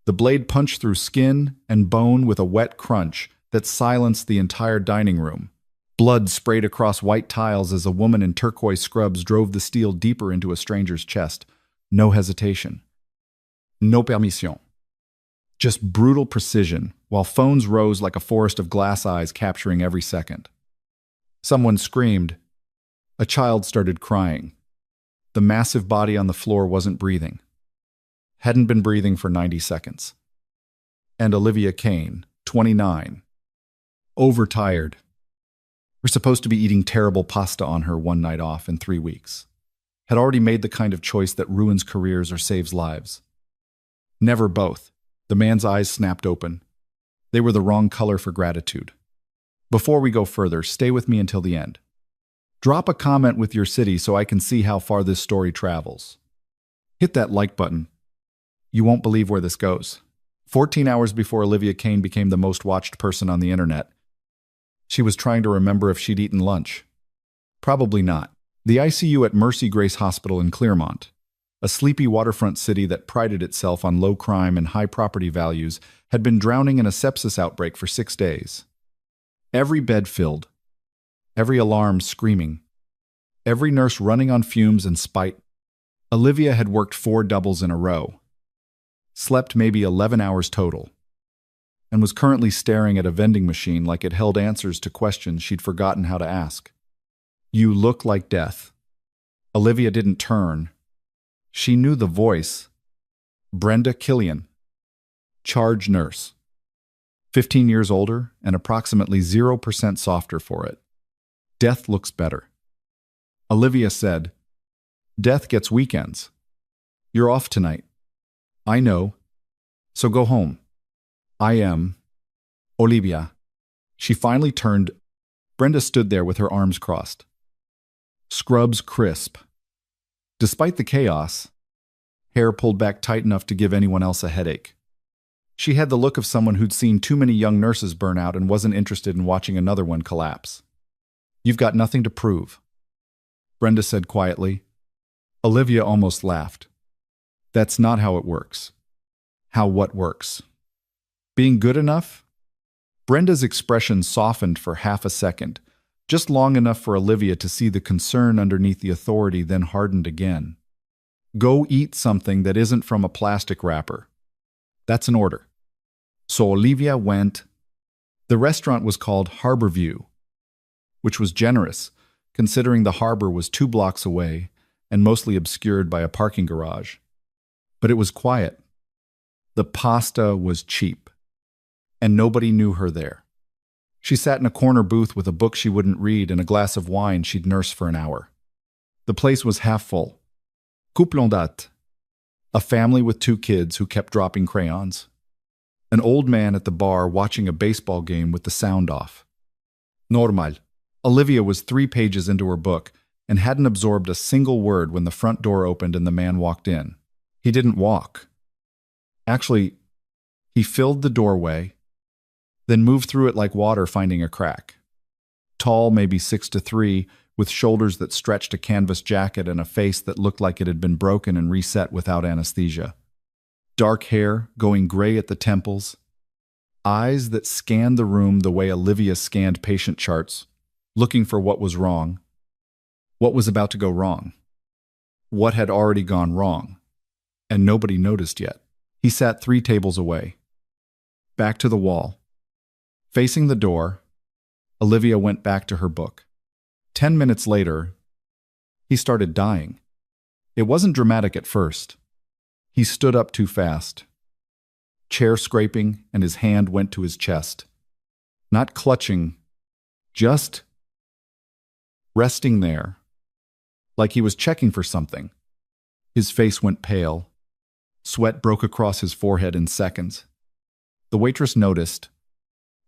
The blade punched through skin and bone with a wet crunch that silenced the entire dining room. Blood sprayed across white tiles as a woman in turquoise scrubs drove the steel deeper into a stranger's chest. No hesitation. No permission. Just brutal precision, while phones rose like a forest of glass eyes capturing every second. Someone screamed. A child started crying. The massive body on the floor wasn't breathing. Hadn't been breathing for 90 seconds. And Olivia Kane, 29. Overtired. We're supposed to be eating terrible pasta on her one night off in 3 weeks. Had already made the kind of choice that ruins careers or saves lives. Never both. The man's eyes snapped open. They were the wrong color for gratitude. Before we go further, stay with me until the end. Drop a comment with your city so I can see how far this story travels. Hit that like button. You won't believe where this goes. 14 hours before Olivia Kane became the most watched person on the internet, she was trying to remember if she'd eaten lunch. Probably not. The ICU at Mercy Grace Hospital in Clermont, a sleepy waterfront city that prided itself on low crime and high property values, had been drowning in a sepsis outbreak for 6 days. Every bed filled, every alarm screaming, every nurse running on fumes and spite. Olivia had worked 4 doubles in a row, slept maybe 11 hours total, and was currently staring at a vending machine like it held answers to questions she'd forgotten how to ask. "You look like death." Olivia didn't turn. She knew the voice. Brenda Killian, charge nurse. 15 years older and approximately 0% softer for it. "Death looks better." Olivia said, "Death gets weekends. You're off tonight." "I know. So go home." "I am Olivia." She finally turned. Brenda stood there with her arms crossed. Scrubs crisp. Despite the chaos, hair pulled back tight enough to give anyone else a headache. She had the look of someone who'd seen too many young nurses burn out and wasn't interested in watching another one collapse. "You've got nothing to prove," Brenda said quietly. Olivia almost laughed. "That's not how it works." "How what works?" "Being good enough?" Brenda's expression softened for half a second, just long enough for Olivia to see the concern underneath the authority, then hardened again. "Go eat something that isn't from a plastic wrapper. That's an order." So Olivia went. The restaurant was called Harborview, which was generous, considering the harbor was 2 blocks away and mostly obscured by a parking garage. But it was quiet. The pasta was cheap, and nobody knew her there. She sat in a corner booth with a book she wouldn't read and a glass of wine she'd nurse for an hour. The place was half full. Couple en date. A family with 2 kids who kept dropping crayons. An old man at the bar watching a baseball game with the sound off. Normal. Olivia was 3 pages into her book and hadn't absorbed a single word when the front door opened and the man walked in. He didn't walk. Actually, he filled the doorway, then moved through it like water finding a crack. Tall, maybe 6'3", with shoulders that stretched a canvas jacket and a face that looked like it had been broken and reset without anesthesia. Dark hair, going gray at the temples. Eyes that scanned the room the way Olivia scanned patient charts, looking for what was wrong. What was about to go wrong? What had already gone wrong? And nobody noticed yet. He sat 3 tables away. Back to the wall. Facing the door, Olivia went back to her book. 10 minutes later, he started dying. It wasn't dramatic at first. He stood up too fast. Chair scraping, and his hand went to his chest. Not clutching, just resting there, like he was checking for something. His face went pale. Sweat broke across his forehead in seconds. The waitress noticed.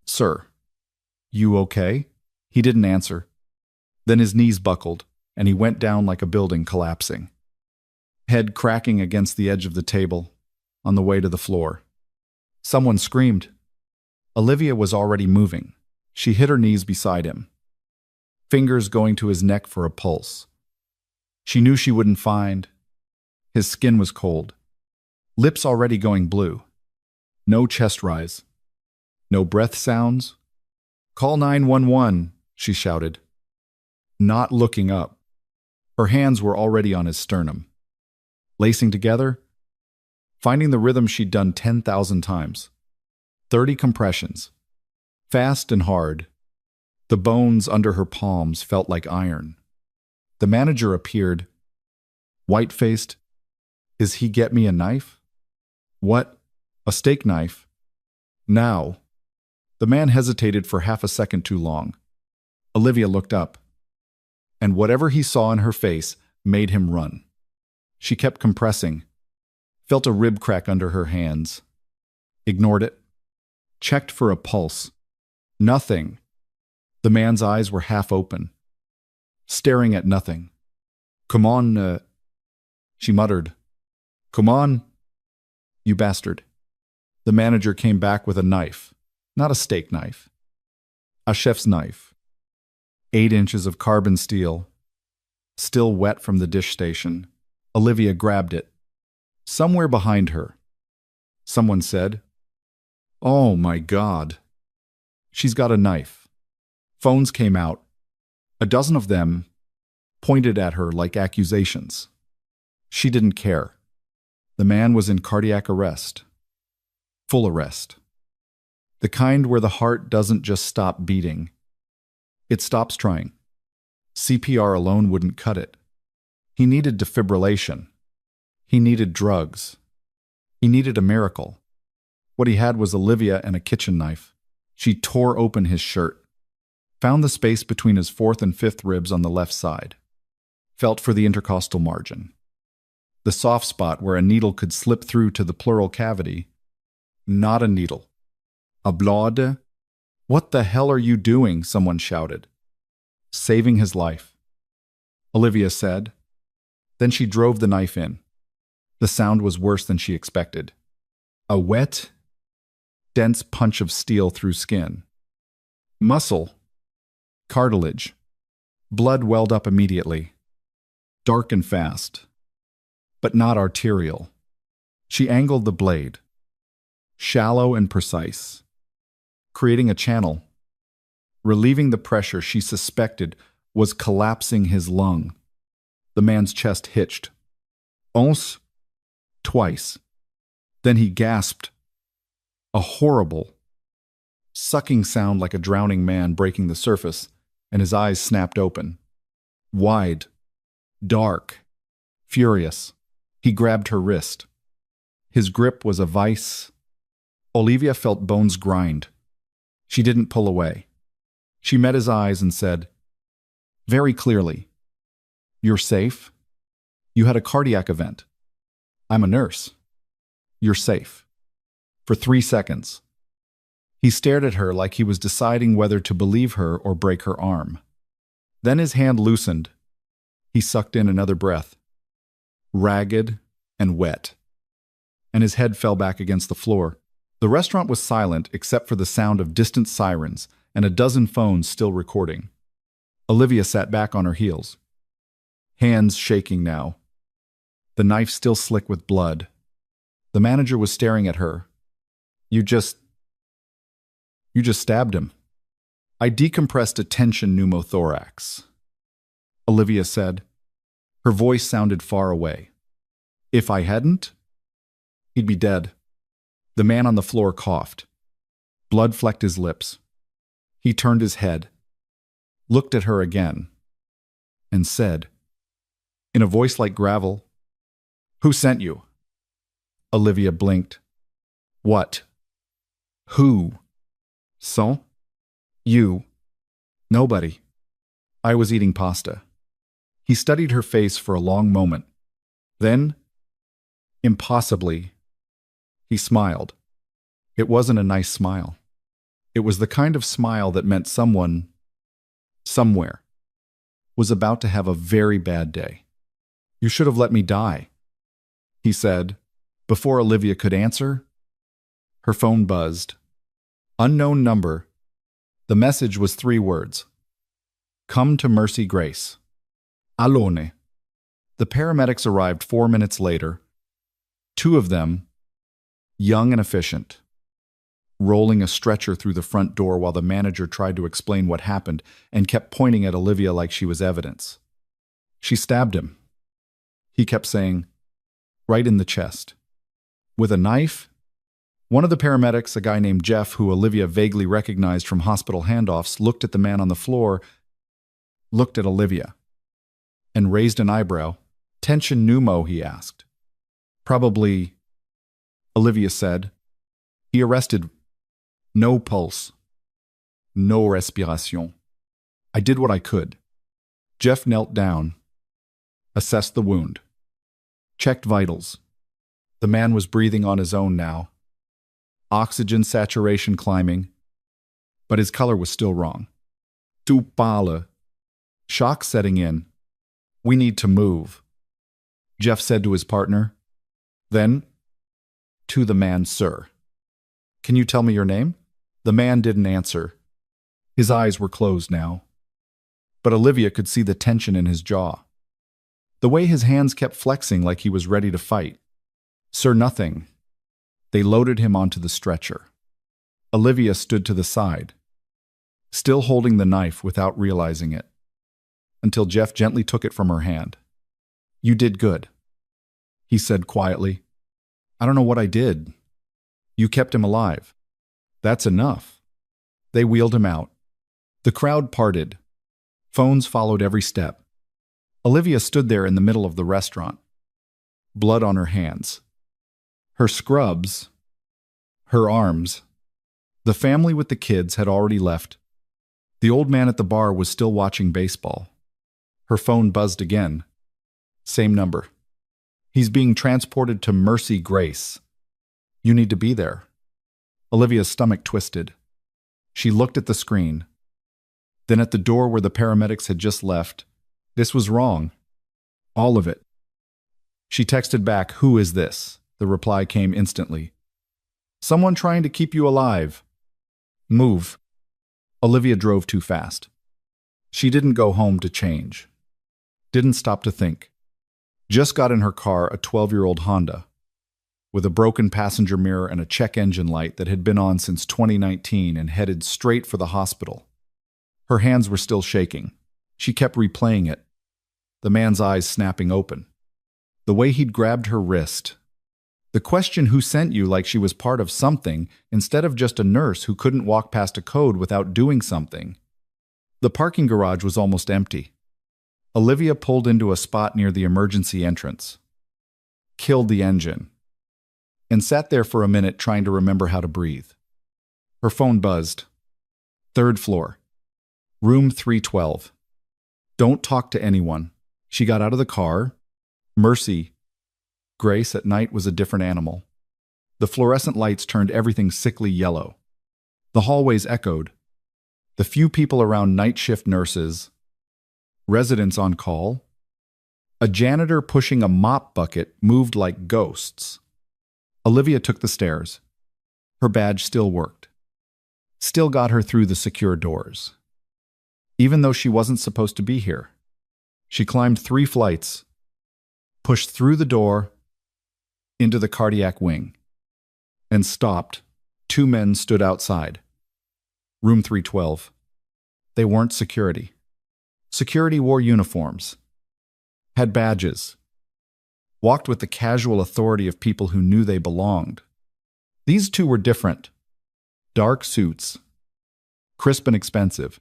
"Sir, you okay?" He didn't answer. Then his knees buckled, and he went down like a building collapsing. Head cracking against the edge of the table, on the way to the floor. Someone screamed. Olivia was already moving. She hit her knees beside him, fingers going to his neck for a pulse. She knew she wouldn't find. His skin was cold, lips already going blue. No chest rise. No breath sounds. Call 911, she shouted, not looking up. Her hands were already on his sternum, lacing together, finding the rhythm she'd done 10,000 times. 30 compressions, fast and hard. The bones under her palms felt like iron. The manager appeared, white-faced. Is he get me a knife? What? A steak knife? Now. The man hesitated for half a second too long. Olivia looked up, and whatever he saw in her face made him run. She kept compressing, felt a rib crack under her hands, ignored it, checked for a pulse. Nothing. The man's eyes were half open, staring at nothing. Come on, she muttered. Come on, you bastard. The manager came back with a knife, not a steak knife, a chef's knife. 8 inches of carbon steel, still wet from the dish station. Olivia grabbed it. Somewhere behind her, someone said, "Oh my God. She's got a knife." Phones came out. A dozen of them pointed at her like accusations. She didn't care. The man was in cardiac arrest. Full arrest. The kind where the heart doesn't just stop beating. It stops trying. CPR alone wouldn't cut it. He needed defibrillation. He needed drugs. He needed a miracle. What he had was Olivia and a kitchen knife. She tore open his shirt, found the space between his 4th and 5th ribs on the left side, felt for the intercostal margin, the soft spot where a needle could slip through to the pleural cavity. Not a needle. A blood. What the hell are you doing? Someone shouted. Saving his life, Olivia said. Then she drove the knife in. The sound was worse than she expected. A wet, dense punch of steel through skin. Muscle. Cartilage. Blood welled up immediately. Dark and fast, but not arterial. She angled the blade. Shallow and precise, creating a channel, relieving the pressure she suspected was collapsing his lung. The man's chest hitched. Once, twice. Then he gasped. A horrible, sucking sound like a drowning man breaking the surface, and his eyes snapped open. Wide, dark, furious. He grabbed her wrist. His grip was a vice. Olivia felt bones grind. She didn't pull away. She met his eyes and said, very clearly, "You're safe? You had a cardiac event. I'm a nurse. You're safe." For 3 seconds. He stared at her like he was deciding whether to believe her or break her arm. Then his hand loosened. He sucked in another breath, ragged and wet, and his head fell back against the floor. The restaurant was silent except for the sound of distant sirens and a dozen phones still recording. Olivia sat back on her heels, hands shaking now, the knife still slick with blood. The manager was staring at her. You just stabbed him." "I decompressed a tension pneumothorax," Olivia said. Her voice sounded far away. "If I hadn't, he'd be dead." The man on the floor coughed. Blood flecked his lips. He turned his head, looked at her again, and said, in a voice like gravel, "Who sent you?" Olivia blinked. "What? Who?" "So? You?" "Nobody. I was eating pasta." He studied her face for a long moment. Then, impossibly, he smiled. It wasn't a nice smile. It was the kind of smile that meant someone, somewhere, was about to have a very bad day. "You should have let me die," he said. Before Olivia could answer, her phone buzzed. Unknown number. The message was 3 words. "Come to Mercy Grace. Alone." The paramedics arrived 4 minutes later. 2 of them, young and efficient, rolling a stretcher through the front door while the manager tried to explain what happened and kept pointing at Olivia like she was evidence. She stabbed him. He kept saying, right in the chest. With a knife? One of the paramedics, a guy named Jeff, who Olivia vaguely recognized from hospital handoffs, looked at the man on the floor, looked at Olivia, and raised an eyebrow. Tension pneumo, he asked. Probably, Olivia said. He arrested. No pulse. No respiration. I did what I could. Jeff knelt down, assessed the wound, checked vitals. The man was breathing on his own now. Oxygen saturation climbing, but his color was still wrong. Tout pâle. Shock setting in. We need to move, Jeff said to his partner. Then, to the man, sir. Can you tell me your name? The man didn't answer. His eyes were closed now. But Olivia could see the tension in his jaw. The way his hands kept flexing like he was ready to fight. Sir, nothing. They loaded him onto the stretcher. Olivia stood to the side, still holding the knife without realizing it, until Jeff gently took it from her hand. You did good, he said quietly. I don't know what I did. You kept him alive. That's enough. They wheeled him out. The crowd parted. Phones followed every step. Olivia stood there in the middle of the restaurant, blood on her hands. Her scrubs, her arms. The family with the kids had already left. The old man at the bar was still watching baseball. Her phone buzzed again. Same number. He's being transported to Mercy Grace. You need to be there. Olivia's stomach twisted. She looked at the screen, then at the door where the paramedics had just left. This was wrong. All of it. She texted back, "Who is this?" The reply came instantly. Someone trying to keep you alive. Move. Olivia drove too fast. She didn't go home to change. Didn't stop to think. Just got in her car, a 12-year-old Honda, with a broken passenger mirror and a check engine light that had been on since 2019, and headed straight for the hospital. Her hands were still shaking. She kept replaying it, the man's eyes snapping open. The way he'd grabbed her wrist. The question, who sent you, like she was part of something, instead of just a nurse who couldn't walk past a code without doing something. The parking garage was almost empty. Olivia pulled into a spot near the emergency entrance, killed the engine, and sat there for a minute trying to remember how to breathe. Her phone buzzed. 3rd floor. Room 312. Don't talk to anyone. She got out of the car. Mercy Grace at night was a different animal. The fluorescent lights turned everything sickly yellow. The hallways echoed. The few people around, night shift nurses, residents on call. A janitor pushing a mop bucket moved like ghosts. Olivia took the stairs. Her badge still worked. Still got her through the secure doors. Even though she wasn't supposed to be here. She climbed 3 flights, pushed through the door, into the cardiac wing, and stopped. 2 men stood outside. Room 312. They weren't security. Security wore uniforms, had badges, walked with the casual authority of people who knew they belonged. These 2 were different. Dark suits, crisp and expensive,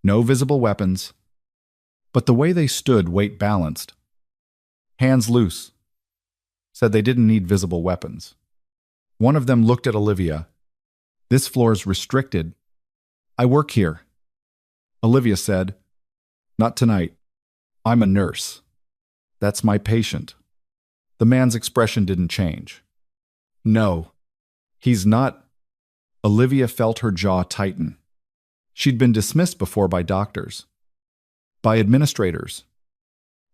no visible weapons, but the way they stood, weight balanced, hands loose, said they didn't need visible weapons. One of them looked at Olivia. This floor's restricted. I work here. Olivia said, not tonight. I'm a nurse. That's my patient. The man's expression didn't change. No, he's not. Olivia felt her jaw tighten. She'd been dismissed before by doctors, by administrators,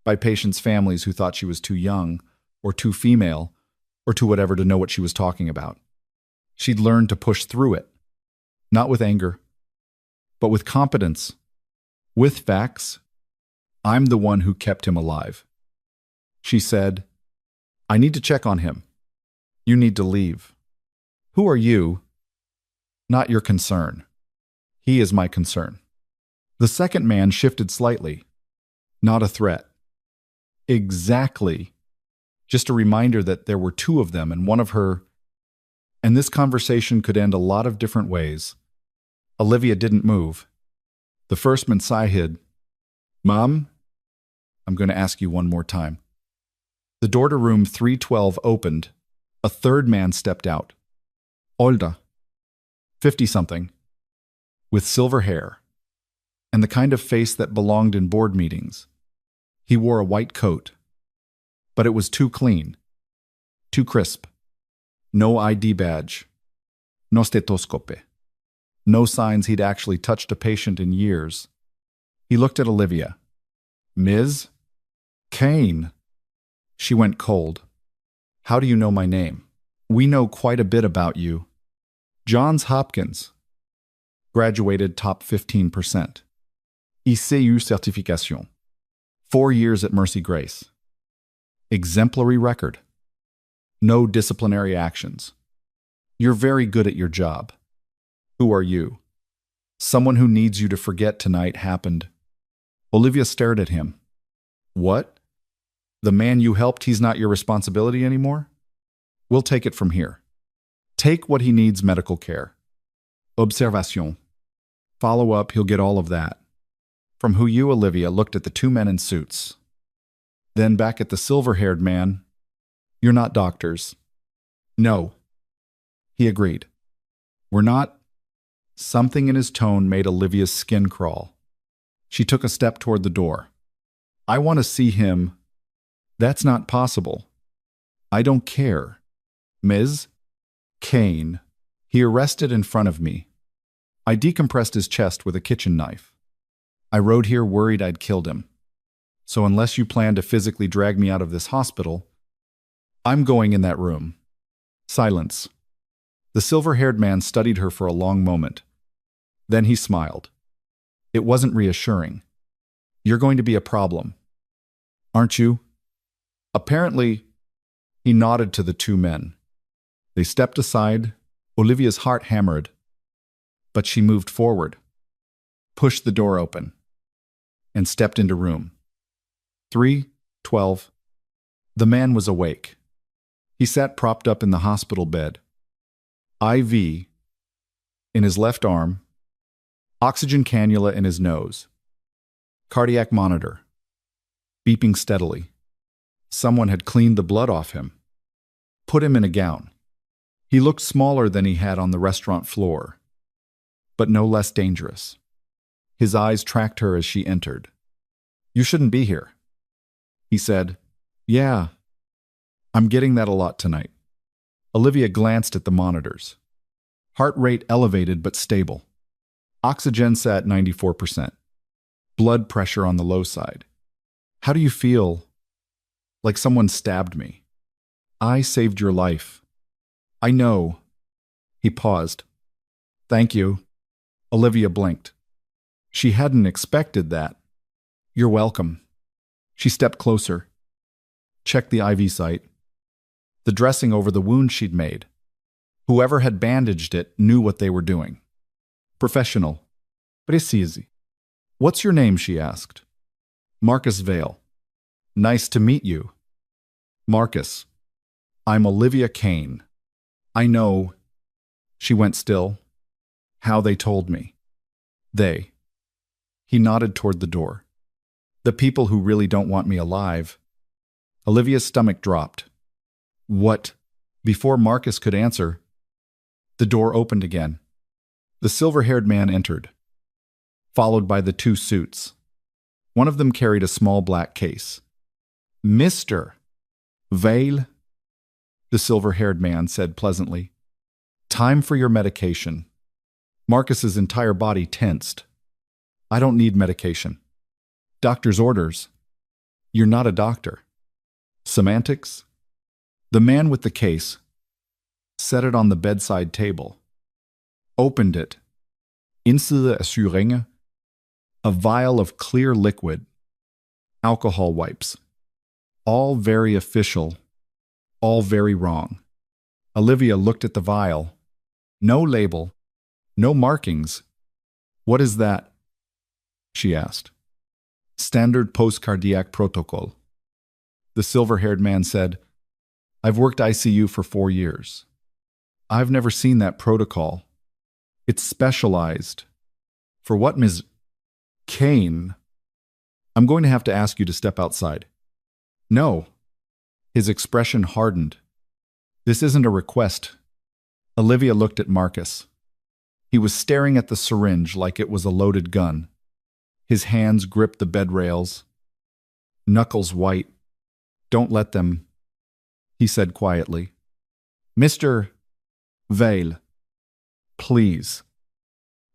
by patients' families who thought she was too young, or too female, or too whatever to know what she was talking about. She'd learned to push through it, not with anger, but with competence, with facts. I'm the one who kept him alive. She said, I need to check on him. You need to leave. Who are you? Not your concern. He is my concern. The second man shifted slightly. Not a threat. Exactly. Just a reminder that there were two of them and one of her, and this conversation could end a lot of different ways. Olivia didn't move. The first man sighed. Mom, I'm going to ask you one more time. The door to room 312 opened. A third man stepped out. Older, 50-something, with silver hair, and the kind of face that belonged in board meetings. He wore a white coat, but it was too clean, too crisp. No ID badge, no stethoscope, no signs he'd actually touched a patient in years. He looked at Olivia. Ms. Kane. She went cold. How do you know my name? We know quite a bit about you. Johns Hopkins. Graduated top 15%. ICU certification. 4 years at Mercy Grace. Exemplary record. No disciplinary actions. You're very good at your job. Who are you? Someone who needs you to forget tonight happened. Olivia stared at him. What? The man you helped, he's not your responsibility anymore? We'll take it from here. Take what he needs medical care. Observation. Follow up, he'll get all of that. From who you, Olivia, looked at the two men in suits. Then back at the silver-haired man. You're not doctors. No. He agreed. We're not. Something in his tone made Olivia's skin crawl. She took a step toward the door. I want to see him. That's not possible. I don't care. Ms. Kane. He arrested in front of me. I decompressed his chest with a kitchen knife. I rode here worried I'd killed him. So unless you plan to physically drag me out of this hospital, I'm going in that room. Silence. The silver-haired man studied her for a long moment. Then he smiled. It wasn't reassuring. You're going to be a problem. Aren't you? Apparently, he nodded to the two men. They stepped aside. Olivia's heart hammered. But she moved forward, pushed the door open, and stepped into room 312. The man was awake. He sat propped up in the hospital bed. IV in his left arm, oxygen cannula in his nose, cardiac monitor, beeping steadily. Someone had cleaned the blood off him, put him in a gown. He looked smaller than he had on the restaurant floor, but no less dangerous. His eyes tracked her as she entered. You shouldn't be here. He said, Yeah, I'm getting that a lot tonight. Olivia glanced at the monitors. Heart rate elevated but stable. Oxygen sat 94%. Blood pressure on the low side. How do you feel? Like someone stabbed me. I saved your life. I know. He paused. Thank you. Olivia blinked. She hadn't expected that. You're welcome. She stepped closer. Checked the IV site. The dressing over the wound she'd made. Whoever had bandaged it knew what they were doing. Professional. Precise. What's your name, she asked. Marcus Vale. Nice to meet you. Marcus. I'm Olivia Kane. I know. She went still. How they told me. They. He nodded toward the door. The people who really don't want me alive. Olivia's stomach dropped. What? Before Marcus could answer, the door opened again. The silver-haired man entered, followed by the two suits. One of them carried a small black case. Mr. Vale, the silver-haired man said pleasantly. Time for your medication. Marcus's entire body tensed. I don't need medication. Doctor's orders. You're not a doctor. Semantics? The man with the case set it on the bedside table, opened it. Inside assuring, a vial of clear liquid, alcohol wipes. All very official, all very wrong. Olivia looked at the vial. No label, No markings. What is that? She asked. Standard post-cardiac protocol. The silver-haired man said, I've worked ICU for 4 years. I've never seen that protocol. It's specialized. For what, Ms. Kane? I'm going to have to ask you to step outside. No. His expression hardened. This isn't a request. Olivia looked at Marcus. He was staring at the syringe like it was a loaded gun. His hands gripped the bed rails, knuckles white. Don't let them, he said quietly. Mr. Vale, please.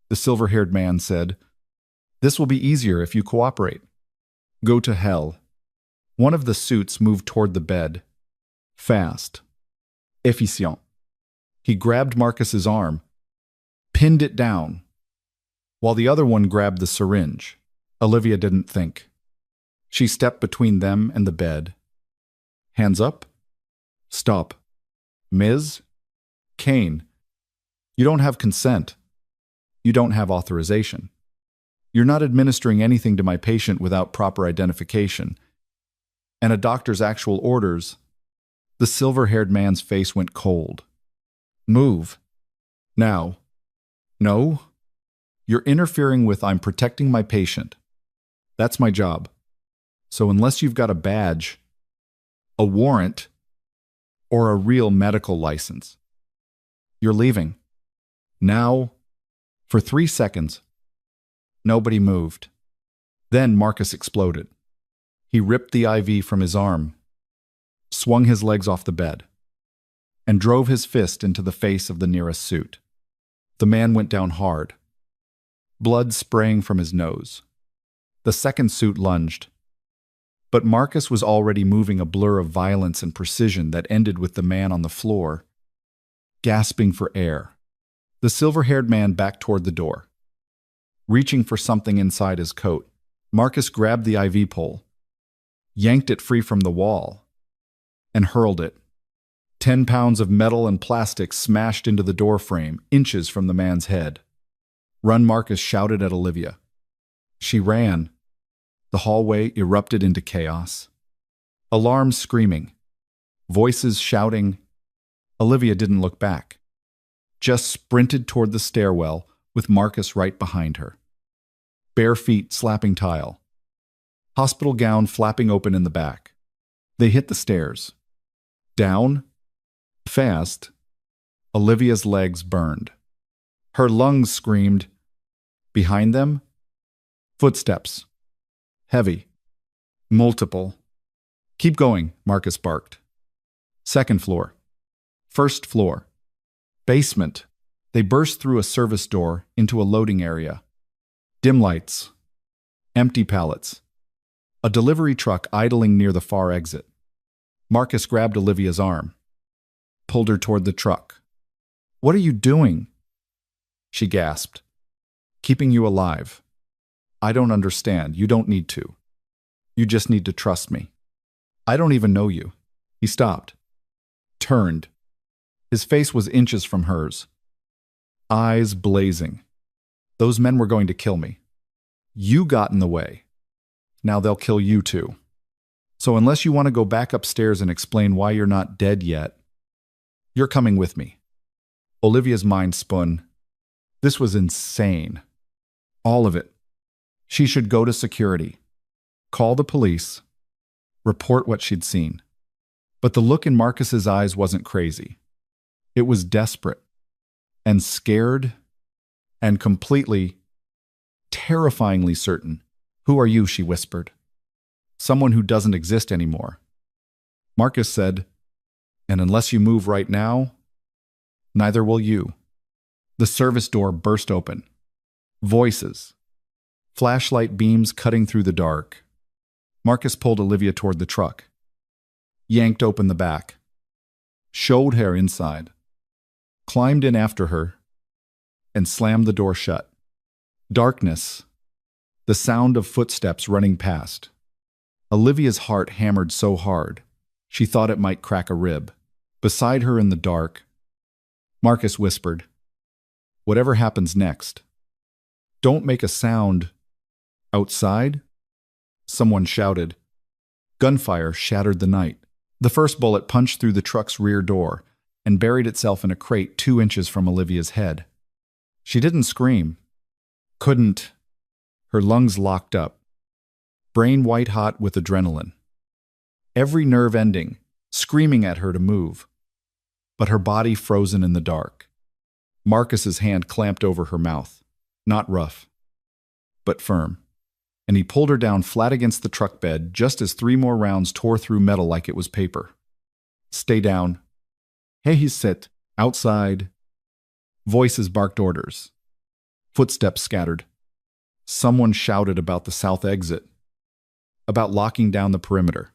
The silver-haired man said, This will be easier if you cooperate. Go to hell. One of the suits moved toward the bed. Fast. Efficient. He grabbed Marcus's arm, pinned it down, while the other one grabbed the syringe. Olivia didn't think. She stepped between them and the bed. Hands up. Stop. Ms. Kane, you don't have consent. You don't have authorization. You're not administering anything to my patient without proper identification and a doctor's actual orders. The silver-haired man's face went cold. Move. Now. No. You're interfering with I'm protecting my patient. That's my job. So unless you've got a badge, a warrant, or a real medical license, you're leaving. Now, for 3 seconds. Nobody moved. Then Marcus exploded. He ripped the IV from his arm, swung his legs off the bed, and drove his fist into the face of the nearest suit. The man went down hard, blood spraying from his nose. The second suit lunged, but Marcus was already moving a blur of violence and precision that ended with the man on the floor, gasping for air. The silver-haired man backed toward the door. Reaching for something inside his coat, Marcus grabbed the IV pole, yanked it free from the wall, and hurled it. 10 pounds of metal and plastic smashed into the door frame, inches from the man's head. Run, Marcus shouted at Olivia. She ran. The hallway erupted into chaos. Alarms screaming, voices shouting. Olivia didn't look back, just sprinted toward the stairwell with Marcus right behind her. Bare feet slapping tile. Hospital gown flapping open in the back. They hit the stairs. Down. Fast. Olivia's legs burned. Her lungs screamed. Behind them, footsteps. Heavy. Multiple. Keep going, Marcus barked. Second floor. First floor. Basement. They burst through a service door into a loading area. Dim lights. Empty pallets. A delivery truck idling near the far exit. Marcus grabbed Olivia's arm, pulled her toward the truck. What are you doing? She gasped. Keeping you alive. I don't understand. You don't need to. You just need to trust me. I don't even know you. He stopped. Turned. His face was inches from hers. Eyes blazing. Those men were going to kill me. You got in the way. Now they'll kill you too. So unless you want to go back upstairs and explain why you're not dead yet, you're coming with me. Olivia's mind spun. This was insane. All of it. She should go to security, call the police, report what she'd seen. But the look in Marcus's eyes wasn't crazy. It was desperate and scared and completely, terrifyingly certain. Who are you? She whispered. Someone who doesn't exist anymore. Marcus said, and unless you move right now, neither will you. The service door burst open. Voices. Flashlight beams cutting through the dark. Marcus pulled Olivia toward the truck, yanked open the back, showed her inside, climbed in after her, and slammed the door shut. Darkness. The sound of footsteps running past. Olivia's heart hammered so hard, she thought it might crack a rib. Beside her in the dark, Marcus whispered, Whatever happens next. Don't make a sound. Outside? Someone shouted. Gunfire shattered the night. The first bullet punched through the truck's rear door and buried itself in a crate 2 inches from Olivia's head. She didn't scream. Couldn't. Her lungs locked up. Brain white-hot with adrenaline. Every nerve ending, screaming at her to move. But her body frozen in the dark. Marcus's hand clamped over her mouth. Not rough, but firm. And he pulled her down flat against the truck bed just as 3 more rounds tore through metal like it was paper. Stay down. Hey, he sit. Outside. Voices barked orders. Footsteps scattered. Someone shouted about the south exit. About locking down the perimeter.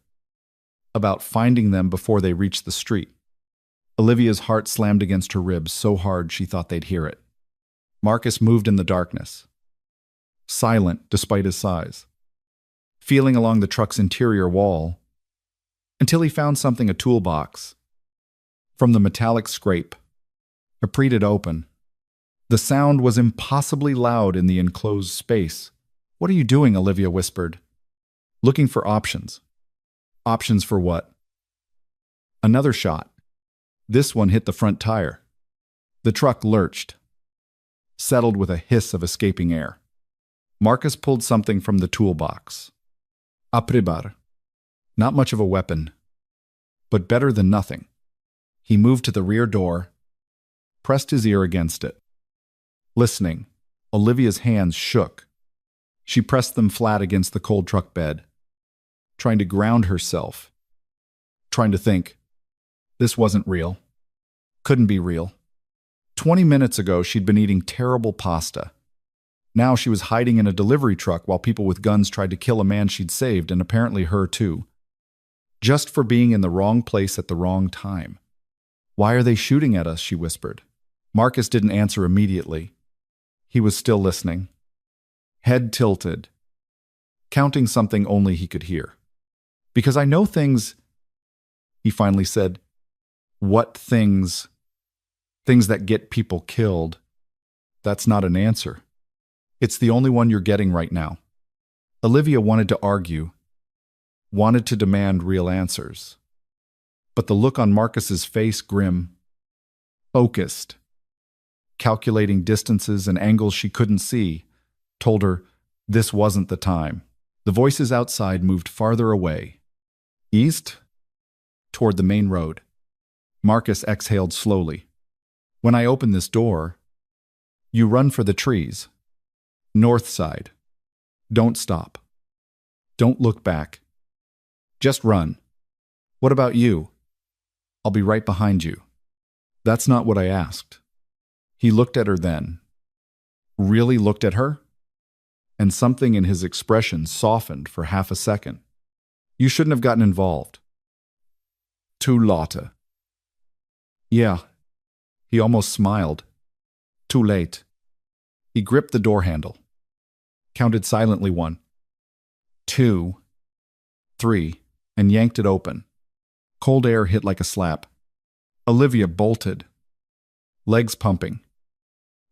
About finding them before they reached the street. Olivia's heart slammed against her ribs so hard she thought they'd hear it. Marcus moved in the darkness. Silent despite his size. Feeling along the truck's interior wall until he found something, a toolbox. From the metallic scrape, a preed open. The sound was impossibly loud in the enclosed space. What are you doing? Olivia whispered. Looking for options. Options for what? Another shot. This one hit the front tire. The truck lurched, settled with a hiss of escaping air. Marcus pulled something from the toolbox. A pribar. Not much of a weapon, but better than nothing. He moved to the rear door, pressed his ear against it. Listening, Olivia's hands shook. She pressed them flat against the cold truck bed, trying to ground herself, trying to think. This wasn't real. Couldn't be real. 20 minutes ago, she'd been eating terrible pasta. Now she was hiding in a delivery truck while people with guns tried to kill a man she'd saved, and apparently her too. Just for being in the wrong place at the wrong time. Why are they shooting at us? She whispered. Marcus didn't answer immediately. He was still listening. Head tilted. Counting something only he could hear. Because I know things, he finally said. What things? Things that get people killed. That's not an answer. It's the only one you're getting right now. Olivia wanted to argue, wanted to demand real answers. But the look on Marcus's face, grim, focused, calculating distances and angles she couldn't see, told her this wasn't the time. The voices outside moved farther away. East, toward the main road. Marcus exhaled slowly. When I open this door, you run for the trees. North side. Don't stop. Don't look back. Just run. What about you? I'll be right behind you. That's not what I asked. He looked at her then. Really looked at her? And something in his expression softened for half a second. You shouldn't have gotten involved. Too late. Yeah. He almost smiled. Too late. He gripped the door handle. Counted silently 1, 2, 3, and yanked it open. Cold air hit like a slap. Olivia bolted, legs pumping,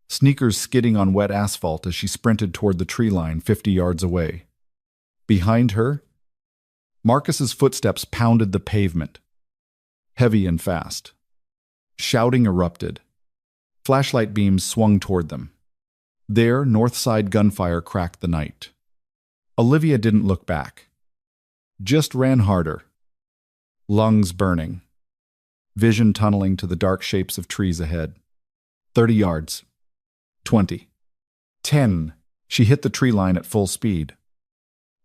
sneakers skidding on wet asphalt as she sprinted toward the tree line 50 yards away. Behind her, Marcus's footsteps pounded the pavement, heavy and fast. Shouting erupted. Flashlight beams swung toward them. There, north side gunfire cracked the night. Olivia didn't look back. Just ran harder. Lungs burning. Vision tunneling to the dark shapes of trees ahead. 30 yards. 20. 10. She hit the tree line at full speed.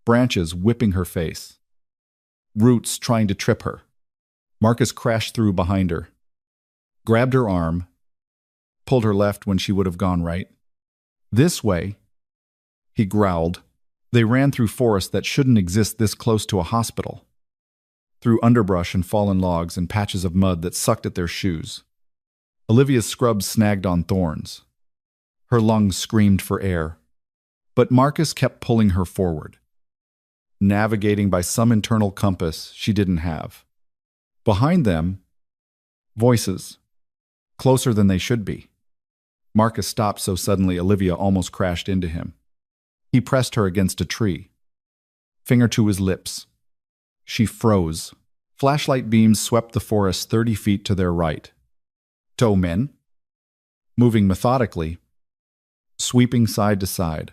Branches whipping her face. Roots trying to trip her. Marcus crashed through behind her. Grabbed her arm. Pulled her left when she would have gone right. This way, he growled. They ran through forest that shouldn't exist this close to a hospital. Through underbrush and fallen logs and patches of mud that sucked at their shoes. Olivia's scrubs snagged on thorns. Her lungs screamed for air. But Marcus kept pulling her forward, navigating by some internal compass she didn't have. Behind them, voices, closer than they should be. Marcus stopped so suddenly Olivia almost crashed into him. He pressed her against a tree, finger to his lips. She froze. Flashlight beams swept the forest 30 feet to their right. Two men, moving methodically, sweeping side to side.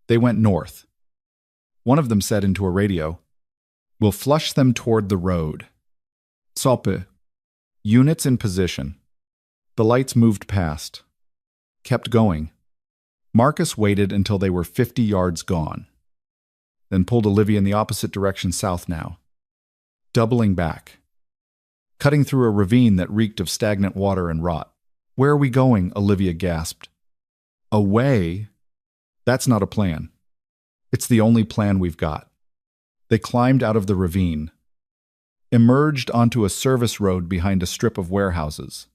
They went north. One of them said into a radio, "We'll flush them toward the road." Soppe. Units in position. The lights moved past. Kept going. Marcus waited until they were 50 yards gone. Then pulled Olivia in the opposite direction south now. Doubling back. Cutting through a ravine that reeked of stagnant water and rot. "Where are we going?" Olivia gasped. "Away? That's not a plan. It's the only plan we've got." They climbed out of the ravine, emerged onto a service road behind a strip of warehouses.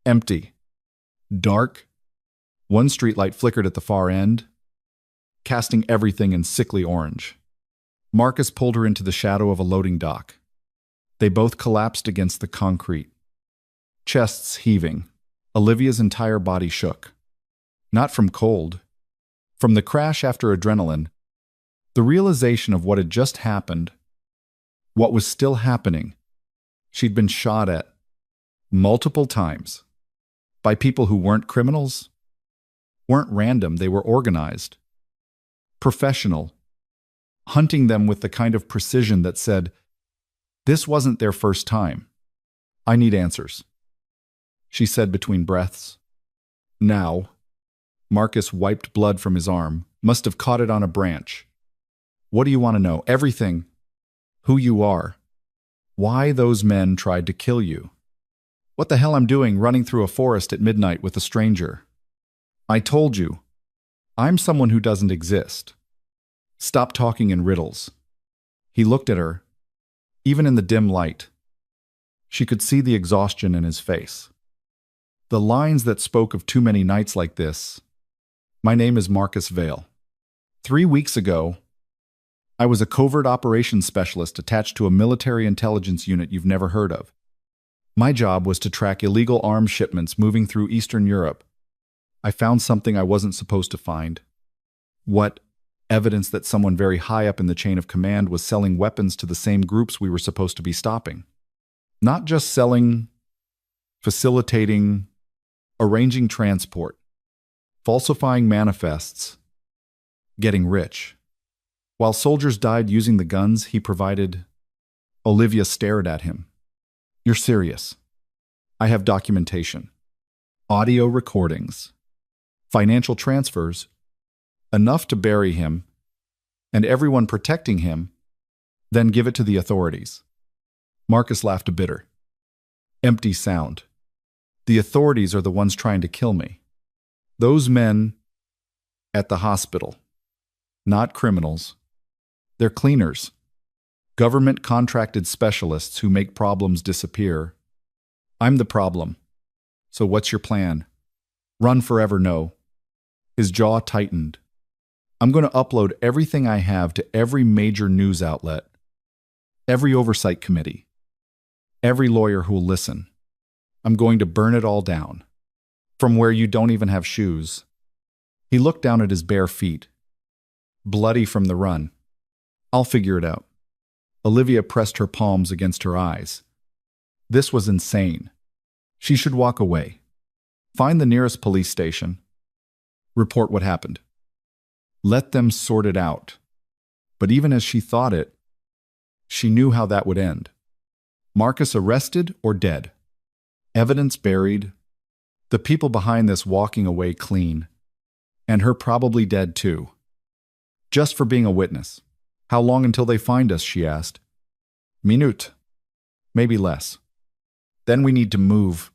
Empty. Dark. One streetlight flickered at the far end, casting everything in sickly orange. Marcus pulled her into the shadow of a loading dock. They both collapsed against the concrete. Chests heaving. Olivia's entire body shook. Not from cold. From the crash after adrenaline. The realization of what had just happened. What was still happening. She'd been shot at. Multiple times. By people who weren't criminals. Weren't random, they were organized. Professional. Hunting them with the kind of precision that said, "This wasn't their first time. I need answers," she said between breaths. Now. Marcus wiped blood from his arm, must have caught it on a branch. "What do you want to know?" "Everything. Who you are. Why those men tried to kill you. What the hell I'm doing running through a forest at midnight with a stranger. I told you. I'm someone who doesn't exist. Stop talking in riddles." He looked at her. Even in the dim light, she could see the exhaustion in his face. The lines that spoke of too many nights like this. "My name is Marcus Vale. 3 weeks ago, I was a covert operations specialist attached to a military intelligence unit you've never heard of. My job was to track illegal arms shipments moving through Eastern Europe. I found something I wasn't supposed to find. What? Evidence that someone very high up in the chain of command was selling weapons to the same groups we were supposed to be stopping. Not just selling, facilitating, arranging transport, falsifying manifests, getting rich. While soldiers died using the guns he provided, Olivia stared at him. "You're serious. I have documentation. Audio recordings. Financial transfers. Enough to bury him, and everyone protecting him, then give it to the authorities." Marcus laughed a bitter, empty sound. "The authorities are the ones trying to kill me. Those men at the hospital. Not criminals. They're cleaners. Government-contracted specialists who make problems disappear. I'm the problem. So what's your plan? Run forever, no." His jaw tightened. "I'm going to upload everything I have to every major news outlet, every oversight committee, every lawyer who will listen. I'm going to burn it all down. From where you don't even have shoes." He looked down at his bare feet, bloody from the run. "I'll figure it out." Olivia pressed her palms against her eyes. This was insane. She should walk away. Find the nearest police station. Report what happened. Let them sort it out. But even as she thought it, she knew how that would end. Marcus arrested or dead. Evidence buried. The people behind this walking away clean. And her probably dead too. Just for being a witness. "How long until they find us?" she asked. "Minute. Maybe less. Then we need to move."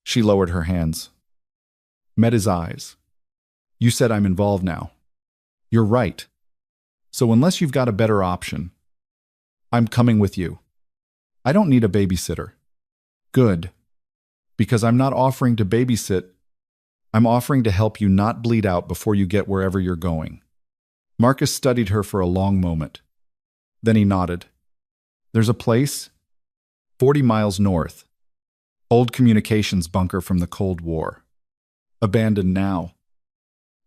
She lowered her hands. Met his eyes. "You said I'm involved now." "You're right. So unless you've got a better option, I'm coming with you. I don't need a babysitter." "Good. Because I'm not offering to babysit. I'm offering to help you not bleed out before you get wherever you're going." Marcus studied her for a long moment. Then he nodded. "There's a place 40 miles north. Old communications bunker from the Cold War. Abandoned now.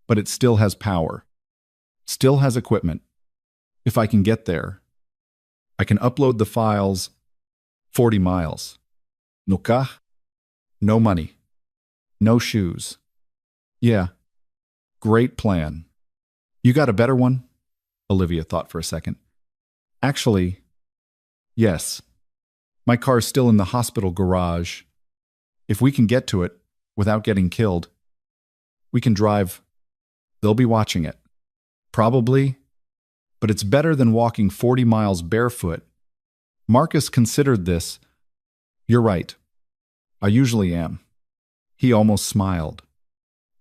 But it still has power. Still has equipment. If I can get there, I can upload the files 40 miles. No kah? No money. No shoes. Yeah. Great plan. You got a better one? Olivia thought for a second. Actually, yes. My car's still in the hospital garage. If we can get to it without getting killed, we can drive. They'll be watching it. Probably. But it's better than walking 40 miles barefoot. Marcus considered this. You're right. I usually am. He almost smiled.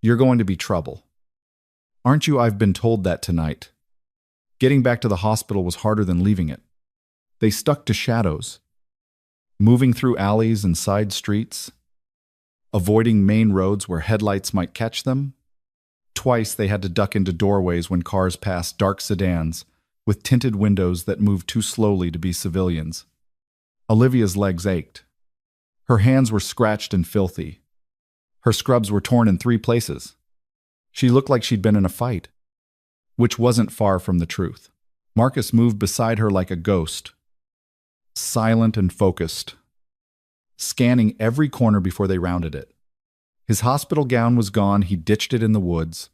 You're going to be trouble. Aren't you? I've been told that tonight. Getting back to the hospital was harder than leaving it. They stuck to shadows, moving through alleys and side streets, avoiding main roads where headlights might catch them. Twice they had to duck into doorways when cars passed dark sedans with tinted windows that moved too slowly to be civilians. Olivia's legs ached. Her hands were scratched and filthy. Her scrubs were torn in 3 places. She looked like she'd been in a fight, which wasn't far from the truth. Marcus moved beside her like a ghost, silent and focused, scanning every corner before they rounded it. His hospital gown was gone, he ditched it in the woods,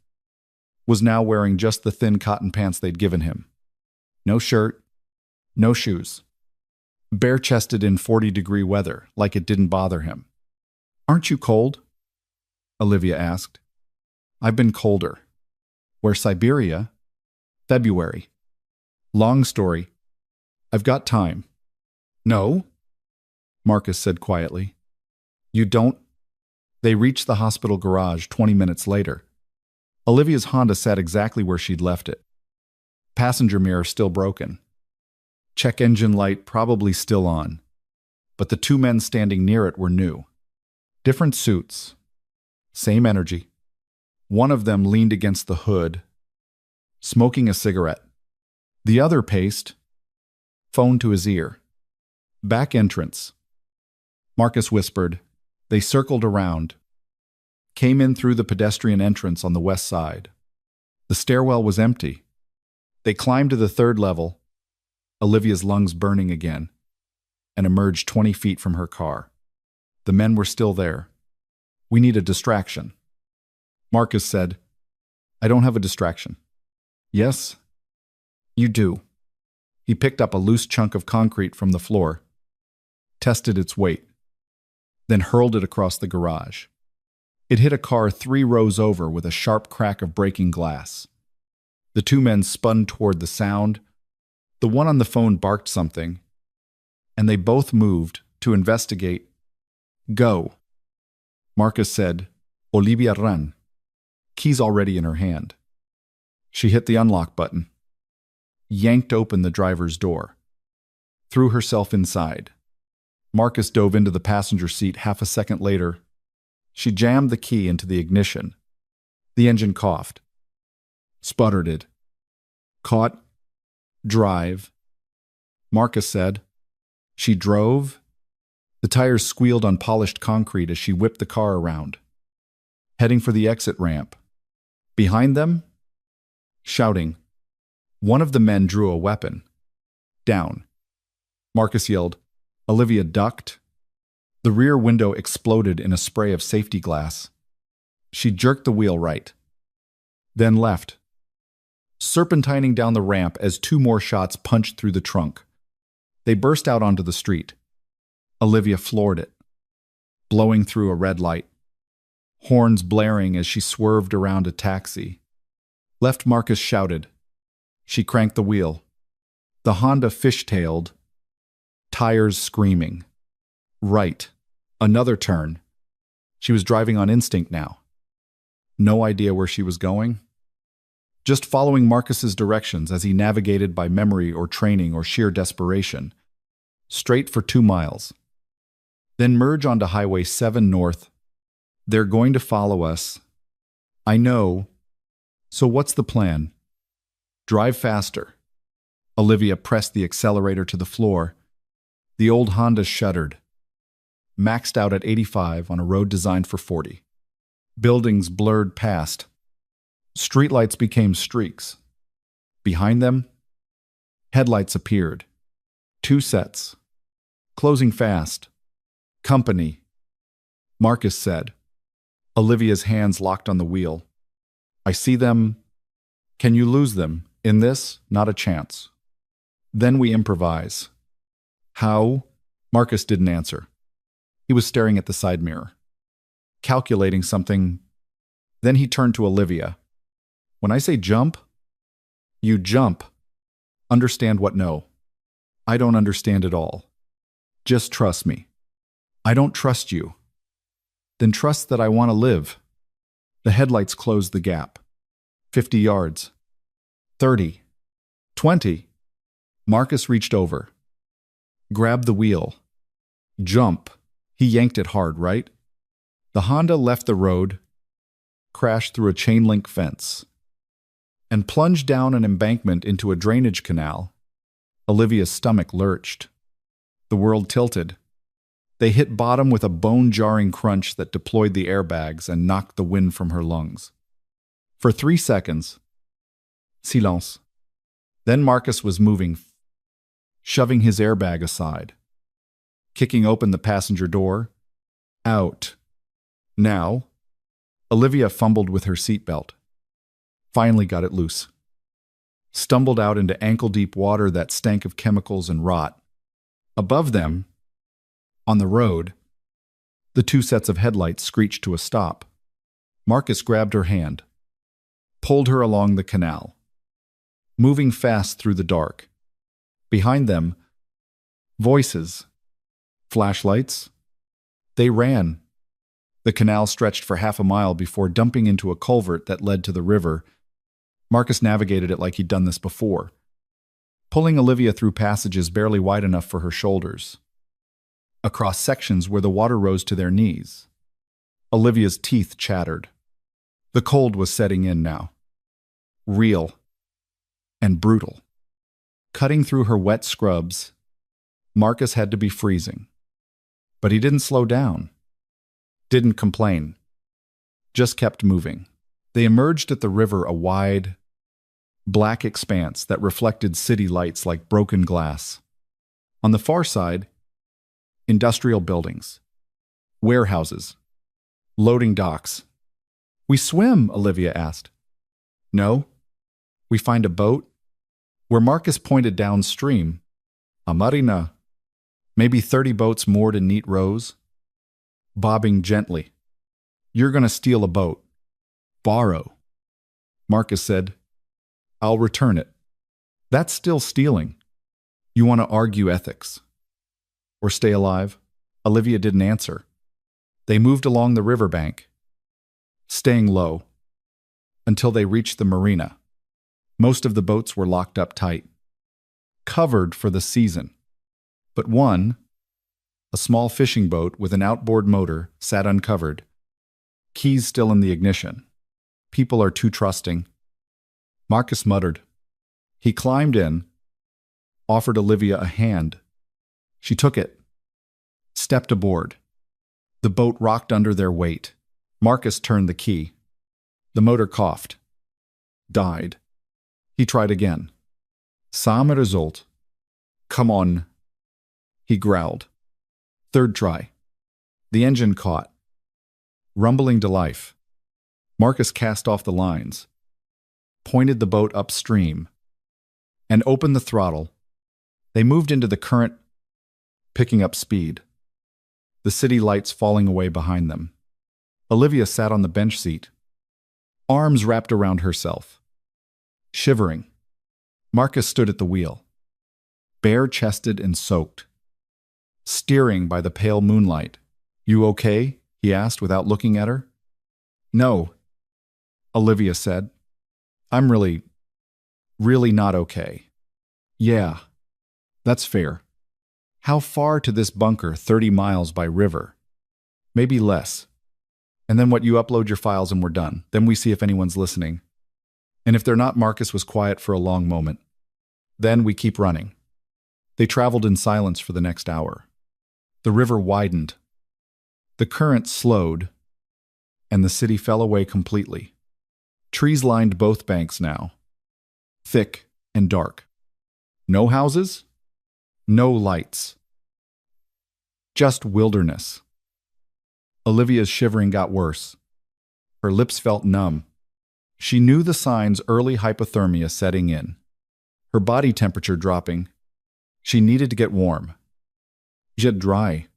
was now wearing just the thin cotton pants they'd given him. No shirt, no shoes. Bare-chested in 40-degree weather, like it didn't bother him. Aren't you cold? Olivia asked. I've been colder. Where Siberia? February. Long story. I've got time. No, Marcus said quietly. You don't? They reached the hospital garage 20 minutes later. Olivia's Honda sat exactly where she'd left it. Passenger mirror still broken. Check engine light probably still on. But the 2 men standing near it were new. Different suits. Same energy. One of them leaned against the hood, smoking a cigarette. The other paced, phone to his ear. Back entrance. Marcus whispered. They circled around, came in through the pedestrian entrance on the west side. The stairwell was empty. They climbed to the 3rd level, Olivia's lungs burning again, and emerged 20 feet from her car. The men were still there. We need a distraction. Marcus said, I don't have a distraction. Yes, you do. He picked up a loose chunk of concrete from the floor, tested its weight, then hurled it across the garage. It hit a car 3 rows over with a sharp crack of breaking glass. The 2 men spun toward the sound. The one on the phone barked something, and they both moved to investigate. Go. Marcus said, Olivia, run. Keys already in her hand. She hit the unlock button, yanked open the driver's door, threw herself inside. Marcus dove into the passenger seat half a second later. She jammed the key into the ignition. The engine coughed, sputtered it. Caught. Drive. Marcus said. She drove. The tires squealed on polished concrete as she whipped the car around, heading for the exit ramp. Behind them, shouting, one of the men drew a weapon. Down. Marcus yelled. Olivia ducked. The rear window exploded in a spray of safety glass. She jerked the wheel right, then left, serpentining down the ramp as 2 more shots punched through the trunk. They burst out onto the street. Olivia floored it, blowing through a red light, horns blaring as she swerved around a taxi. Left Marcus shouted. She cranked the wheel. The Honda fishtailed, tires screaming. Right. Another turn. She was driving on instinct now. No idea where she was going. Just following Marcus's directions as he navigated by memory or training or sheer desperation. Straight for 2 miles. Then merge onto Highway 7 North. They're going to follow us. I know. So what's the plan? Drive faster. Olivia pressed the accelerator to the floor. The old Honda shuddered. maxed out at 85 on a road designed for 40. Buildings blurred past. Streetlights became streaks. Behind them, headlights appeared. 2 sets. Closing fast. Company. Marcus said. Olivia's hands locked on the wheel. I see them. Can you lose them? In this, not a chance. Then we improvise. How? Marcus didn't answer. He was staring at the side mirror, calculating something. Then he turned to Olivia. When I say jump, you jump. Understand what? No. I don't understand at all. Just trust me. I don't trust you. Then trust that I want to live. The headlights closed the gap. 50 yards. 30. 20. Marcus reached over. Grabbed the wheel. Jump. He yanked it hard, right? The Honda left the road, crashed through a chain-link fence, and plunged down an embankment into a drainage canal. Olivia's stomach lurched. The world tilted. They hit bottom with a bone-jarring crunch that deployed the airbags and knocked the wind from her lungs. For 3 seconds, silence. Then Marcus was moving, shoving his airbag aside, kicking open the passenger door. Out. Now, Olivia fumbled with her seatbelt. Finally got it loose. Stumbled out into ankle-deep water that stank of chemicals and rot. Above them, on the road, the 2 sets of headlights screeched to a stop. Marcus grabbed her hand, pulled her along the canal, moving fast through the dark. Behind them, voices, flashlights. They ran. The canal stretched for half a mile before dumping into a culvert that led to the river. Marcus navigated it like he'd done this before, pulling Olivia through passages barely wide enough for her shoulders, across sections where the water rose to their knees. Olivia's teeth chattered. The cold was setting in now. Real and brutal. Cutting through her wet scrubs, Marcus had to be freezing. But he didn't slow down. Didn't complain. Just kept moving. They emerged at the river, a wide, black expanse that reflected city lights like broken glass. On the far side, industrial buildings, warehouses, loading docks. We swim, Olivia asked. No. We find a boat. Where Marcus pointed downstream, a marina, maybe 30 boats moored in neat rows, bobbing gently. You're going to steal a boat. Borrow. Marcus said, I'll return it. That's still stealing. You want to argue ethics. Or stay alive? Olivia didn't answer. They moved along the riverbank, staying low, until they reached the marina. Most of the boats were locked up tight, covered for the season. But one, a small fishing boat with an outboard motor, sat uncovered, keys still in the ignition. People are too trusting. Marcus muttered. He climbed in, offered Olivia a hand. She took it, stepped aboard. The boat rocked under their weight. Marcus turned the key. The motor coughed. Died. He tried again. Same result. Come on. He growled. Third try. The engine caught, rumbling to life. Marcus cast off the lines, pointed the boat upstream, and opened the throttle. They moved into the current, picking up speed, the city lights falling away behind them. Olivia sat on the bench seat, arms wrapped around herself, shivering. Marcus stood at the wheel, bare-chested and soaked, steering by the pale moonlight. You okay? He asked without looking at her. No, Olivia said. I'm really not okay. Yeah, that's fair. How far to this bunker? 30 miles by river. Maybe less. And then you upload your files and we're done. Then we see if anyone's listening. And if they're not, Marcus was quiet for a long moment. Then we keep running. They traveled in silence for the next hour. The river widened, The current slowed, and the city fell away completely. Trees lined both banks now, thick and dark. No houses, no lights. Just wilderness. Olivia's shivering got worse. Her lips felt numb. She knew the signs: early hypothermia setting in. Her body temperature dropping. She needed to get warm. Yet dry.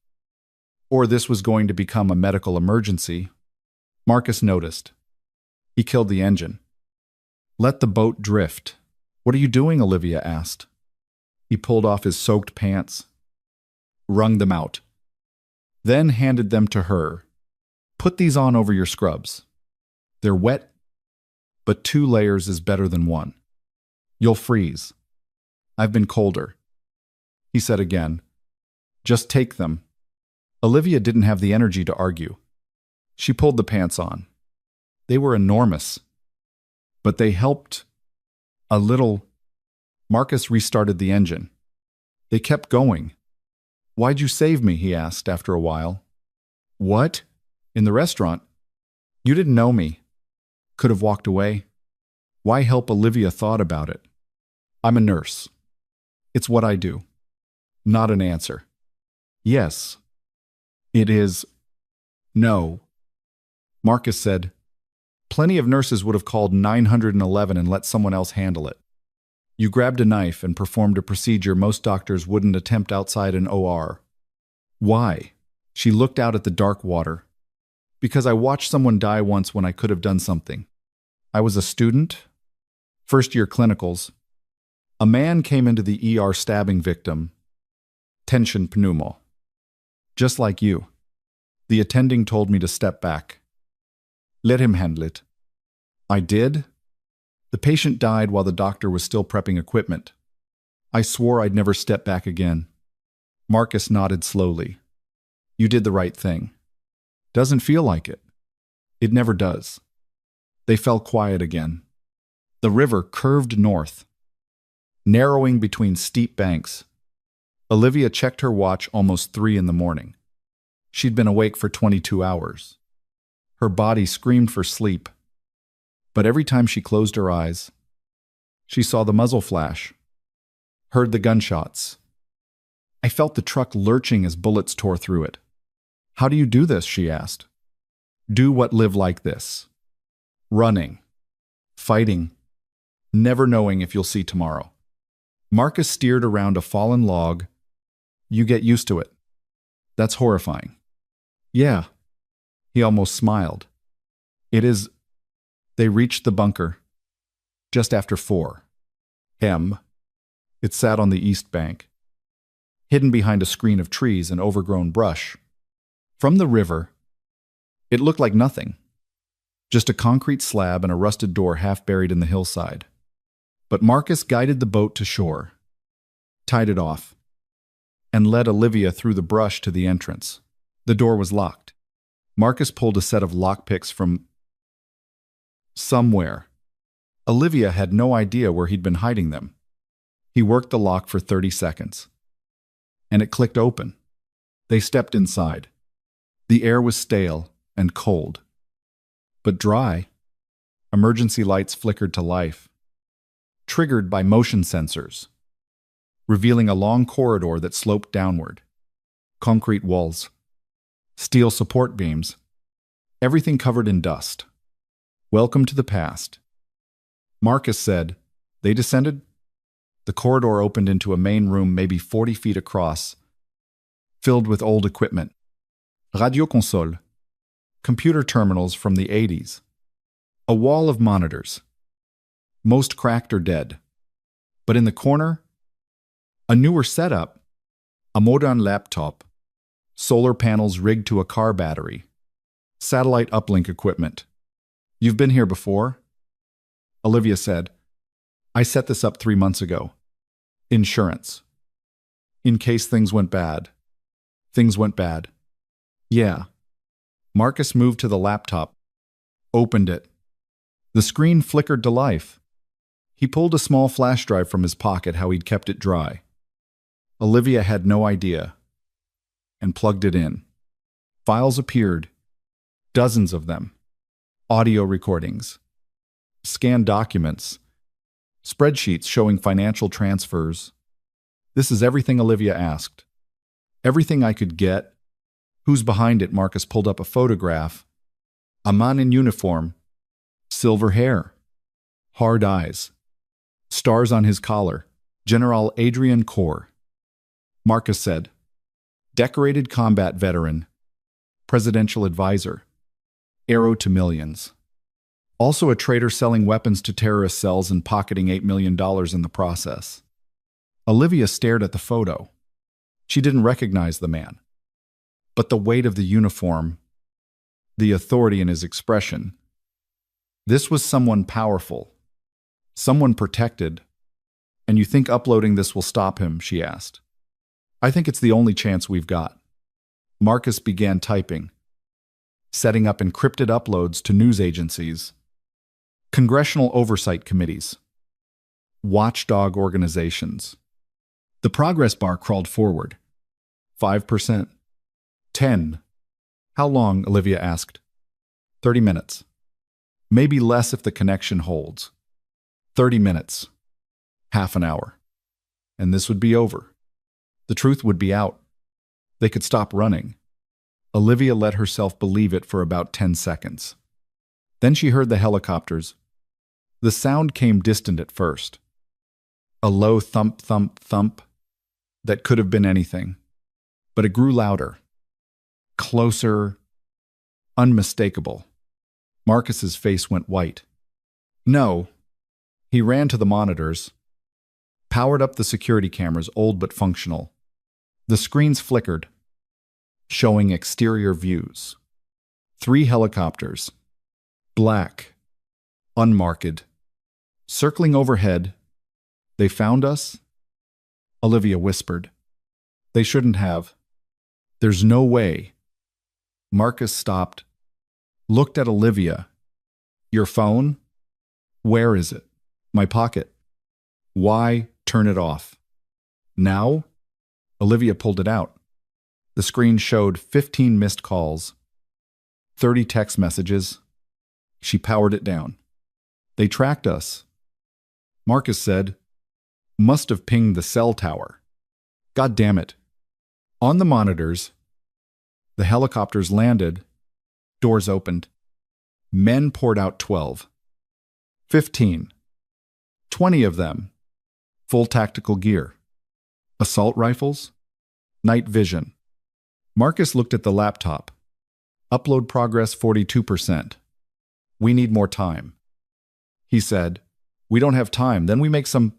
Or this was going to become a medical emergency. Marcus noticed. He killed the engine. Let the boat drift. What are you doing? Olivia asked. He pulled off his soaked pants, wrung them out, then handed them to her. Put these on over your scrubs. They're wet, but 2 layers is better than 1. You'll freeze. I've been colder. He said again. Just take them. Olivia didn't have the energy to argue. She pulled the pants on. They were enormous, but they helped a little. Marcus restarted the engine. They kept going. Why'd you save me? He asked after a while. What? In the restaurant? You didn't know me. Could have walked away. Why help? Olivia thought about it. I'm a nurse. It's what I do. Not an answer. Yes. It is. No. Marcus said. Plenty of nurses would have called 911 and let someone else handle it. You grabbed a knife and performed a procedure most doctors wouldn't attempt outside an OR. Why? She looked out at the dark water. Because I watched someone die once when I could have done something. I was a student, first-year clinicals. A man came into the ER stabbing victim, tension pneumo. Just like you. The attending told me to step back. Let him handle it. I did. The patient died while the doctor was still prepping equipment. I swore I'd never step back again. Marcus nodded slowly. You did the right thing. Doesn't feel like it. It never does. They fell quiet again. The river curved north, narrowing between steep banks. Olivia checked her watch. Almost 3 in the morning. She'd been awake for 22 hours. Her body screamed for sleep. But every time she closed her eyes, she saw the muzzle flash, heard the gunshots. I felt the truck lurching as bullets tore through it. How do you do this? She asked. Do what? Live like this. Running. Fighting. Never knowing if you'll see tomorrow. Marcus steered around a fallen log. You get used to it. That's horrifying. Yeah. He almost smiled. It is. They reached the bunker just after 4 p.m. It sat on the east bank, hidden behind a screen of trees and overgrown brush. From the river, it looked like nothing, just a concrete slab and a rusted door half buried in the hillside. But Marcus guided the boat to shore, tied it off, and led Olivia through the brush to the entrance. The door was locked. Marcus pulled a set of lockpicks from somewhere. Olivia had no idea where he'd been hiding them. He worked the lock for 30 seconds, and it clicked open. They stepped inside. The air was stale and cold, but dry. Emergency lights flickered to life, triggered by motion sensors, revealing a long corridor that sloped downward. Concrete walls, steel support beams, everything covered in dust. Welcome to the past. Marcus said. They descended. The corridor opened into a main room maybe 40 feet across, filled with old equipment. Radio console, computer terminals from the 80s. A wall of monitors, most cracked or dead. But in the corner, a newer setup, a modern laptop, solar panels rigged to a car battery, satellite uplink equipment. You've been here before? Olivia said. I set this up 3 months ago. Insurance. In case things went bad. Things went bad. Yeah. Marcus moved to the laptop, opened it. The screen flickered to life. He pulled a small flash drive from his pocket, how he'd kept it dry. Olivia had no idea, and plugged it in. Files appeared, dozens of them. Audio recordings, scanned documents, spreadsheets showing financial transfers. This is everything Olivia asked. Everything I could get. Who's behind it? Marcus pulled up a photograph. A man in uniform, silver hair, hard eyes, stars on his collar. General Adrian Corr. Marcus said, decorated combat veteran, presidential advisor, arrow to millions. Also a traitor selling weapons to terrorist cells and pocketing $8 million in the process. Olivia stared at the photo. She didn't recognize the man. But the weight of the uniform, the authority in his expression. This was someone powerful, someone protected. And you think uploading this will stop him? She asked. I think it's the only chance we've got. Marcus began typing, setting up encrypted uploads to news agencies, congressional oversight committees, watchdog organizations. The progress bar crawled forward. 5%. 10. How long? Olivia asked. 30 minutes. Maybe less if the connection holds. 30 minutes. Half an hour. And this would be over. The truth would be out. They could stop running. Olivia let herself believe it for about 10 seconds. Then she heard the helicopters. The sound came distant at first. A low thump, thump, thump that could have been anything. But it grew louder. Closer. Unmistakable. Marcus's face went white. No. He ran to the monitors, powered up the security cameras, old but functional. The screens flickered, showing exterior views. 3 helicopters, black, unmarked, circling overhead. They found us? Olivia whispered. They shouldn't have. There's no way. Marcus stopped, looked at Olivia. Your phone? Where is it? My pocket. Why turn it off? Now? Olivia pulled it out. The screen showed 15 missed calls, 30 text messages. She powered it down. They tracked us. Marcus said, must have pinged the cell tower. God damn it. On the monitors, the helicopters landed, doors opened. Men poured out 12. 15. 20 of them. Full tactical gear. Assault rifles. Night vision. Marcus looked at the laptop. Upload progress 42%. We need more time. He said, we don't have time, then we make some...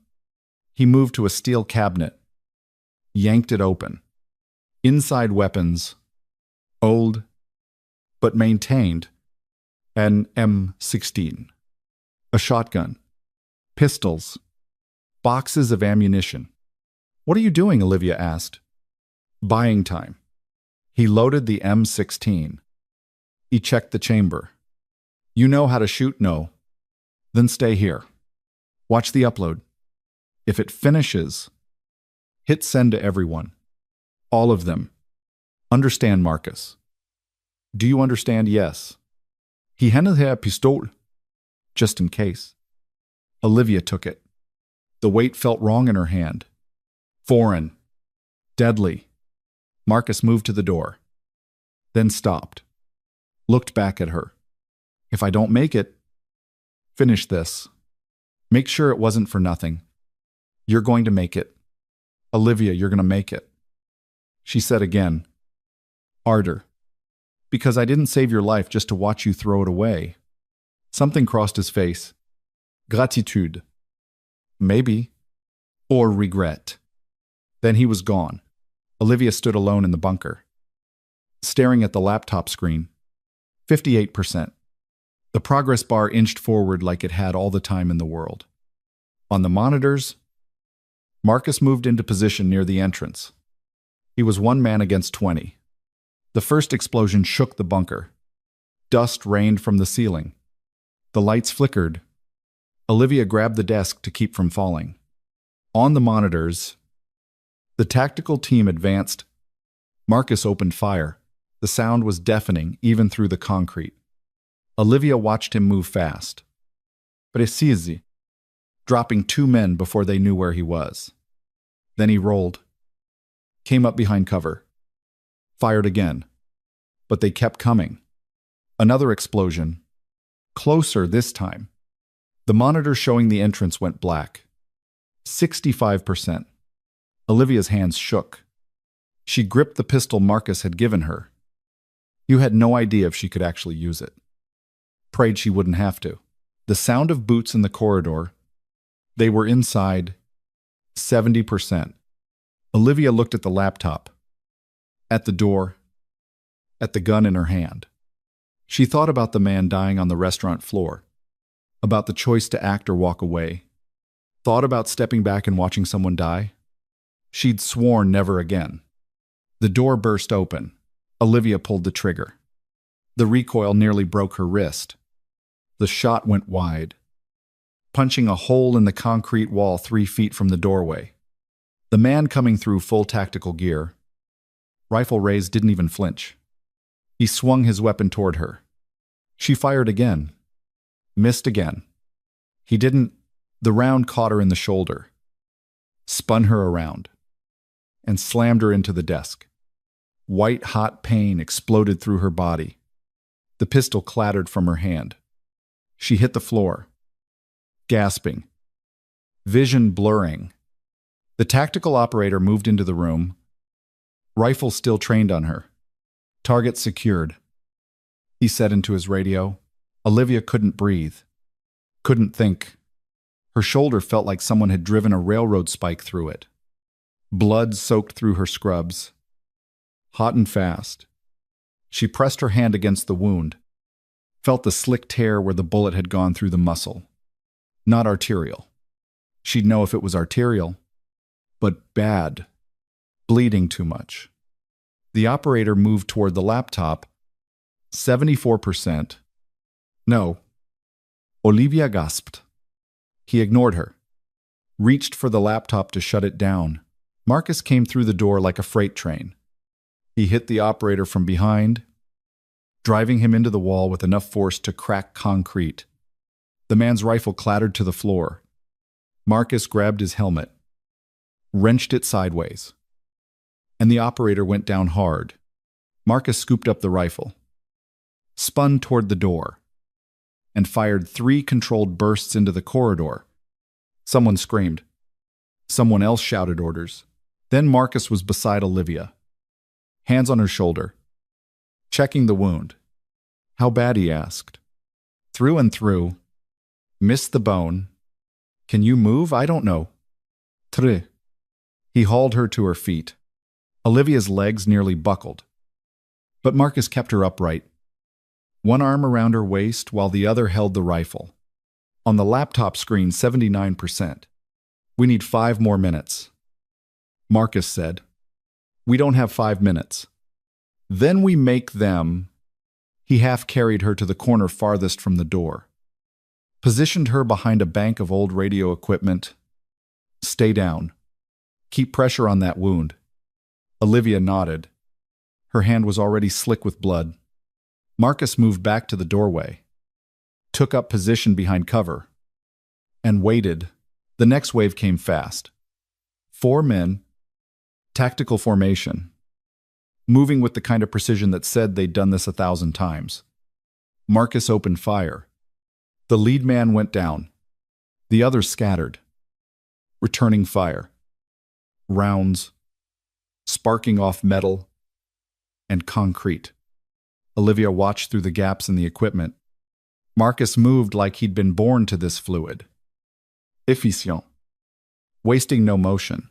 He moved to a steel cabinet, yanked it open. Inside weapons, old, but maintained, an M16, a shotgun, pistols, boxes of ammunition. What are you doing? Olivia asked. Buying time. He loaded the M16. He checked the chamber. You know how to shoot? No. Then stay here. Watch the upload. If it finishes, hit send to everyone. All of them. Understand, Marcus? Do you understand? Yes. He handed her a pistol, just in case. Olivia took it. The weight felt wrong in her hand. Foreign. Deadly. Marcus moved to the door. Then stopped. Looked back at her. If I don't make it, finish this. Make sure it wasn't for nothing. You're going to make it. Olivia, you're going to make it. She said again. Ardor. Because I didn't save your life just to watch you throw it away. Something crossed his face. Gratitude. Maybe. Or regret. Then he was gone. Olivia stood alone in the bunker, staring at the laptop screen. 58%. The progress bar inched forward like it had all the time in the world. On the monitors, Marcus moved into position near the entrance. He was 1 man against 20. The first explosion shook the bunker. Dust rained from the ceiling. The lights flickered. Olivia grabbed the desk to keep from falling. On the monitors, the tactical team advanced. Marcus opened fire. The sound was deafening, even through the concrete. Olivia watched him move fast. Precisi, dropping 2 men before they knew where he was. Then he rolled, came up behind cover, fired again. But they kept coming. Another explosion. Closer this time. The monitor showing the entrance went black. 65%. Olivia's hands shook. She gripped the pistol Marcus had given her. You had no idea if she could actually use it. Prayed she wouldn't have to. The sound of boots in the corridor. They were inside. 70%. Olivia looked at the laptop. At the door. At the gun in her hand. She thought about the man dying on the restaurant floor. About the choice to act or walk away. Thought about stepping back and watching someone die. She'd sworn never again. The door burst open. Olivia pulled the trigger. The recoil nearly broke her wrist. The shot went wide, punching a hole in the concrete wall 3 feet from the doorway. The man coming through full tactical gear, rifle raised, didn't even flinch. He swung his weapon toward her. She fired again. Missed again. He didn't. The round caught her in the shoulder, spun her around, and slammed her into the desk. White-hot pain exploded through her body. The pistol clattered from her hand. She hit the floor, gasping, vision blurring. The tactical operator moved into the room, rifle still trained on her. Target secured, he said into his radio. Olivia couldn't breathe, couldn't think. Her shoulder felt like someone had driven a railroad spike through it. Blood soaked through her scrubs, hot and fast. She pressed her hand against the wound, felt the slick tear where the bullet had gone through the muscle. Not arterial. She'd know if it was arterial, but bad, bleeding too much. The operator moved toward the laptop. 74%. No. Olivia gasped. He ignored her, reached for the laptop to shut it down. Marcus came through the door like a freight train. He hit the operator from behind, driving him into the wall with enough force to crack concrete. The man's rifle clattered to the floor. Marcus grabbed his helmet, wrenched it sideways, and the operator went down hard. Marcus scooped up the rifle, spun toward the door, and fired 3 controlled bursts into the corridor. Someone screamed. Someone else shouted orders. Then Marcus was beside Olivia, hands on her shoulder, checking the wound. How bad, he asked. Through and through. Missed the bone. Can you move? I don't know. Tre. He hauled her to her feet. Olivia's legs nearly buckled. But Marcus kept her upright, one arm around her waist while the other held the rifle. On the laptop screen, 79%. We need 5 more minutes. Marcus said. We don't have 5 minutes. Then we make them. He half carried her to the corner farthest from the door, positioned her behind a bank of old radio equipment. Stay down. Keep pressure on that wound. Olivia nodded. Her hand was already slick with blood. Marcus moved back to the doorway, took up position behind cover, and waited. The next wave came fast. 4 men, tactical formation, moving with the kind of precision that said they'd done this 1,000 times. Marcus opened fire. The lead man went down. The others scattered, returning fire. Rounds, sparking off metal and concrete. Olivia watched through the gaps in the equipment. Marcus moved like he'd been born to this fluid. Efficient. Wasting no motion.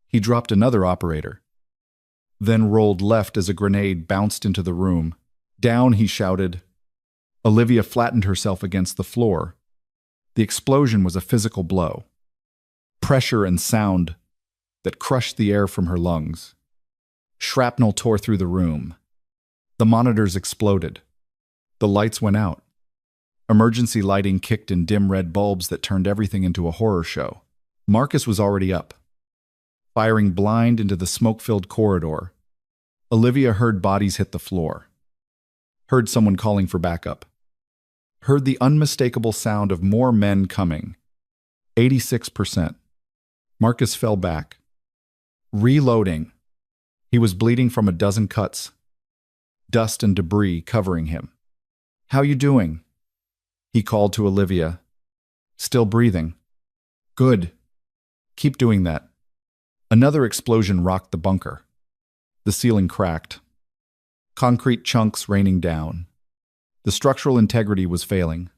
He dropped another operator, then rolled left as a grenade bounced into the room. Down, he shouted. Olivia flattened herself against the floor. The explosion was a physical blow. Pressure and sound that crushed the air from her lungs. Shrapnel tore through the room. The monitors exploded. The lights went out. Emergency lighting kicked in dim red bulbs that turned everything into a horror show. Marcus was already up, firing blind into the smoke-filled corridor. Olivia heard bodies hit the floor, heard someone calling for backup, heard the unmistakable sound of more men coming. 86%. Marcus fell back. Reloading. He was bleeding from a dozen cuts, dust and debris covering him. "How you doing?" He called to Olivia. "Still breathing." "Good. Keep doing that." Another explosion rocked the bunker. The ceiling cracked. Concrete chunks raining down. The structural integrity was failing.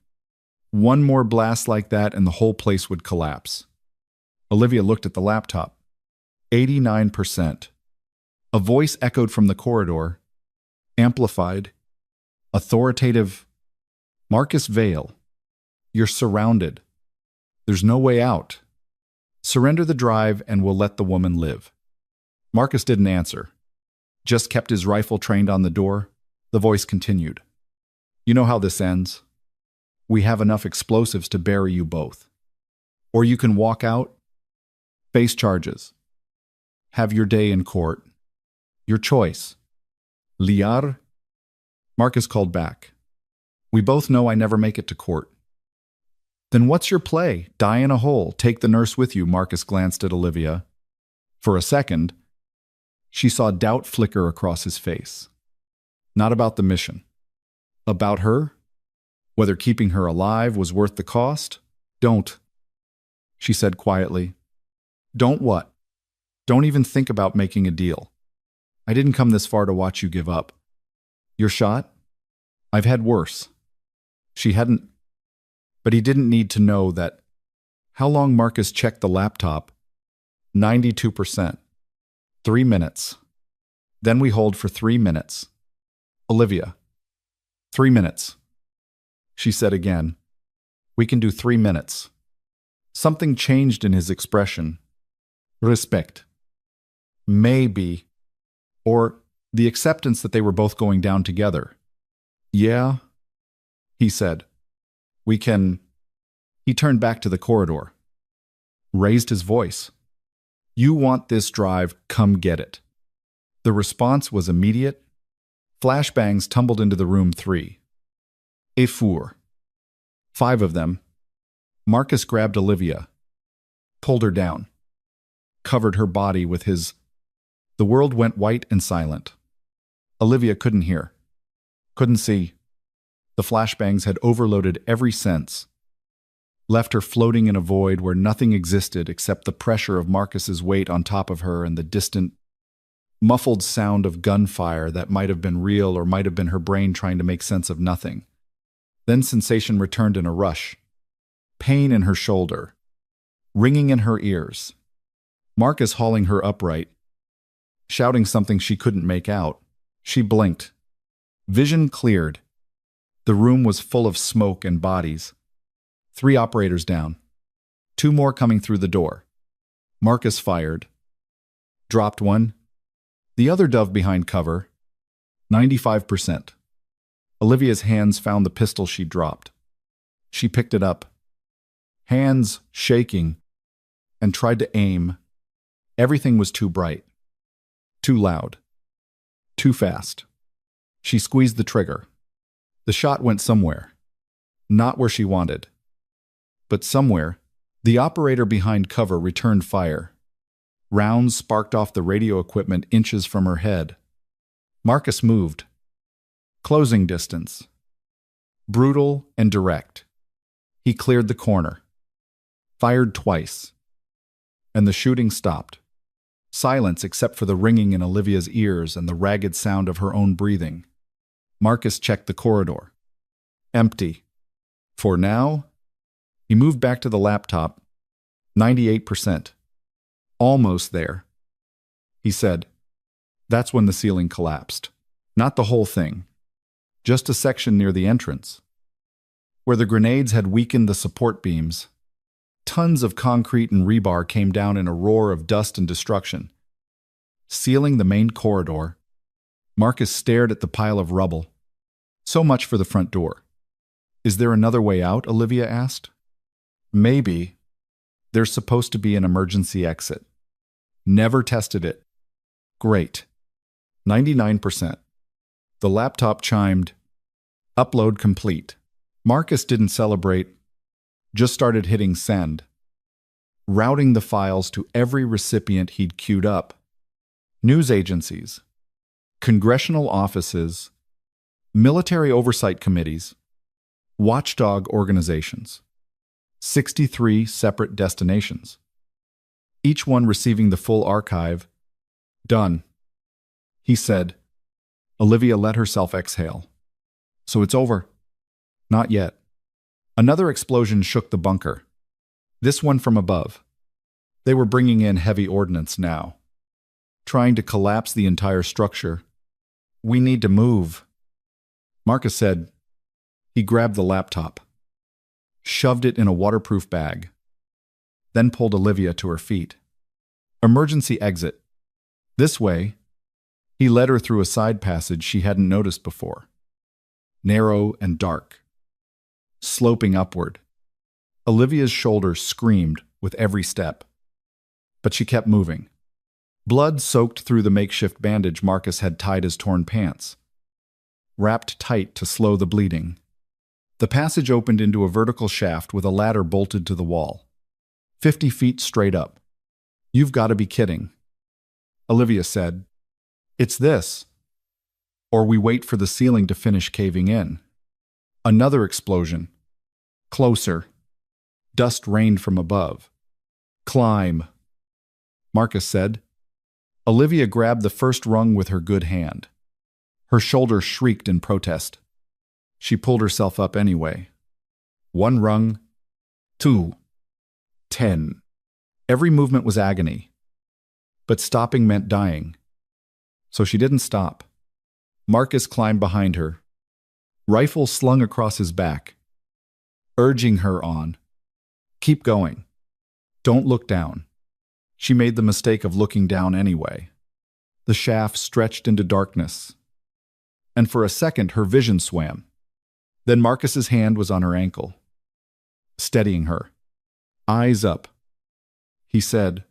One more blast like that and the whole place would collapse. Olivia looked at the laptop. 89%. A voice echoed from the corridor, amplified, authoritative. "Marcus Vale, you're surrounded. There's no way out. Surrender the drive and we'll let the woman live." Marcus didn't answer, just kept his rifle trained on the door. The voice continued. "You know how this ends. We have enough explosives to bury you both. Or you can walk out, face charges, have your day in court. Your choice." "Liar?" Marcus called back. "We both know I never make it to court." "Then what's your play? Die in a hole, take the nurse with you." Marcus glanced at Olivia. For a second, she saw doubt flicker across his face. Not about the mission. About her? Whether keeping her alive was worth the cost? "Don't," she said quietly. "Don't what?" "Don't even think about making a deal. I didn't come this far to watch you give up." "You're shot?" "I've had worse." She hadn't, but he didn't need to know that. How long? Marcus checked the laptop. 92%. 3 minutes. Then we hold for 3 minutes. Olivia. 3 minutes. She said again. "We can do 3 minutes." Something changed in his expression. Respect. Maybe. Or the acceptance that they were both going down together. "Yeah," he said. "We can." He turned back to the corridor. Raised his voice. "You want this drive, come get it." The response was immediate. Flashbangs tumbled into the room. 3. Et four. 5 of them. Marcus grabbed Olivia, pulled her down, covered her body with his. The world went white and silent. Olivia couldn't hear, couldn't see. The flashbangs had overloaded every sense, left her floating in a void where nothing existed except the pressure of Marcus's weight on top of her and the distant, muffled sound of gunfire that might have been real or might have been her brain trying to make sense of nothing. Then sensation returned in a rush. Pain in her shoulder, ringing in her ears. Marcus hauling her upright, shouting something she couldn't make out. She blinked. Vision cleared. The room was full of smoke and bodies. 3 operators down. 2 more coming through the door. Marcus fired. Dropped one. The other dove behind cover. 95%. Olivia's hands found the pistol she dropped. She picked it up, hands shaking, and tried to aim. Everything was too bright, too loud, too fast. She squeezed the trigger. The shot went somewhere. Not where she wanted, but somewhere. The operator behind cover returned fire. Rounds sparked off the radio equipment inches from her head. Marcus moved. Closing distance. Brutal and direct. He cleared the corner. Fired twice. And the shooting stopped. Silence except for the ringing in Olivia's ears and the ragged sound of her own breathing. Marcus checked the corridor. Empty. For now. He moved back to the laptop. 98%. Almost there. He said. That's when the ceiling collapsed. Not the whole thing. Just a section near the entrance. Where the grenades had weakened the support beams. Tons of concrete and rebar came down in a roar of dust and destruction. Sealing the main corridor, Marcus stared at the pile of rubble. So much for the front door. Is there another way out? Olivia asked. Maybe. There's supposed to be an emergency exit. Never tested it. Great. 99%. The laptop chimed, "Upload complete." Marcus didn't celebrate, just started hitting send, routing the files to every recipient he'd queued up. News agencies, congressional offices, military oversight committees, watchdog organizations. 63 separate destinations. Each one receiving the full archive. Done, he said. Olivia let herself exhale. So it's over? Not yet. Another explosion shook the bunker. This one from above. They were bringing in heavy ordnance now, trying to collapse the entire structure. We need to move, Marcus said. He grabbed the laptop, shoved it in a waterproof bag, then pulled Olivia to her feet. Emergency exit. This way. He led her through a side passage she hadn't noticed before. Narrow and dark, sloping upward. Olivia's shoulders screamed with every step, but she kept moving. Blood soaked through the makeshift bandage Marcus had tied his torn pants, wrapped tight to slow the bleeding. The passage opened into a vertical shaft with a ladder bolted to the wall, 50 feet straight up. You've got to be kidding, Olivia said. It's this. Or we wait for the ceiling to finish caving in. Another explosion. Closer. Dust rained from above. Climb, Marcus said. Olivia grabbed the first rung with her good hand. Her shoulder shrieked in protest. She pulled herself up anyway. 1 rung. 2. 10. Every movement was agony. But stopping meant dying. So she didn't stop. Marcus climbed behind her, rifle slung across his back, urging her on. Keep going. Don't look down. She made the mistake of looking down anyway. The shaft stretched into darkness, and for a second her vision swam. Then Marcus's hand was on her ankle, steadying her. Eyes up, he said.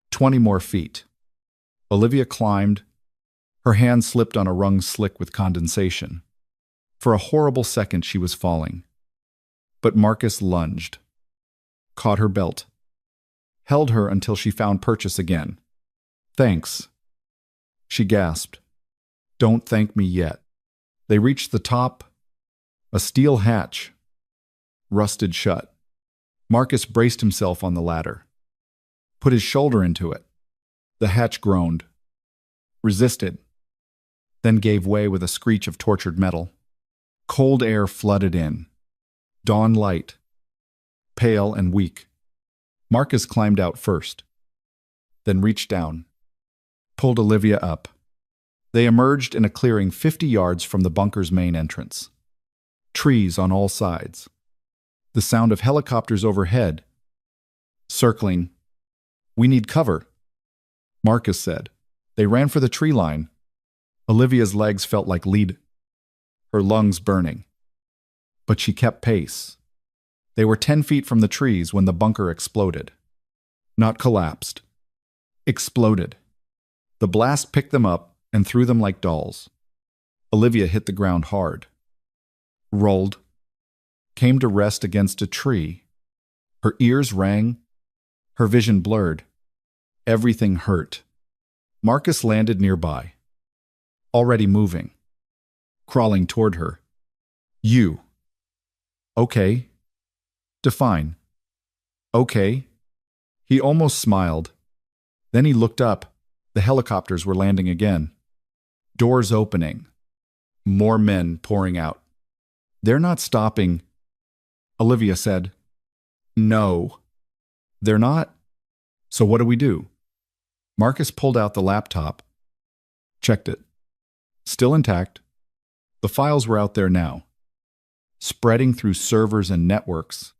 20 more feet. Olivia climbed. Her hand slipped on a rung slick with condensation. For a horrible second she was falling. But Marcus lunged, caught her belt, held her until she found purchase again. Thanks, she gasped. Don't thank me yet. They reached the top, a steel hatch, rusted shut. Marcus braced himself on the ladder, put his shoulder into it. The hatch groaned, resisted, then gave way with a screech of tortured metal. Cold air flooded in. Dawn light, pale and weak. Marcus climbed out first, then reached down, pulled Olivia up. They emerged in a clearing 50 yards from the bunker's main entrance. Trees on all sides. The sound of helicopters overhead. Circling. We need cover, Marcus said. They ran for the tree line. Olivia's legs felt like lead, her lungs burning. But she kept pace. They were 10 feet from the trees when the bunker exploded. Not collapsed. Exploded. The blast picked them up and threw them like dolls. Olivia hit the ground hard. Rolled. Came to rest against a tree. Her ears rang. Her vision blurred. Everything hurt. Marcus landed nearby, already moving, crawling toward her. You. Okay. Define. Okay. He almost smiled. Then he looked up. The helicopters were landing again. Doors opening. More men pouring out. They're not stopping, Olivia said. No. They're not? So what do we do? Marcus pulled out the laptop, checked it. Still intact. The files were out there now, spreading through servers and networks.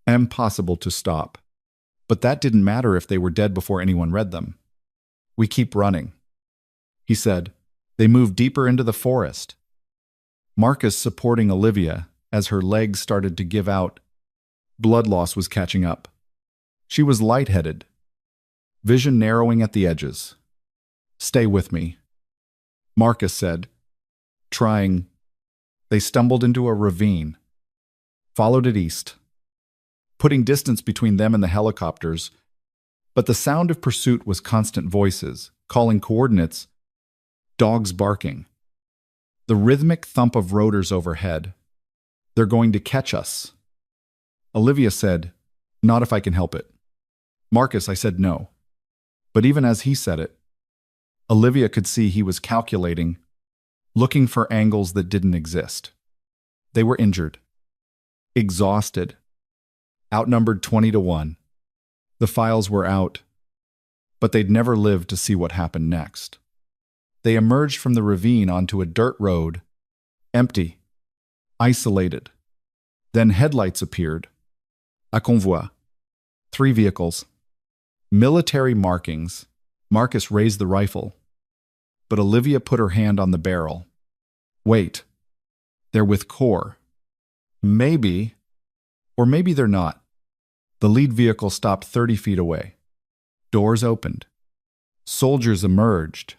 Impossible to stop. But that didn't matter if they were dead before anyone read them. We keep running, he said. They moved deeper into the forest. Marcus supporting Olivia as her legs started to give out. Blood loss was catching up. She was lightheaded, vision narrowing at the edges. Stay with me, Marcus said, trying. They stumbled into a ravine, followed it east, putting distance between them and the helicopters, but the sound of pursuit was constant voices, calling coordinates, dogs barking, the rhythmic thump of rotors overhead. They're going to catch us. Olivia said, not if I can help it. Marcus, I said no. But even as he said it, Olivia could see he was calculating, looking for angles that didn't exist. They were injured, exhausted, outnumbered 20-1. The files were out, but they'd never lived to see what happened next. They emerged from the ravine onto a dirt road, empty, isolated. Then headlights appeared. A convoi. 3 vehicles. Military markings. Marcus raised the rifle, but Olivia put her hand on the barrel. Wait. They're with Core. Maybe, or maybe they're not. The lead vehicle stopped 30 feet away. Doors opened. Soldiers emerged.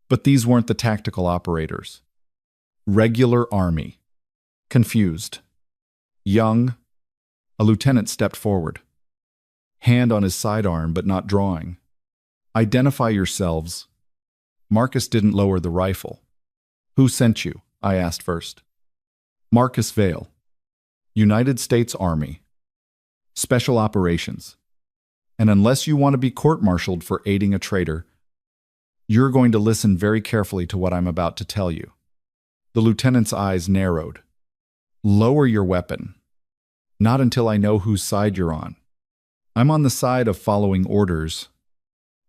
But these weren't the tactical operators. Regular army. Confused. Young. A lieutenant stepped forward. Hand on his sidearm, but not drawing. Identify yourselves. Marcus didn't lower the rifle. Who sent you? I asked first. Marcus Vale. United States Army. Special Operations. And unless you want to be court-martialed for aiding a traitor, you're going to listen very carefully to what I'm about to tell you. The lieutenant's eyes narrowed. Lower your weapon. Not until I know whose side you're on. I'm on the side of following orders.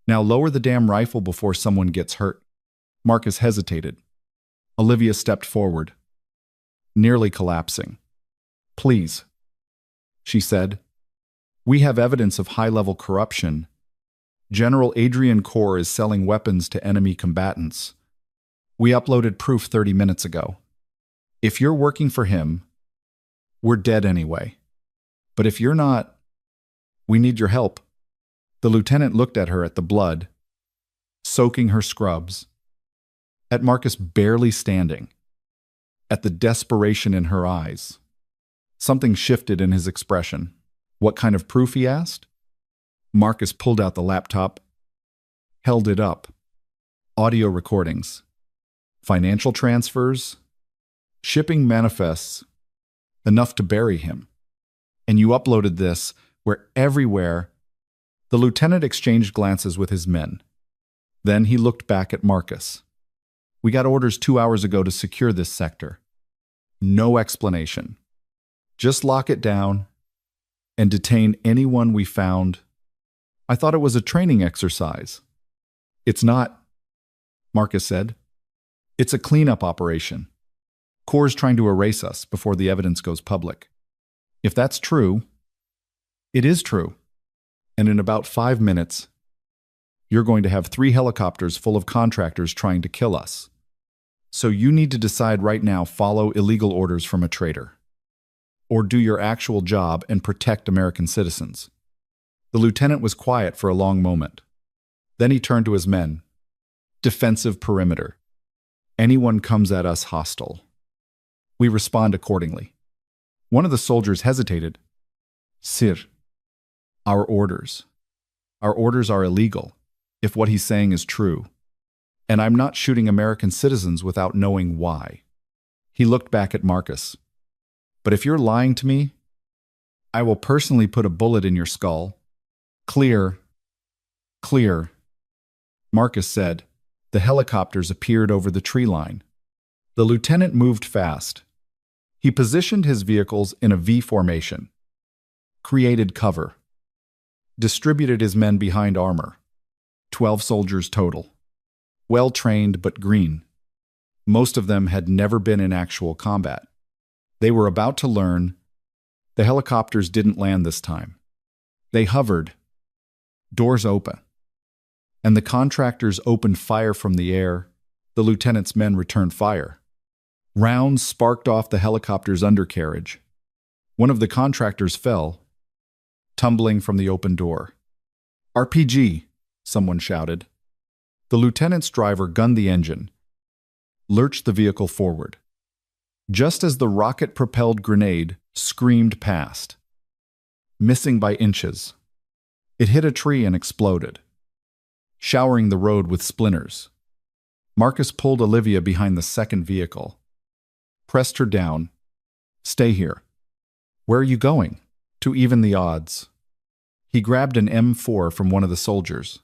Now lower the damn rifle before someone gets hurt. Marcus hesitated. Olivia stepped forward, nearly collapsing. Please, she said. We have evidence of high-level corruption. General Adrian Core is selling weapons to enemy combatants. We uploaded proof 30 minutes ago. If you're working for him, we're dead anyway. But if you're not, we need your help. The lieutenant looked at her at the blood, soaking her scrubs, at Marcus barely standing, at the desperation in her eyes. Something shifted in his expression. What kind of proof, he asked? Marcus pulled out the laptop, held it up. Audio recordings, financial transfers, shipping manifests, enough to bury him. And you uploaded this where everywhere. The lieutenant exchanged glances with his men. Then he looked back at Marcus. We got orders 2 hours ago to secure this sector. No explanation. Just lock it down and detain anyone we found. I thought it was a training exercise. It's not, Marcus said. It's a cleanup operation. Core's trying to erase us before the evidence goes public. If that's true, it is true. And in about 5 minutes, you're going to have 3 helicopters full of contractors trying to kill us. So you need to decide right now, follow illegal orders from a traitor, or do your actual job and protect American citizens. The lieutenant was quiet for a long moment. Then he turned to his men. Defensive perimeter. Anyone comes at us hostile. We respond accordingly. One of the soldiers hesitated. Sir, our orders. Our orders are illegal, if what he's saying is true. And I'm not shooting American citizens without knowing why. He looked back at Marcus. But if you're lying to me, I will personally put a bullet in your skull. Clear. Clear. Marcus said. The helicopters appeared over the tree line. The lieutenant moved fast. He positioned his vehicles in a V formation, created cover, distributed his men behind armor. 12 soldiers total. Well-trained but green. Most of them had never been in actual combat. They were about to learn. The helicopters didn't land this time. They hovered, doors open, and the contractors opened fire from the air. The lieutenant's men returned fire. Rounds sparked off the helicopter's undercarriage. One of the contractors fell, tumbling from the open door. RPG, someone shouted. The lieutenant's driver gunned the engine, lurched the vehicle forward. Just as the rocket-propelled grenade screamed past, missing by inches, it hit a tree and exploded, showering the road with splinters. Marcus pulled Olivia behind the second vehicle, pressed her down. "Stay here." "Where are you going?" "To even the odds." He grabbed an M4 from one of the soldiers,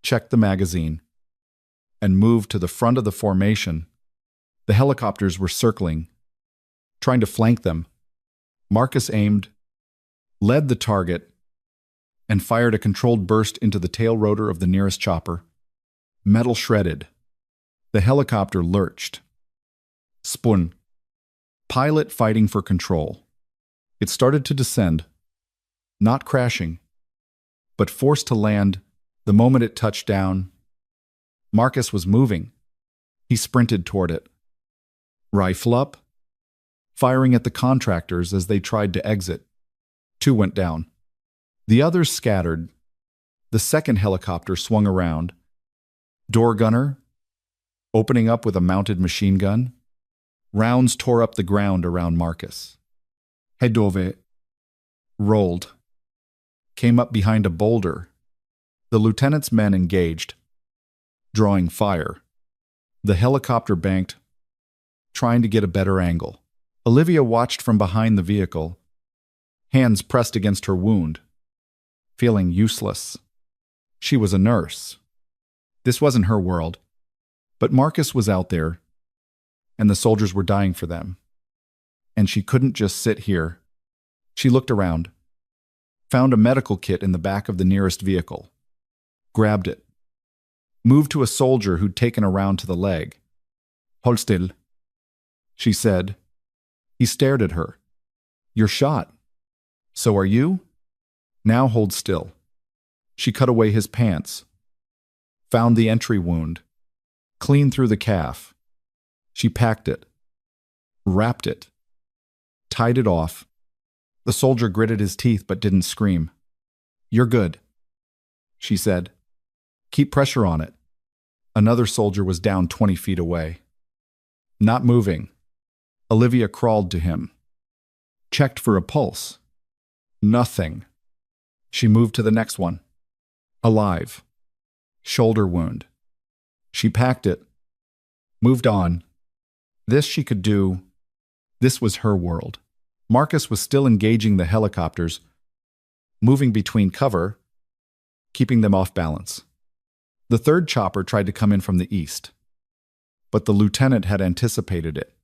checked the magazine, and moved to the front of the formation. The helicopters were circling, trying to flank them. Marcus aimed, led the target, and fired a controlled burst into the tail rotor of the nearest chopper. Metal shredded. The helicopter lurched. Spun. Pilot fighting for control. It started to descend, not crashing, but forced to land the moment it touched down. Marcus was moving. He sprinted toward it. Rifle up, firing at the contractors as they tried to exit. 2 went down. The others scattered. The second helicopter swung around. Door gunner, opening up with a mounted machine gun. Rounds tore up the ground around Marcus. Hedove rolled, came up behind a boulder. The lieutenant's men engaged, drawing fire. The helicopter banked, trying to get a better angle. Olivia watched from behind the vehicle, hands pressed against her wound, feeling useless. She was a nurse. This wasn't her world. But Marcus was out there, and the soldiers were dying for them. And she couldn't just sit here. She looked around, found a medical kit in the back of the nearest vehicle, grabbed it, moved to a soldier who'd taken a round to the leg. "Hold still," she said. He stared at her. "You're shot." "So are you?" "Now hold still." She cut away his pants, found the entry wound, clean through the calf. She packed it, wrapped it, tied it off. The soldier gritted his teeth but didn't scream. "You're good," she said. "Keep pressure on it." Another soldier was down 20 feet away, not moving. Olivia crawled to him, checked for a pulse. Nothing. She moved to the next one. Alive. Shoulder wound. She packed it, moved on. This she could do. This was her world. Marcus was still engaging the helicopters, moving between cover, keeping them off balance. The third chopper tried to come in from the east, but the lieutenant had anticipated it.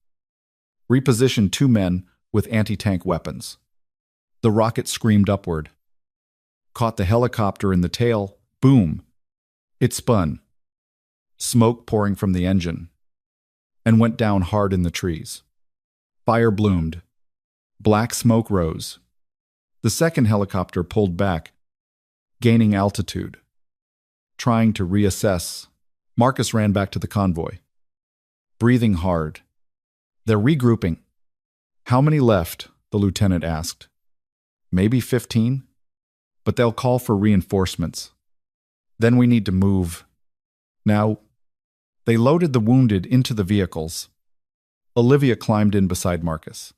Repositioned 2 men with anti-tank weapons. The rocket screamed upward, caught the helicopter in the tail. Boom! It spun, smoke pouring from the engine, and went down hard in the trees. Fire bloomed. Black smoke rose. The second helicopter pulled back, gaining altitude, trying to reassess. Marcus ran back to the convoy, breathing hard. "They're regrouping." "How many left?" the lieutenant asked. "Maybe 15, but they'll call for reinforcements. Then we need to move. Now." They loaded the wounded into the vehicles. Olivia climbed in beside Marcus,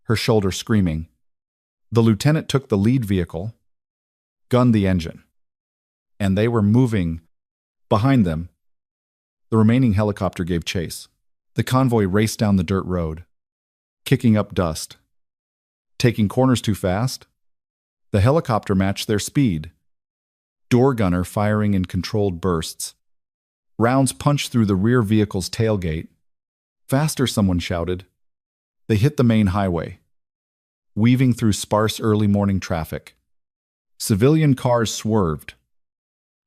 her shoulder screaming. The lieutenant took the lead vehicle, gunned the engine, and they were moving. Behind them, the remaining helicopter gave chase. The convoy raced down the dirt road, kicking up dust. Taking corners too fast? The helicopter matched their speed. Door gunner firing in controlled bursts. Rounds punched through the rear vehicle's tailgate. "Faster," someone shouted. They hit the main highway, weaving through sparse early morning traffic. Civilian cars swerved,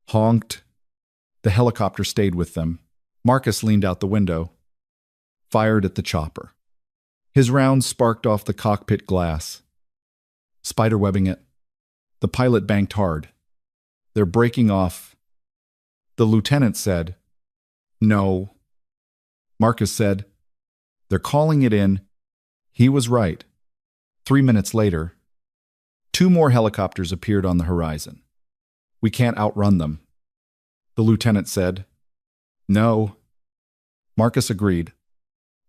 honked. The helicopter stayed with them. Marcus leaned out the window, fired at the chopper. His rounds sparked off the cockpit glass, spiderwebbing it. The pilot banked hard. "They're breaking off." The lieutenant said, "No." Marcus said, "They're calling it in." He was right. 3 minutes later, 2 more helicopters appeared on the horizon. "We can't outrun them." The lieutenant said, "No." Marcus agreed.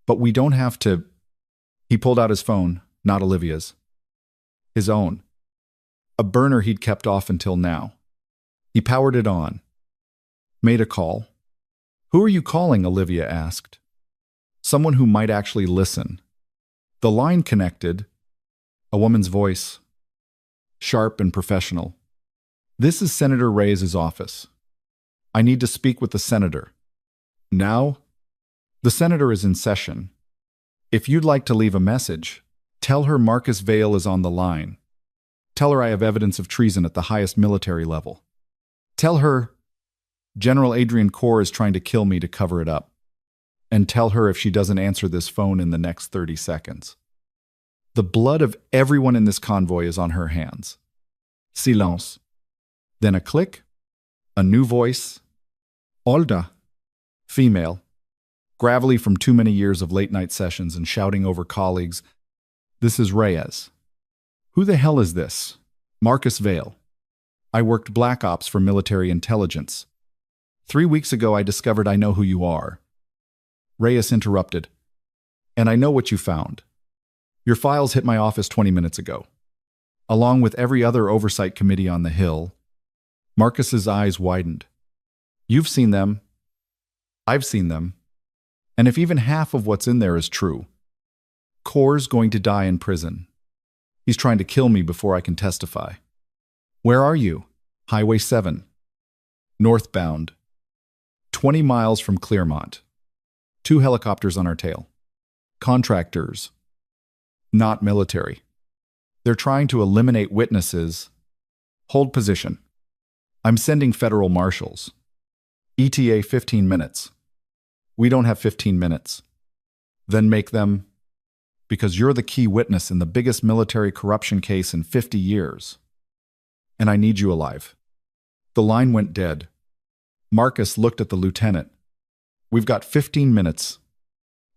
But we don't have to. He pulled out his phone, not Olivia's. His own. A burner he'd kept off until now. He powered it on. Made a call. Who are you calling? Olivia asked. Someone who might actually listen. The line connected. A woman's voice. Sharp and professional. This is Senator Reyes' office. I need to speak with the senator. Now? The senator is in session. If you'd like to leave a message, tell her Marcus Vale is on the line. Tell her I have evidence of treason at the highest military level. Tell her General Adrian Corr is trying to kill me to cover it up. And tell her if she doesn't answer this phone in the next 30 seconds. The blood of everyone in this convoy is on her hands. Silence. Then a click, a new voice. Olda. Female. Gravelly from too many years of late-night sessions and shouting over colleagues. This is Reyes. Who the hell is this? Marcus Vale. I worked Black Ops for military intelligence. 3 weeks ago I discovered I know who you are. Reyes interrupted. And I know what you found. Your files hit my office 20 minutes ago. Along with every other oversight committee on the Hill. Marcus's eyes widened. You've seen them. I've seen them. And if even half of what's in there is true, Corr's going to die in prison. He's trying to kill me before I can testify. Where are you? Highway 7. Northbound. 20 miles from Clearmont. 2 helicopters on our tail. Contractors. Not military. They're trying to eliminate witnesses. Hold position. I'm sending federal marshals. ETA 15 minutes. We don't have 15 minutes. Then make them, because you're the key witness in the biggest military corruption case in 50 years. And I need you alive. The line went dead. Marcus looked at the lieutenant. We've got 15 minutes.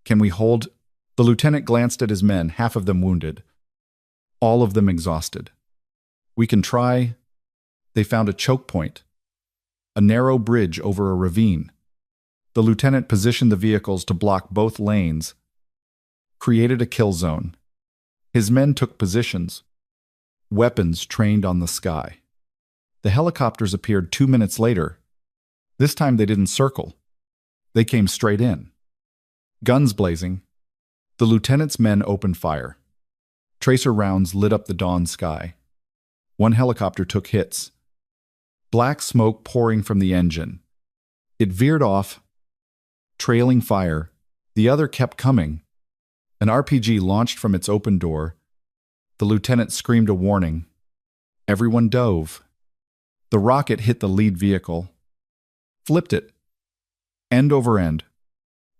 Can we hold? The lieutenant glanced at his men, half of them wounded. All of them exhausted. We can try. They found a choke point. A narrow bridge over a ravine. The lieutenant positioned the vehicles to block both lanes, created a kill zone. His men took positions, weapons trained on the sky. The helicopters appeared 2 minutes later. This time they didn't circle. They came straight in. Guns blazing. The lieutenant's men opened fire. Tracer rounds lit up the dawn sky. One helicopter took hits. Black smoke pouring from the engine. It veered off, trailing fire. The other kept coming. An RPG launched from its open door. The lieutenant screamed a warning. Everyone dove. The rocket hit the lead vehicle. Flipped it. End over end.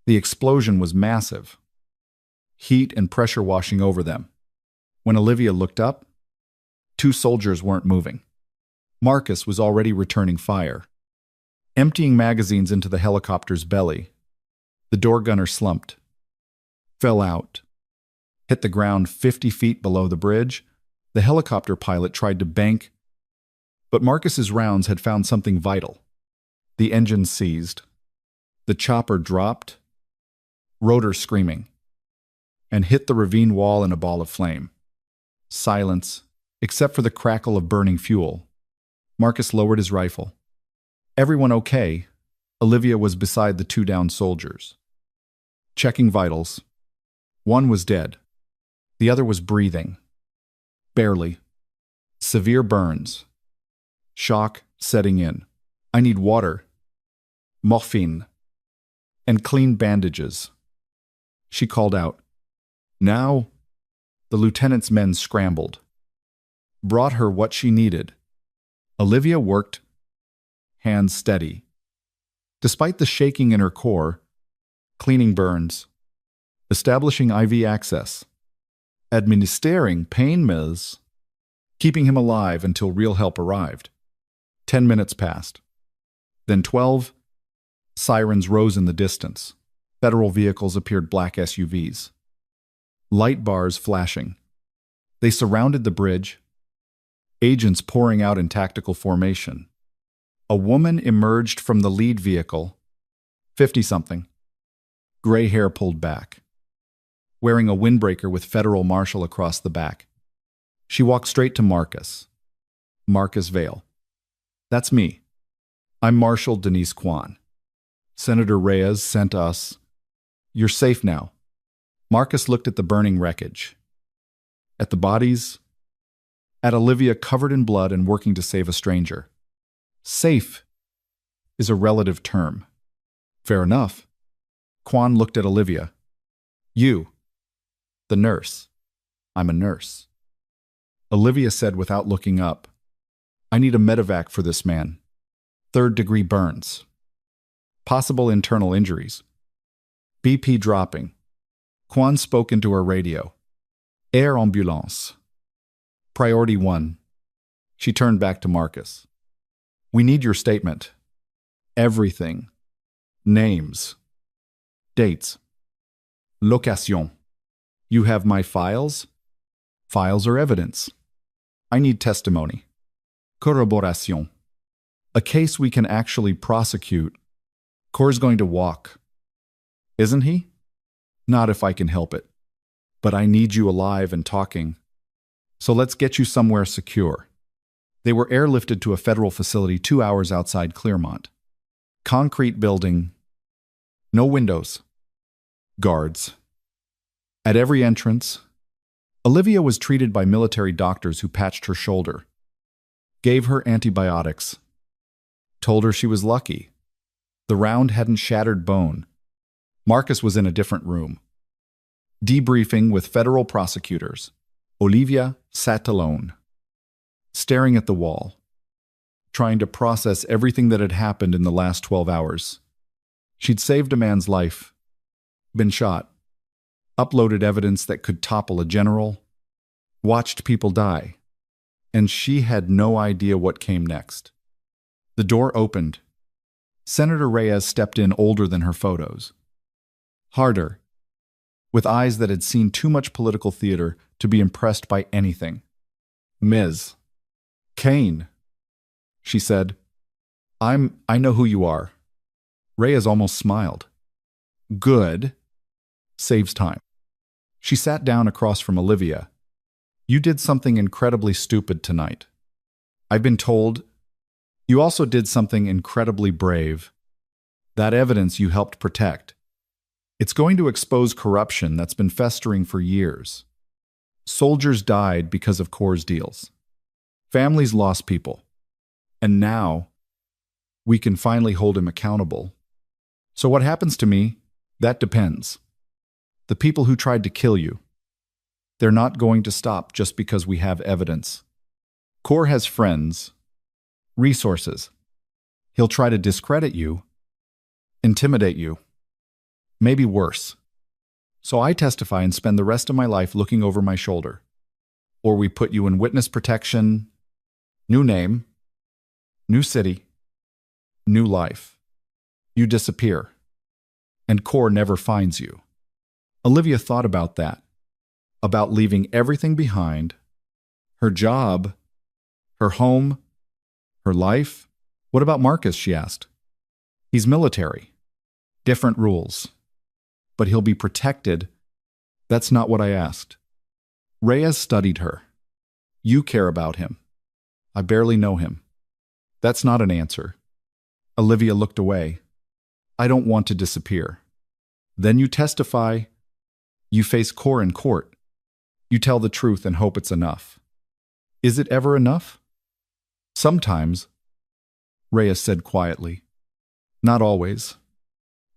The explosion was massive. Heat and pressure washing over them. When Olivia looked up, 2 soldiers weren't moving. Marcus was already returning fire. Emptying magazines into the helicopter's belly. The door gunner slumped. Fell out. Hit the ground 50 feet below the bridge. The helicopter pilot tried to bank, but Marcus's rounds had found something vital. The engine seized. The chopper dropped, rotor screaming, and hit the ravine wall in a ball of flame. Silence, except for the crackle of burning fuel. Marcus lowered his rifle. Everyone okay? Olivia was beside the 2 downed soldiers. Checking vitals. One was dead. The other was breathing. Barely. Severe burns. Shock setting in. I need water. Morphine. And clean bandages. She called out. Now? The lieutenant's men scrambled. Brought her what she needed. Olivia worked, hands steady. Despite the shaking in her core, cleaning burns, establishing IV access, administering pain meds, keeping him alive until real help arrived. 10 minutes passed. Then 12. Sirens rose in the distance. Federal vehicles appeared, black SUVs. Light bars flashing. They surrounded the bridge, agents pouring out in tactical formation. A woman emerged from the lead vehicle, 50-something. gray hair pulled back, wearing a windbreaker with federal marshal across the back. She walked straight to Marcus. Marcus Vale. That's me. I'm Marshal Denise Kwan. Senator Reyes sent us. You're safe now. Marcus looked at the burning wreckage, at the bodies, at Olivia covered in blood and working to save a stranger. Safe is a relative term. Fair enough. Kwan looked at Olivia. You, the nurse. I'm a nurse. Olivia said without looking up, I need a medevac for this man. 3rd-degree burns. Possible internal injuries. BP dropping. Kwan spoke into her radio. Air ambulance. Priority 1. She turned back to Marcus. We need your statement. Everything. Names. Dates. Location. You have my files? Files are evidence. I need testimony. Corroboration. A case we can actually prosecute. Core's going to walk. Isn't he? Not if I can help it. But I need you alive and talking. So let's get you somewhere secure. They were airlifted to a federal facility 2 hours outside Clearmont. Concrete building. No windows. Guards. At every entrance, Olivia was treated by military doctors who patched her shoulder, gave her antibiotics, told her she was lucky. The round hadn't shattered bone. Marcus was in a different room, debriefing with federal prosecutors. Olivia sat alone, staring at the wall, trying to process everything that had happened in the last 12 hours. She'd saved a man's life, been shot, uploaded evidence that could topple a general, watched people die, and she had no idea what came next. The door opened. Senator Reyes stepped in, older than her photos. Harder, with eyes that had seen too much political theater to be impressed by anything. Ms. Kane, she said. I know who you are. Reyes almost smiled. Good. Saves time. She sat down across from Olivia. You did something incredibly stupid tonight. I've been told you also did something incredibly brave. That evidence you helped protect. It's going to expose corruption that's been festering for years. Soldiers died because of Core's deals. Families lost people. And now, we can finally hold him accountable. So what happens to me, that depends. The people who tried to kill you, they're not going to stop just because we have evidence. Core has friends, resources. He'll try to discredit you, intimidate you, maybe worse. So I testify and spend the rest of my life looking over my shoulder. Or we put you in witness protection, new name, new city, new life. You disappear, and Core never finds you. Olivia thought about that, about leaving everything behind, her job, her home, her life. What about Marcus, she asked. He's military. Different rules. But he'll be protected. That's not what I asked. Reyes studied her. You care about him. I barely know him. That's not an answer. Olivia looked away. I don't want to disappear. Then you testify. You face Core in court. You tell the truth and hope it's enough. Is it ever enough? Sometimes, Reyes said quietly. Not always.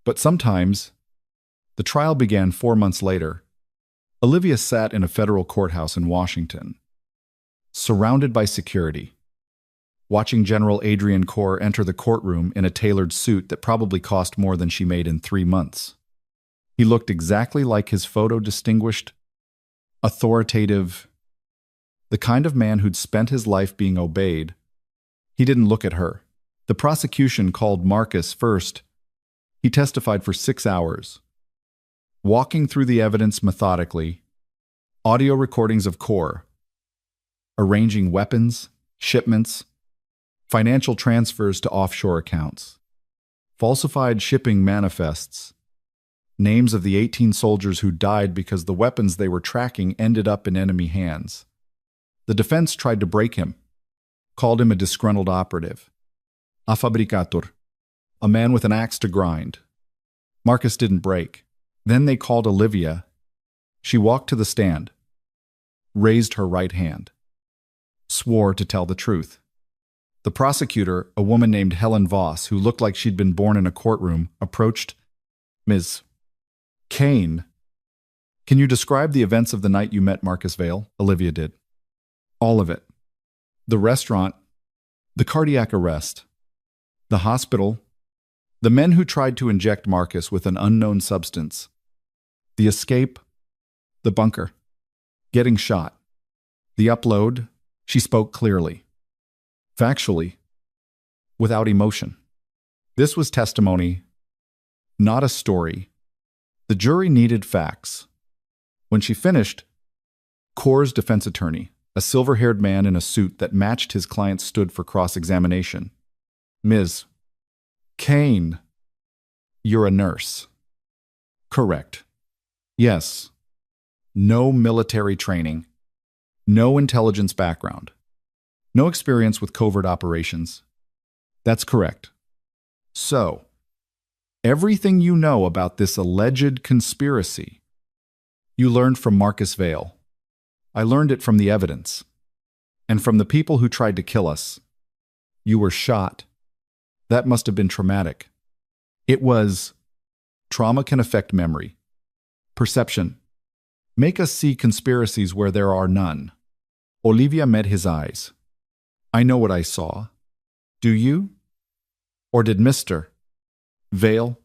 But sometimes. The trial began 4 months later. Olivia sat in a federal courthouse in Washington, surrounded by security, watching General Adrian Core enter the courtroom in a tailored suit that probably cost more than she made in 3 months. He looked exactly like his photo distinguished, authoritative, the kind of man who'd spent his life being obeyed. He didn't look at her. The prosecution called Marcus first. He testified for 6 hours, walking through the evidence methodically, audio recordings of Core, arranging weapons, shipments, financial transfers to offshore accounts, falsified shipping manifests, Names of the 18 soldiers who died because the weapons they were tracking ended up in enemy hands. The defense tried to break him, called him a disgruntled operative. A fabricator, a man with an axe to grind. Marcus didn't break. Then they called Olivia. She walked to the stand, raised her right hand, swore to tell the truth. The prosecutor, a woman named Helen Voss, who looked like she'd been born in a courtroom, approached. Ms. Kane, can you describe the events of the night you met Marcus Vale? Olivia did. All of it. The restaurant, the cardiac arrest, the hospital, the men who tried to inject Marcus with an unknown substance, the escape, the bunker, getting shot, the upload. She spoke clearly, factually, without emotion. This was testimony, not a story. The jury needed facts. When she finished, Core's defense attorney, a silver-haired man in a suit that matched his client, stood for cross-examination. Ms. Kane, you're a nurse. Correct. Yes. No military training. No intelligence background. No experience with covert operations. That's correct. So, everything you know about this alleged conspiracy, you learned from Marcus Vale. I learned it from the evidence. And from the people who tried to kill us. You were shot. That must have been traumatic. It was. Trauma can affect memory. Perception. Make us see conspiracies where there are none. Olivia met his eyes. I know what I saw. Do you? Or did Mr. Vale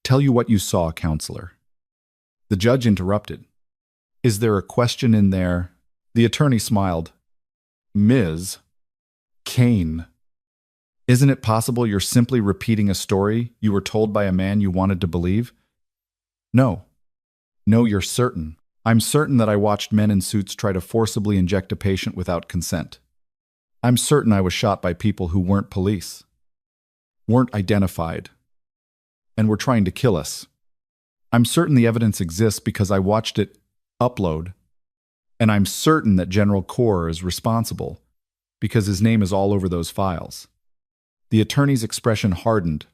tell you what you saw, counselor? The judge interrupted. Is there a question in there? The attorney smiled. Ms. Kane, isn't it possible you're simply repeating a story you were told by a man you wanted to believe? No. No, you're certain. I'm certain that I watched men in suits try to forcibly inject a patient without consent. I'm certain I was shot by people who weren't police, weren't identified, and were trying to kill us. I'm certain the evidence exists because I watched it upload, and I'm certain that General Core is responsible because his name is all over those files. The attorney's expression hardened.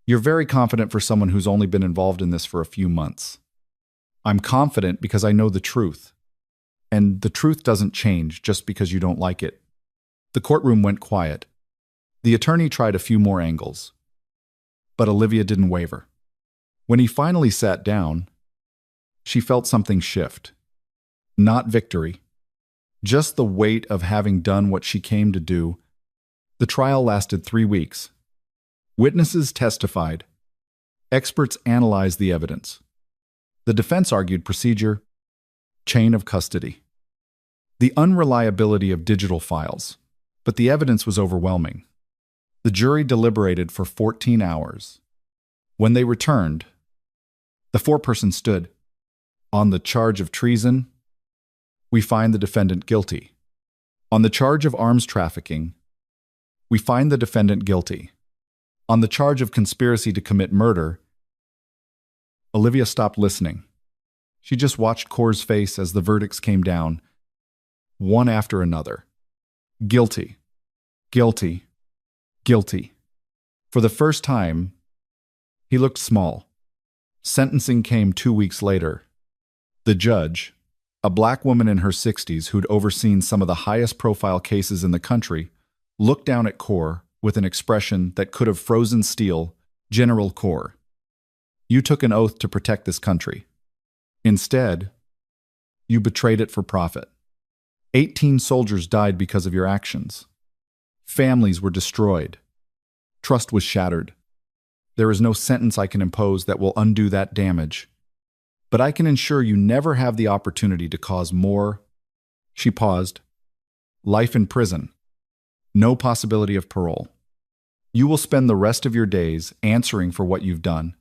You're very confident for someone who's only been involved in this for a few months. I'm confident because I know the truth. And the truth doesn't change just because you don't like it. The courtroom went quiet. The attorney tried a few more angles. But Olivia didn't waver. When he finally sat down, she felt something shift. Not victory. Just the weight of having done what she came to do. The trial lasted 3 weeks. Witnesses testified. Experts analyzed the evidence. The defense argued procedure, chain of custody. The unreliability of digital files. But the evidence was overwhelming. The jury deliberated for 14 hours. When they returned, the foreperson stood. On the charge of treason, we find the defendant guilty. On the charge of arms trafficking, we find the defendant guilty. On the charge of conspiracy to commit murder, Olivia stopped listening. She just watched Core's face as the verdicts came down, one after another. Guilty. Guilty. Guilty. For the first time, he looked small. Sentencing came 2 weeks later. The judge, a black woman in her 60s who'd overseen some of the highest profile cases in the country, looked down at Core with an expression that could have frozen steel. General Core, you took an oath to protect this country. Instead, you betrayed it for profit. 18 soldiers died because of your actions. Families were destroyed. Trust was shattered. There is no sentence I can impose that will undo that damage. But I can ensure you never have the opportunity to cause more. She paused. Life in prison. No possibility of parole. You will spend the rest of your days answering for what you've done.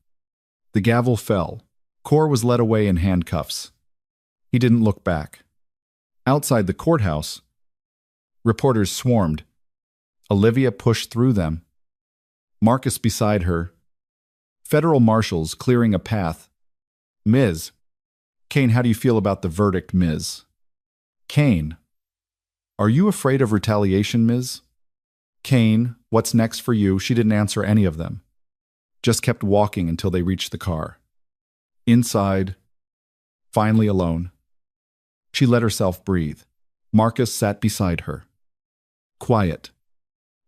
The gavel fell. Core was led away in handcuffs. He didn't look back. Outside the courthouse, reporters swarmed. Olivia pushed through them. Marcus beside her, Federal marshals clearing a path. Ms. Kane, how do you feel about the verdict, Ms.? Kane. Are you afraid of retaliation, Ms.? Kane, what's next for you? She didn't answer any of them. Just kept walking until they reached the car. Inside, finally alone, she let herself breathe. Marcus sat beside her. Quiet.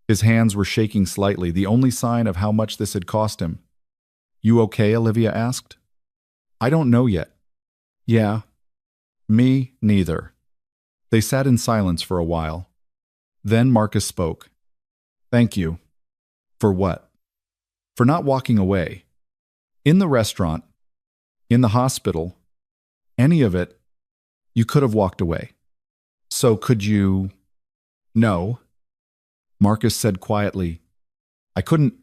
His hands were shaking slightly, the only sign of how much this had cost him. You okay? Olivia asked. I don't know yet. Yeah. Me neither. They sat in silence for a while. Then Marcus spoke. Thank you. For what? For not walking away. In the restaurant, in the hospital, any of it, you could have walked away. So could you? No. Marcus said quietly. I couldn't.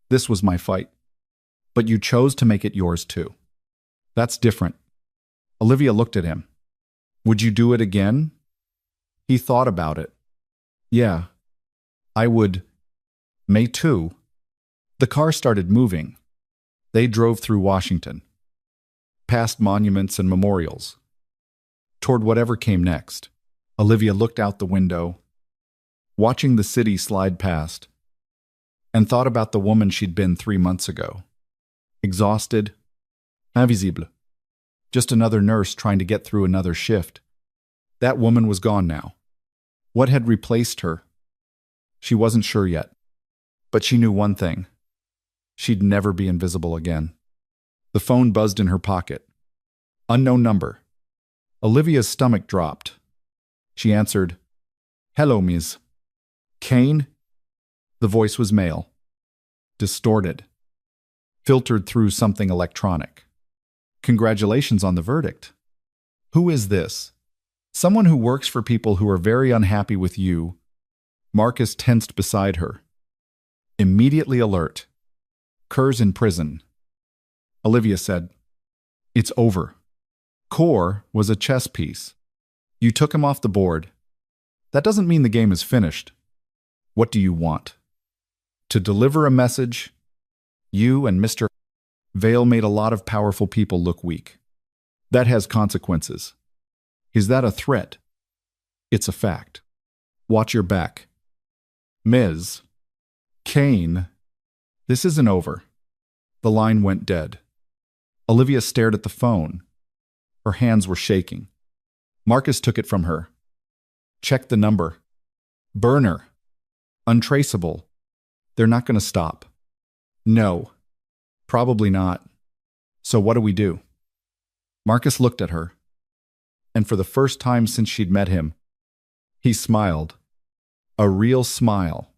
This was my fight. But you chose to make it yours too. That's different. Olivia looked at him. Would you do it again? He thought about it. Yeah, I would. May too. The car started moving. They drove through Washington, past monuments and memorials, toward whatever came next. Olivia looked out the window, watching the city slide past, and thought about the woman she'd been 3 months ago. Exhausted, invisible. Just another nurse trying to get through another shift. That woman was gone now. What had replaced her? She wasn't sure yet. But she knew one thing. She'd never be invisible again. The phone buzzed in her pocket. Unknown number. Olivia's stomach dropped. She answered, Hello, Ms. Kane? The voice was male. Distorted. Filtered through something electronic. Congratulations on the verdict. Who is this? Someone who works for people who are very unhappy with you. Marcus tensed beside her. Immediately alert. Kerr's in prison. Olivia said, It's over. Kerr was a chess piece. You took him off the board. That doesn't mean the game is finished. What do you want? To deliver a message? You and Mr. Vale made a lot of powerful people look weak. That has consequences. Is that a threat? It's a fact. Watch your back. Ms. Kane. This isn't over. The line went dead. Olivia stared at the phone. Her hands were shaking. Marcus took it from her. Check the number. Burner. Untraceable. They're not going to stop. No. Probably not. So what do we do? Marcus looked at her. And for the first time since she'd met him, he smiled. A real smile.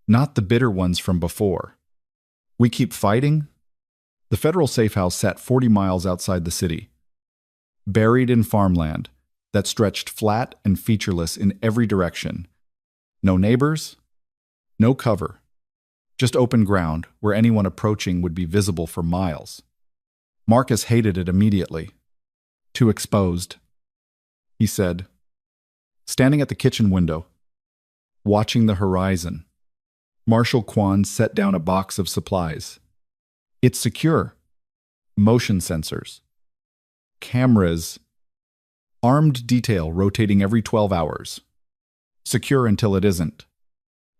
Not the bitter ones from before. We keep fighting? The federal safe house sat 40 miles outside the city, buried in farmland that stretched flat and featureless in every direction. No neighbors, no cover, just open ground where anyone approaching would be visible for miles. Marcus hated it immediately. Too exposed, he said, standing at the kitchen window, watching the horizon. Marshal Kwan set down a box of supplies. It's secure. Motion sensors. Cameras. Armed detail rotating every 12 hours. Secure until it isn't.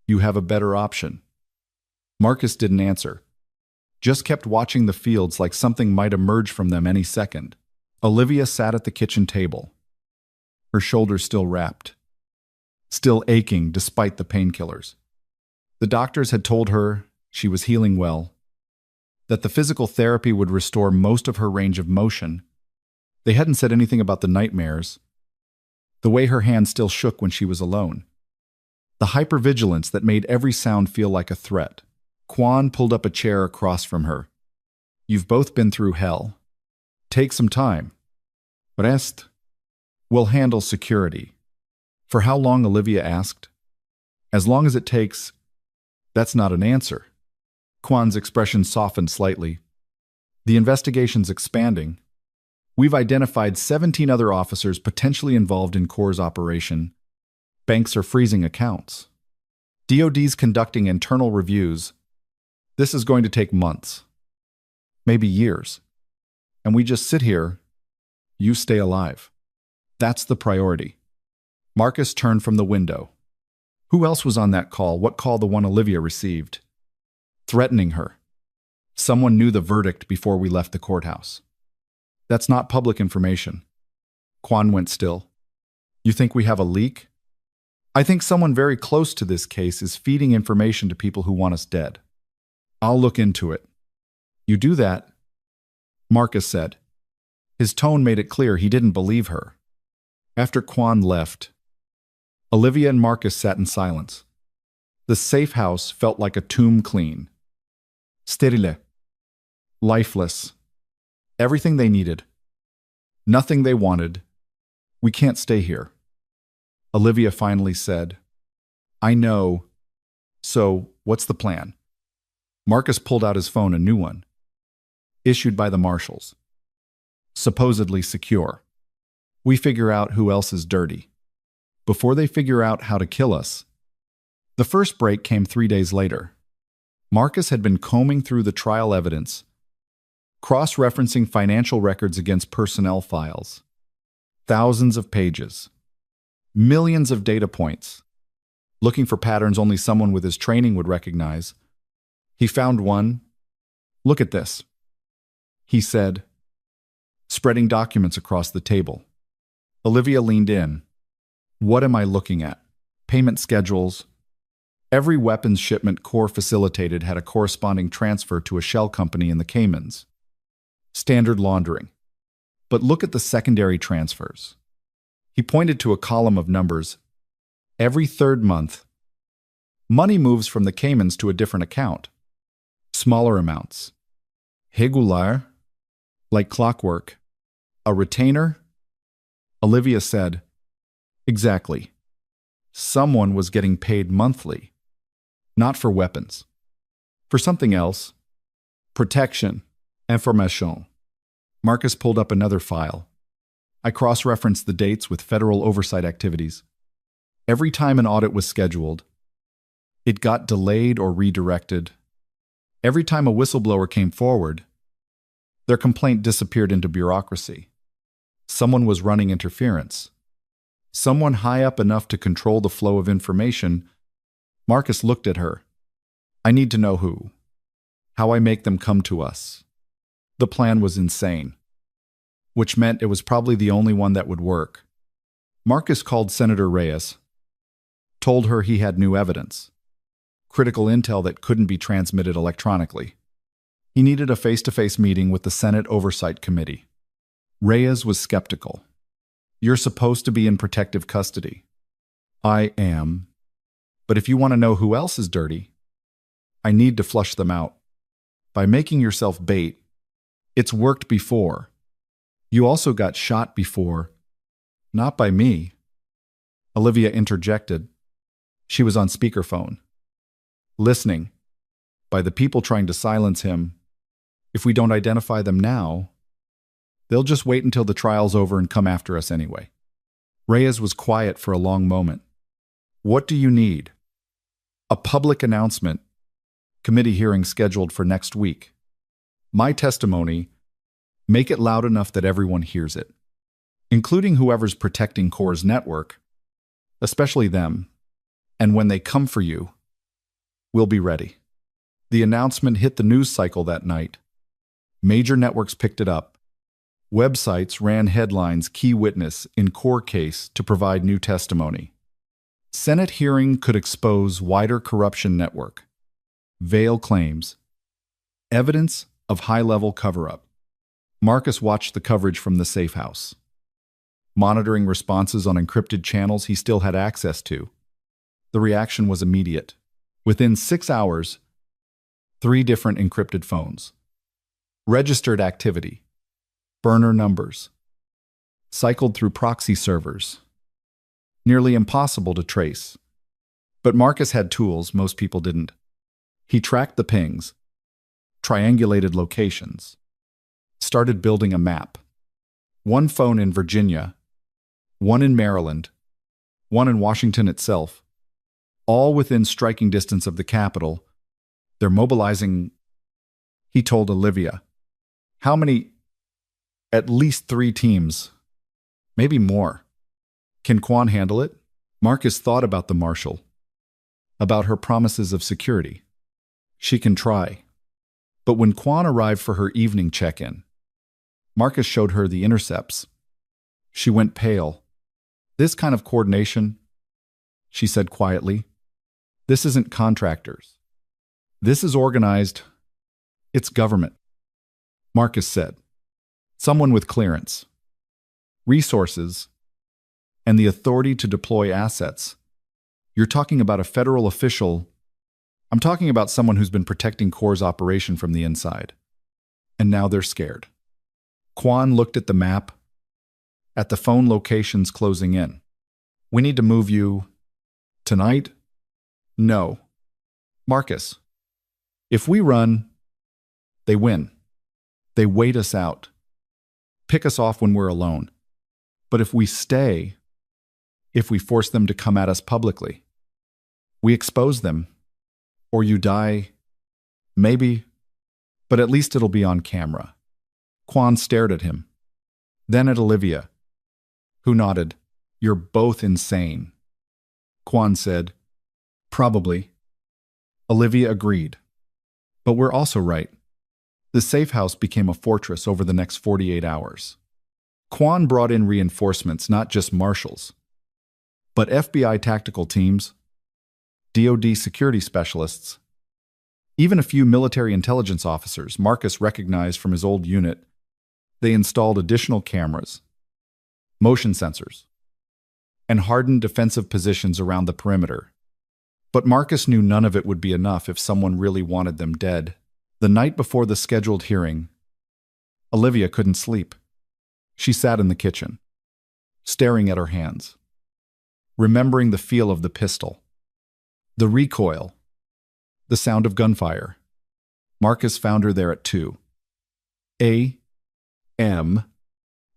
You have a better option. Marcus didn't answer. Just kept watching the fields like something might emerge from them any second. Olivia sat at the kitchen table. Her shoulders still wrapped. Still aching despite the painkillers. The doctors had told her she was healing well, that the physical therapy would restore most of her range of motion. They hadn't said anything about the nightmares, the way her hand still shook when she was alone, the hypervigilance that made every sound feel like a threat. Kwan pulled up a chair across from her. You've both been through hell. Take some time. Rest. We'll handle security. For how long, Olivia asked. As long as it takes. That's not an answer. Kwan's expression softened slightly. The investigation's expanding. We've identified 17 other officers potentially involved in Kerr's operation. Banks are freezing accounts. DOD's conducting internal reviews. This is going to take months. maybe years. And we just sit here, you stay alive. That's the priority. Marcus turned from the window. Who else was on that call? What call? The one Olivia received. Threatening her. Someone knew the verdict before we left the courthouse. That's not public information. Quan went still. You think we have a leak? I think someone very close to this case is feeding information to people who want us dead. I'll look into it. You do that? Marcus said. His tone made it clear he didn't believe her. After Quan left, Olivia and Marcus sat in silence. The safe house felt like a tomb clean. Sterile. Lifeless. Everything they needed. Nothing they wanted. We can't stay here. Olivia finally said, I know. So, what's the plan? Marcus pulled out his phone, a new one. Issued by the marshals. Supposedly secure. We figure out who else is dirty. Before they figure out how to kill us. The first break came 3 days later. Marcus had been combing through the trial evidence, cross-referencing financial records against personnel files. Thousands of pages. Millions of data points. Looking for patterns only someone with his training would recognize. He found one. Look at this, he said, spreading documents across the table. Olivia leaned in. What am I looking at? Payment schedules. Every weapons shipment Core facilitated had a corresponding transfer to a shell company in the Caymans. Standard laundering. But look at the secondary transfers. He pointed to a column of numbers. Every third month, money moves from the Caymans to a different account. Smaller amounts. Regular, like clockwork. A retainer? Olivia said, exactly. Someone was getting paid monthly. Not for weapons. For something else. Protection. Information. Marcus pulled up another file. I cross-referenced the dates with federal oversight activities. Every time an audit was scheduled, it got delayed or redirected. Every time a whistleblower came forward, their complaint disappeared into bureaucracy. Someone was running interference. Someone high up enough to control the flow of information. Marcus looked at her. I need to know who. How I make them come to us. The plan was insane, which meant it was probably the only one that would work. Marcus called Senator Reyes, told her he had new evidence, critical intel that couldn't be transmitted electronically. He needed a face-to-face meeting with the Senate Oversight Committee. Reyes was skeptical. You're supposed to be in protective custody. I am. But if you want to know who else is dirty, I need to flush them out. By making yourself bait. It's worked before. You also got shot before. Not by me. Olivia interjected. She was on speakerphone. Listening. By the people trying to silence him. If we don't identify them now, they'll just wait until the trial's over and come after us anyway. Reyes was quiet for a long moment. What do you need? A public announcement. Committee hearing scheduled for next week. My testimony, make it loud enough that everyone hears it, including whoever's protecting Core's network, especially them. And when they come for you, we'll be ready. The announcement hit the news cycle that night. Major networks picked it up. Websites ran headlines, key witness in Core case to provide new testimony. Senate hearing could expose wider corruption network. Veil claims. Evidence of high-level cover-up. Marcus watched the coverage from the safe house, monitoring responses on encrypted channels he still had access to. The reaction was immediate. Within 6 hours, 3 different encrypted phones. Registered activity. Burner numbers. Cycled through proxy servers. Nearly impossible to trace. But Marcus had tools most people didn't. He tracked the pings, triangulated locations, started building a map. 1 phone in Virginia, 1 in Maryland, 1 in Washington itself, all within striking distance of the capital. They're mobilizing, he told Olivia. How many? At least 3 teams. Maybe more. Can Quan handle it? Marcus thought about the marshal, about her promises of security. She can try. But when Quan arrived for her evening check-in, Marcus showed her the intercepts. She went pale. This kind of coordination, she said quietly, this isn't contractors. This is organized. It's government. Marcus said, someone with clearance, resources, and the authority to deploy assets. You're talking about a federal official. I'm talking about someone who's been protecting Corps' operation from the inside. And now they're scared. Quan looked at the map, at the phone locations closing in. We need to move you tonight? No. Marcus, if we run, they win. They wait us out, pick us off when we're alone. But if we stay, if we force them to come at us publicly, we expose them, or you die, maybe, but at least it'll be on camera. Quan stared at him, then at Olivia, who nodded. You're both insane. Quan said, probably. Olivia agreed. But we're also right. The safe house became a fortress over the next 48 hours. Quan brought in reinforcements, not just marshals, but FBI tactical teams, DoD security specialists, even a few military intelligence officers Marcus recognized from his old unit. They installed additional cameras, motion sensors, and hardened defensive positions around the perimeter. But Marcus knew none of it would be enough if someone really wanted them dead. The night before the scheduled hearing, Olivia couldn't sleep. She sat in the kitchen, staring at her hands, remembering the feel of the pistol, the recoil, the sound of gunfire. Marcus found her there at 2 a.m.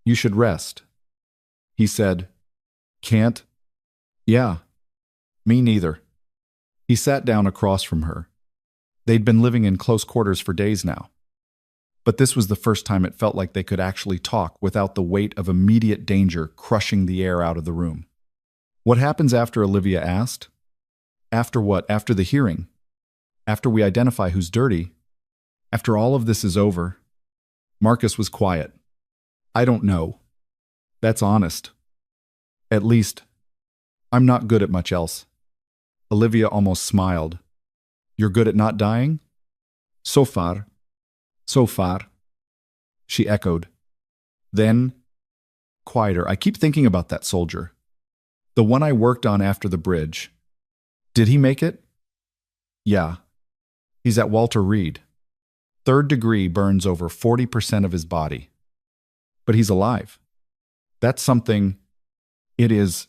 You should rest. He said, can't? Yeah, me neither. He sat down across from her. They'd been living in close quarters for days now. But this was the first time it felt like they could actually talk without the weight of immediate danger crushing the air out of the room. What happens after? Olivia asked. After what? After the hearing? After we identify who's dirty? After all of this is over? Marcus was quiet. I don't know. That's honest. At least, I'm not good at much else. Olivia almost smiled. You're good at not dying? So far. So far. She echoed. Then, quieter, I keep thinking about that soldier. The one I worked on after the bridge. Did he make it? Yeah. He's at Walter Reed. 3rd degree, burns over 40% of his body. But he's alive. That's something. It is.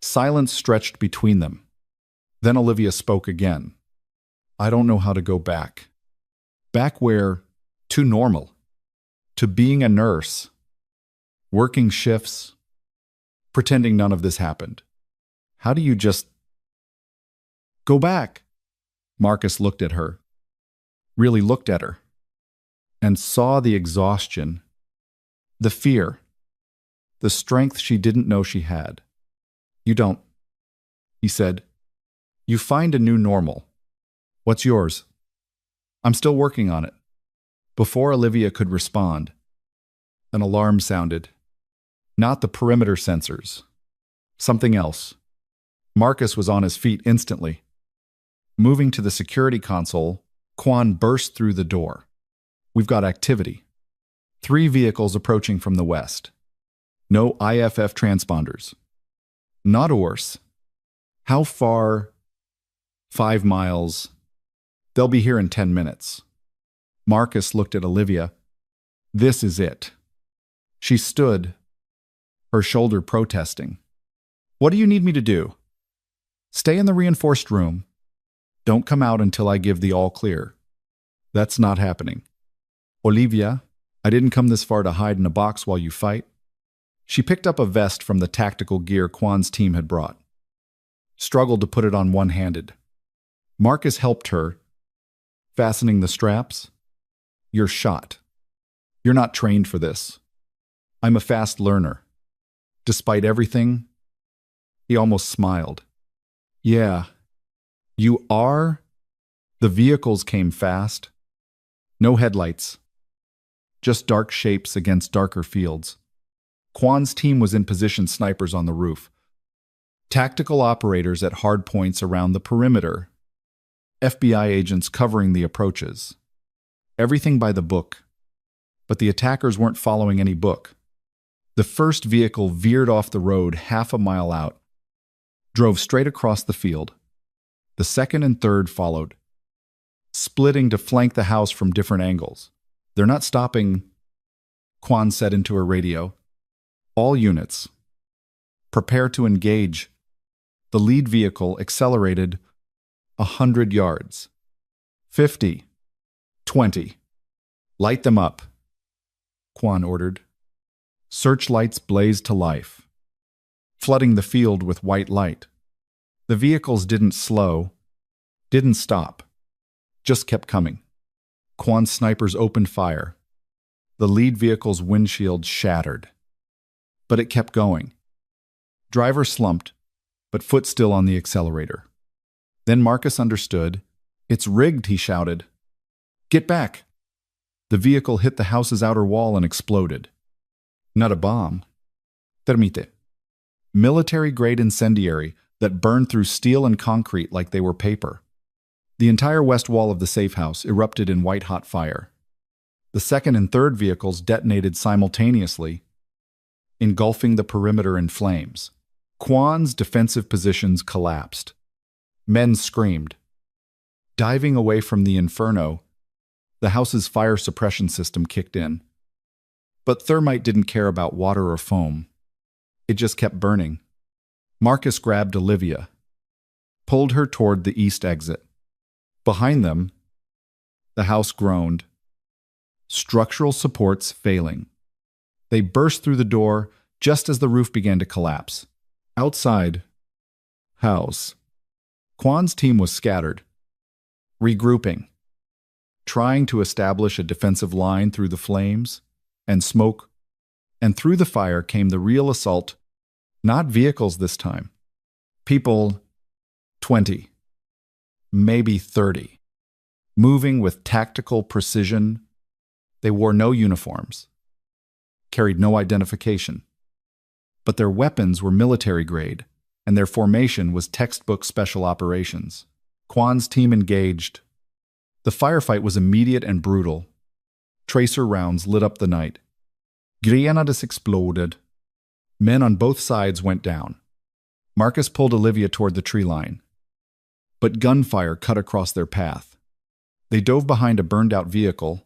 Silence stretched between them. Then Olivia spoke again. I don't know how to go back. Back where? To normal. To being a nurse. Working shifts. Pretending none of this happened. How do you just go back? Marcus looked at her. Really looked at her. And saw the exhaustion. The fear. The strength she didn't know she had. You don't. He said. You find a new normal. What's yours? I'm still working on it. Before Olivia could respond, an alarm sounded. Not the perimeter sensors. Something else. Marcus was on his feet instantly. Moving to the security console, Quan burst through the door. We've got activity. 3 vehicles approaching from the west. No IFF transponders. Not Ors. How far? 5 miles. They'll be here in 10 minutes. Marcus looked at Olivia. This is it. She stood, her shoulder protesting. What do you need me to do? Stay in the reinforced room. Don't come out until I give the all clear. That's not happening. Olivia, I didn't come this far to hide in a box while you fight. She picked up a vest from the tactical gear Quan's team had brought. Struggled to put it on one-handed. Marcus helped her, fastening the straps. You're shot. You're not trained for this. I'm a fast learner. Despite everything, he almost smiled. Yeah, you are? The vehicles came fast. No headlights. Just dark shapes against darker fields. Quan's team was in position, snipers on the roof. Tactical operators at hard points around the perimeter. FBI agents covering the approaches. Everything by the book. But the attackers weren't following any book. The first vehicle veered off the road half a mile out, drove straight across the field. The second and third followed, splitting to flank the house from different angles. They're not stopping, Quan said into her radio. All units, prepare to engage. The lead vehicle accelerated 100 yards. 50. 20. Light them up, Quan ordered. Searchlights blazed to life, flooding the field with white light. The vehicles didn't slow, didn't stop, just kept coming. Quan's snipers opened fire. The lead vehicle's windshield shattered. But it kept going. Driver slumped, but foot still on the accelerator. Then Marcus understood. It's rigged, he shouted. Get back! The vehicle hit the house's outer wall and exploded. Not a bomb. Termite. Military-grade incendiary that burned through steel and concrete like they were paper. The entire west wall of the safe house erupted in white-hot fire. The second and third vehicles detonated simultaneously, engulfing the perimeter in flames. Quan's defensive positions collapsed. Men screamed. Diving away from the inferno, the house's fire suppression system kicked in. But thermite didn't care about water or foam. It just kept burning. Marcus grabbed Olivia, pulled her toward the east exit. Behind them, the house groaned. Structural supports failing. They burst through the door just as the roof began to collapse. Outside, house. Quan's team was scattered, regrouping, trying to establish a defensive line through the flames and smoke, and through the fire came the real assault, not vehicles this time. People, 20, maybe 30, moving with tactical precision. They wore no uniforms, carried no identification, but their weapons were military grade, and their formation was textbook special operations. Quan's team engaged. The firefight was immediate and brutal. Tracer rounds lit up the night. Granadas exploded. Men on both sides went down. Marcus pulled Olivia toward the tree line. But gunfire cut across their path. They dove behind a burned-out vehicle,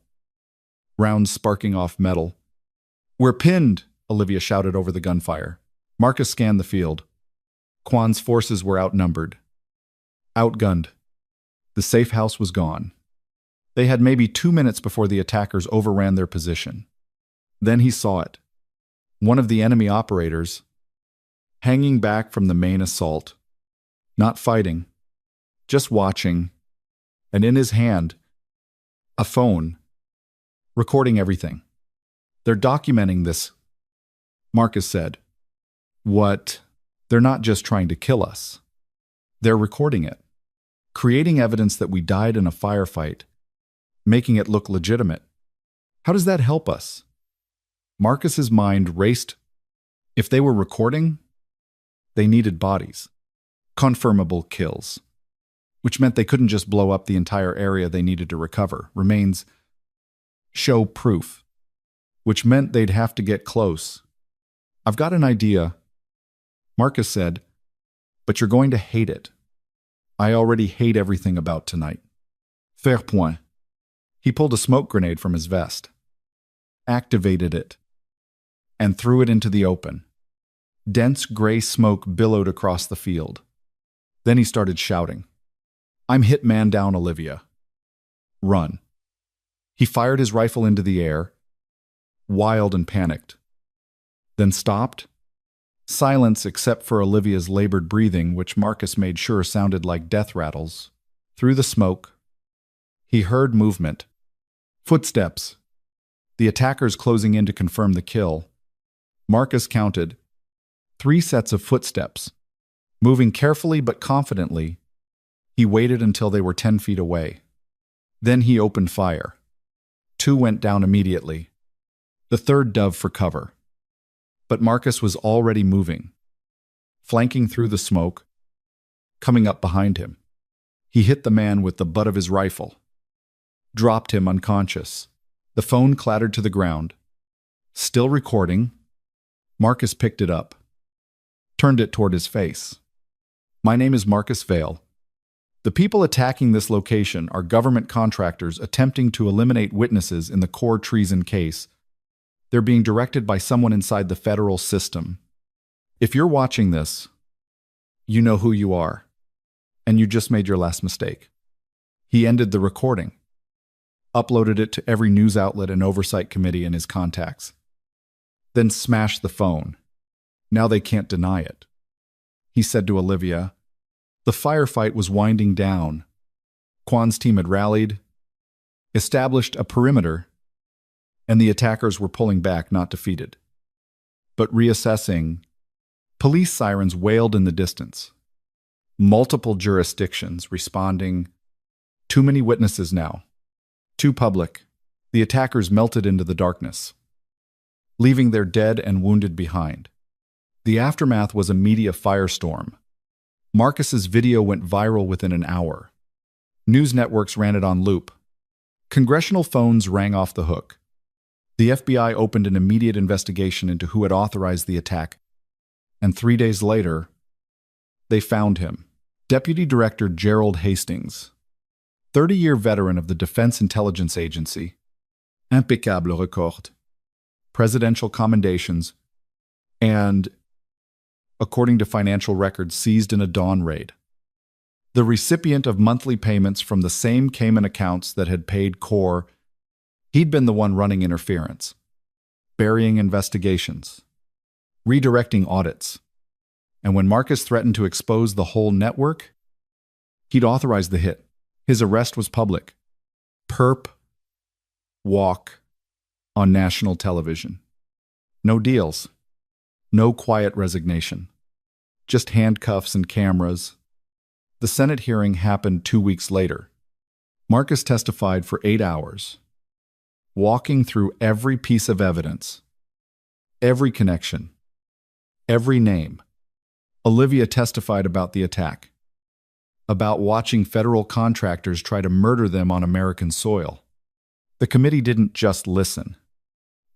rounds sparking off metal. We're pinned, Olivia shouted over the gunfire. Marcus scanned the field. Quan's forces were outnumbered. Outgunned. The safe house was gone. They had maybe 2 minutes before the attackers overran their position. Then he saw it. One of the enemy operators, hanging back from the main assault, not fighting, just watching, and in his hand, a phone, recording everything. They're documenting this, Marcus said. What? They're not just trying to kill us. They're recording it, creating evidence that we died in a firefight, making it look legitimate. How does that help us? Marcus's mind raced. If they were recording, they needed bodies, confirmable kills, which meant they couldn't just blow up the entire area they needed to recover. Remains show proof, which meant they'd have to get close. I've got an idea, Marcus said, but you're going to hate it. I already hate everything about tonight. Faire point. He pulled a smoke grenade from his vest, activated it, and threw it into the open. Dense gray smoke billowed across the field. Then he started shouting, I'm hit man down, Olivia. Run. He fired his rifle into the air, wild and panicked. Then stopped. Silence except for Olivia's labored breathing, which Marcus made sure sounded like death rattles. Through the smoke, he heard movement. Footsteps. the attackers closing in to confirm the kill, Marcus counted 3 sets of footsteps. Moving carefully but confidently, he waited until they were 10 feet away. Then he opened fire. 2 went down immediately. The third dove for cover. But Marcus was already moving, flanking through the smoke, coming up behind him. He hit the man with the butt of his rifle, dropped him unconscious. The phone clattered to the ground. Still recording, Marcus picked it up, turned it toward his face. "My name is Marcus Vale. The people attacking this location are government contractors attempting to eliminate witnesses in the core treason case. They're being directed by someone inside the federal system. If you're watching this, you know who you are, and you just made your last mistake." He ended the recording, uploaded it to every news outlet and oversight committee in his contacts, then smashed the phone. Now they can't deny it. He said to Olivia, the firefight was winding down. Kwan's team had rallied, established a perimeter, and the attackers were pulling back, not defeated, but reassessing. Police sirens wailed in the distance. Multiple jurisdictions responding. Too many witnesses now. Too public. The attackers melted into the darkness, leaving their dead and wounded behind. The aftermath was a media firestorm. Marcus's video went viral within an hour. News networks ran it on loop. Congressional phones rang off the hook. The FBI opened an immediate investigation into who had authorized the attack, and 3 days later, they found him. Deputy Director Gerald Hastings, 30-year veteran of the Defense Intelligence Agency, impeccable record, presidential commendations, and, according to financial records seized in a dawn raid, the recipient of monthly payments from the same Cayman accounts that had paid Core. He'd been the one running interference, burying investigations, redirecting audits, and when Marcus threatened to expose the whole network, he'd authorized the hit. His arrest was public. Perp walk on national television. No deals. No quiet resignation. Just handcuffs and cameras. The Senate hearing happened 2 weeks later. Marcus testified for 8 hours, walking through every piece of evidence, every connection, every name. Olivia testified about the attack, about watching federal contractors try to murder them on American soil. The committee didn't just listen.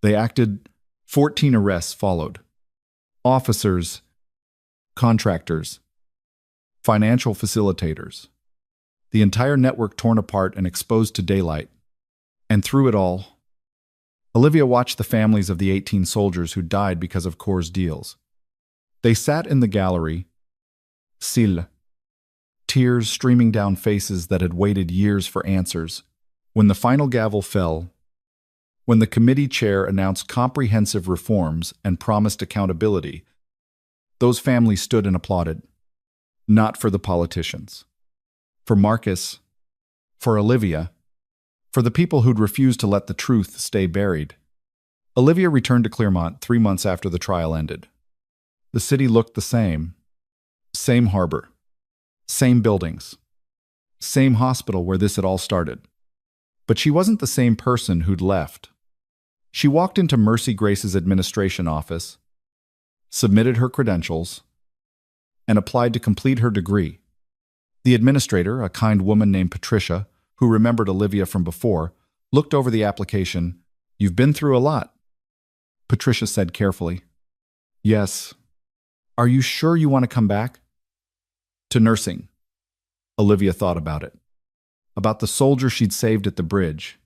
They acted. 14 arrests followed. Officers, contractors, financial facilitators. The entire network torn apart and exposed to daylight. And through it all, Olivia watched the families of the 18 soldiers who died because of Core's deals. They sat in the gallery, SIL, tears streaming down faces that had waited years for answers. When the final gavel fell, when the committee chair announced comprehensive reforms and promised accountability, those families stood and applauded. Not for the politicians. For Marcus, for Olivia, for the people who'd refused to let the truth stay buried. Olivia returned to Clermont 3 months after the trial ended. The city looked the same. Same harbor. Same buildings. Same hospital where this had all started. But she wasn't the same person who'd left. She walked into Mercy Grace's administration office, submitted her credentials, and applied to complete her degree. The administrator, a kind woman named Patricia, who remembered Olivia from before, looked over the application. "You've been through a lot," Patricia said carefully. "Yes. Are you sure you want to come back?" "To nursing." Olivia thought about it. About the soldiers she'd saved at the bridge.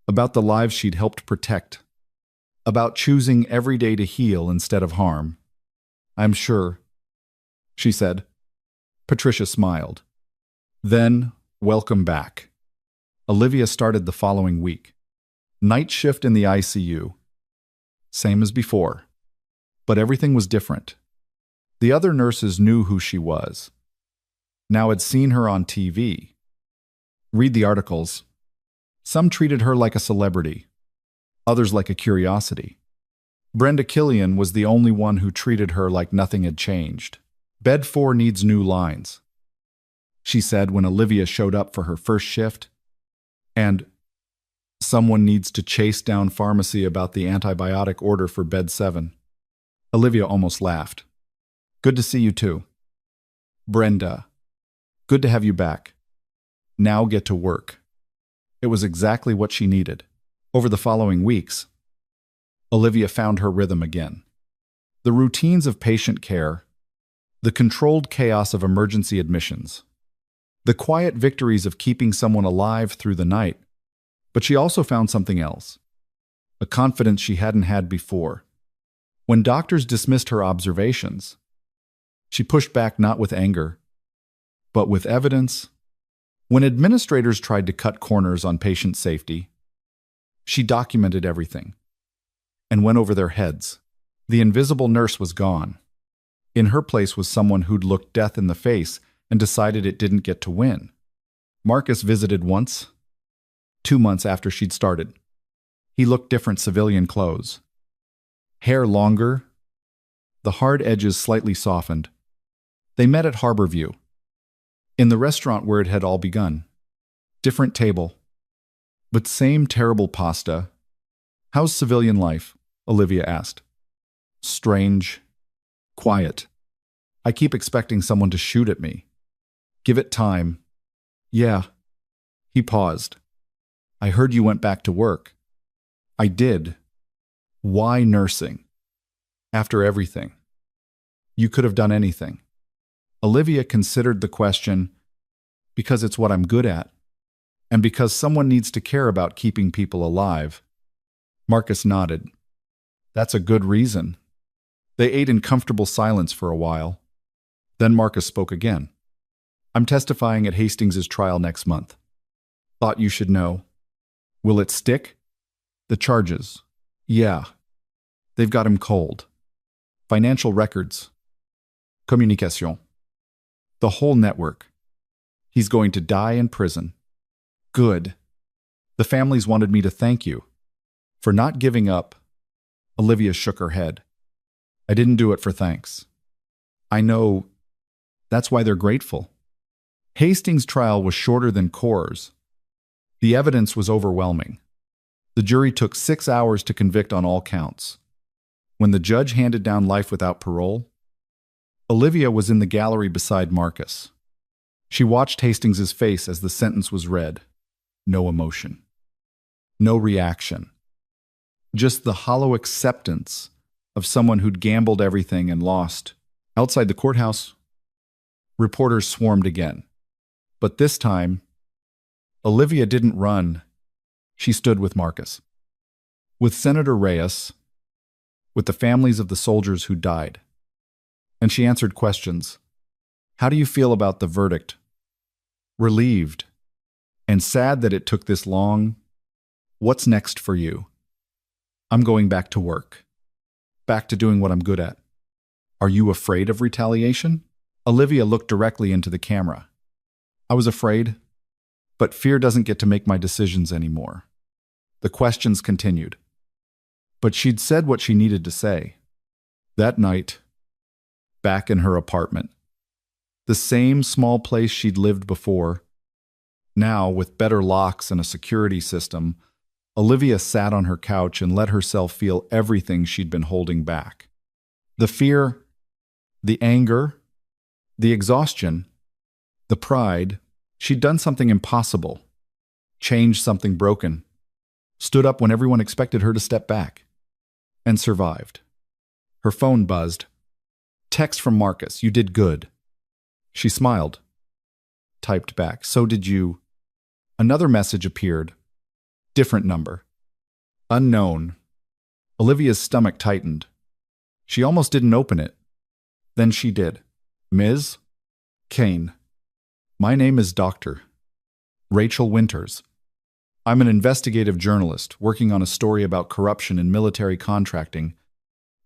About the lives she'd helped protect. About choosing every day to heal instead of harm. "I'm sure," she said. Patricia smiled. Then, welcome back. Olivia started the following week. Night shift in the ICU. Same as before. But everything was different. The other nurses knew who she was. Now had seen her on TV. Read the articles. Some treated her like a celebrity. others like a curiosity. Brenda Killian was the only one who treated her like nothing had changed. "Bed 4 needs new lines," she said when Olivia showed up for her first shift. "And someone needs to chase down pharmacy about the antibiotic order for bed 7. Olivia almost laughed. "Good to see you too." "Brenda, good to have you back. Now get to work." It was exactly what she needed. Over the following weeks, Olivia found her rhythm again. The routines of patient care, the controlled chaos of emergency admissions, the quiet victories of keeping someone alive through the night. But she also found something else, a confidence she hadn't had before. When doctors dismissed her observations, she pushed back not with anger, but with evidence. When administrators tried to cut corners on patient safety, she documented everything and went over their heads. The invisible nurse was gone. In her place was someone who'd looked death in the face and decided it didn't get to win. Marcus visited once, 2 months after she'd started. He looked different, civilian clothes. Hair longer, the hard edges slightly softened. They met at Harborview, in the restaurant where it had all begun. Different table, but same terrible pasta. "How's civilian life?" Olivia asked. "Strange. Quiet. I keep expecting someone to shoot at me. Give it time." "Yeah." He paused. "I heard you went back to work." "I did." "Why nursing? After everything. You could have done anything." Olivia considered the question. "Because it's what I'm good at, and because someone needs to care about keeping people alive." Marcus nodded. "That's a good reason." They ate in comfortable silence for a while. Then Marcus spoke again. "I'm testifying at Hastings' trial next month. Thought you should know." "Will it stick?" "The charges." "Yeah. They've got him cold. Financial records. Communication. The whole network. He's going to die in prison." "Good. The families wanted me to thank you for not giving up." Olivia shook her head. "I didn't do it for thanks. I know that's why they're grateful." Hastings' trial was shorter than Core's. The evidence was overwhelming. The jury took 6 hours to convict on all counts. When the judge handed down life without parole, Olivia was in the gallery beside Marcus. She watched Hastings' face as the sentence was read. No emotion. No reaction. Just the hollow acceptance of someone who'd gambled everything and lost. Outside the courthouse, reporters swarmed again. But this time, Olivia didn't run. She stood with Marcus, with Senator Reyes, with the families of the soldiers who died. And she answered questions. "How do you feel about the verdict?" "Relieved. And sad that it took this long." "What's next for you?" "I'm going back to work. Back to doing what I'm good at." "Are you afraid of retaliation?" Olivia looked directly into the camera. "I was afraid, but fear doesn't get to make my decisions anymore." The questions continued. But she'd said what she needed to say. That night, back in her apartment, the same small place she'd lived before, now with better locks and a security system, Olivia sat on her couch and let herself feel everything she'd been holding back. The fear, the anger, the exhaustion, the pride. She'd done something impossible, changed something broken, stood up when everyone expected her to step back, and survived. Her phone buzzed. Text from Marcus, "You did good." She smiled, typed back, "So did you." Another message appeared. Different number. Unknown. Olivia's stomach tightened. She almost didn't open it. Then she did. "Ms. Kane, my name is Dr. Rachel Winters. I'm an investigative journalist working on a story about corruption in military contracting.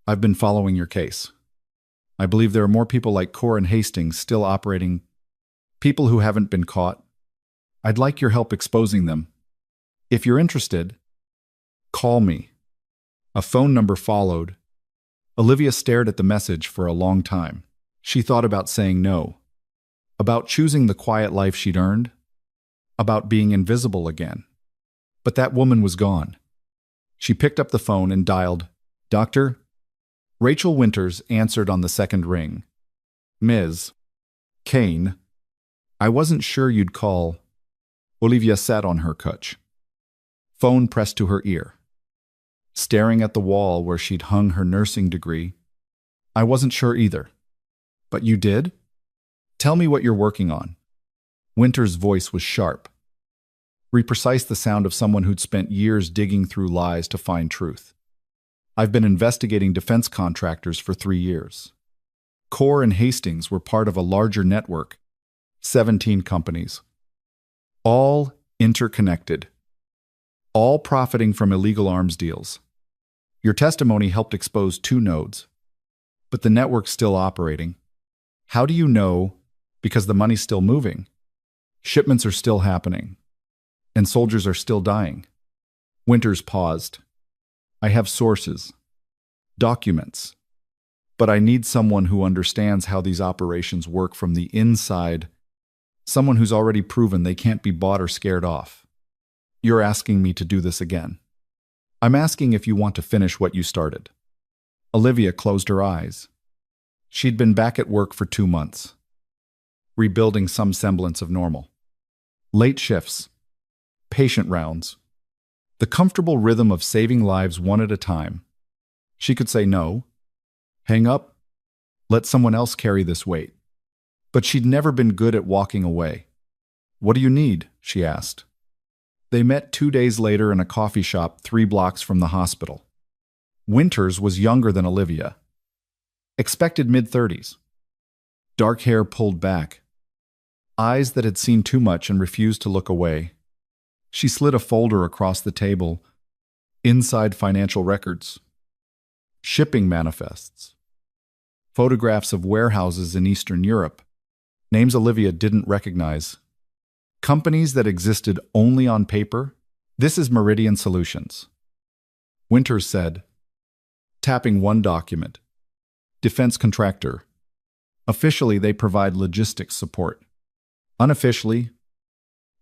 I've been following your case. I believe there are more people like Core and Hastings still operating, people who haven't been caught. I'd like your help exposing them. If you're interested, call me." A phone number followed. Olivia stared at the message for a long time. She thought about saying no, about choosing the quiet life she'd earned, about being invisible again. But that woman was gone. She picked up the phone and dialed, "Doctor?" Rachel Winters answered on the second ring. "Ms. Kane, I wasn't sure you'd call." Olivia sat on her couch, phone pressed to her ear, staring at the wall where she'd hung her nursing degree. "I wasn't sure either." "But you did? Tell me what you're working on." Winter's voice was sharp, precise, the sound of someone who'd spent years digging through lies to find truth. "I've been investigating defense contractors for 3 years. Core and Hastings were part of a larger network, 17 companies, all interconnected, all profiting from illegal arms deals. Your testimony helped expose 2 nodes, but the network's still operating. How do you know? Because the money's still moving. Shipments are still happening, and soldiers are still dying." Winters paused. "I have sources, documents, but I need someone who understands how these operations work from the inside, someone who's already proven they can't be bought or scared off." "You're asking me to do this again?" "I'm asking if you want to finish what you started." Olivia closed her eyes. She'd been back at work for 2 months, rebuilding some semblance of normal. Late shifts, patient rounds, the comfortable rhythm of saving lives one at a time. She could say no, hang up, let someone else carry this weight. But she'd never been good at walking away. "What do you need?" she asked. They met 2 days later in a coffee shop 3 blocks from the hospital. Winters was younger than Olivia, expected mid-30s. Dark hair pulled back, eyes that had seen too much and refused to look away. She slid a folder across the table. Inside, financial records, shipping manifests, photographs of warehouses in Eastern Europe, names Olivia didn't recognize. Companies that existed only on paper. "This is Meridian Solutions," Winters said, tapping one document. "Defense contractor. Officially, they provide logistics support. Unofficially,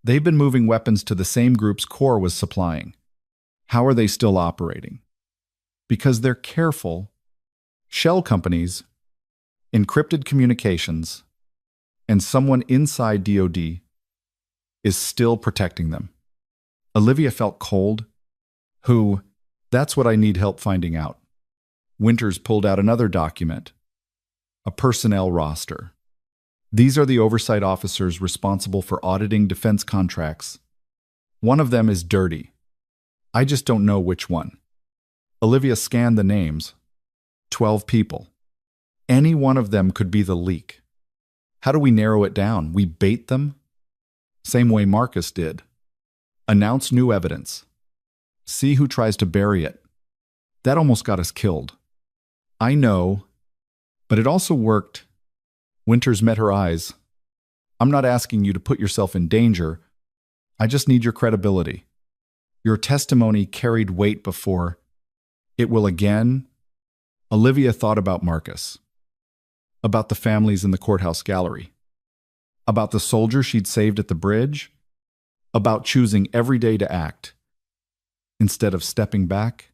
they've been moving weapons to the same groups Core was supplying. How are they still operating? Because they're careful. Shell companies, encrypted communications, and someone inside DoD is still protecting them." Olivia felt cold. "Who? That's what I need help finding out." Winters pulled out another document, a personnel roster. "These are the oversight officers responsible for auditing defense contracts. One of them is dirty. I just don't know which one." Olivia scanned the names. 12 people. Any one of them could be the leak. "How do we narrow it down? We bait them?" "Same way Marcus did. Announce new evidence. See who tries to bury it. That almost got us killed." "I know, but it also worked." Winters met her eyes. "I'm not asking you to put yourself in danger. I just need your credibility. Your testimony carried weight before. It will again." Olivia thought about Marcus, about the families in the courthouse gallery, about the soldier she'd saved at the bridge, about choosing every day to act instead of stepping back.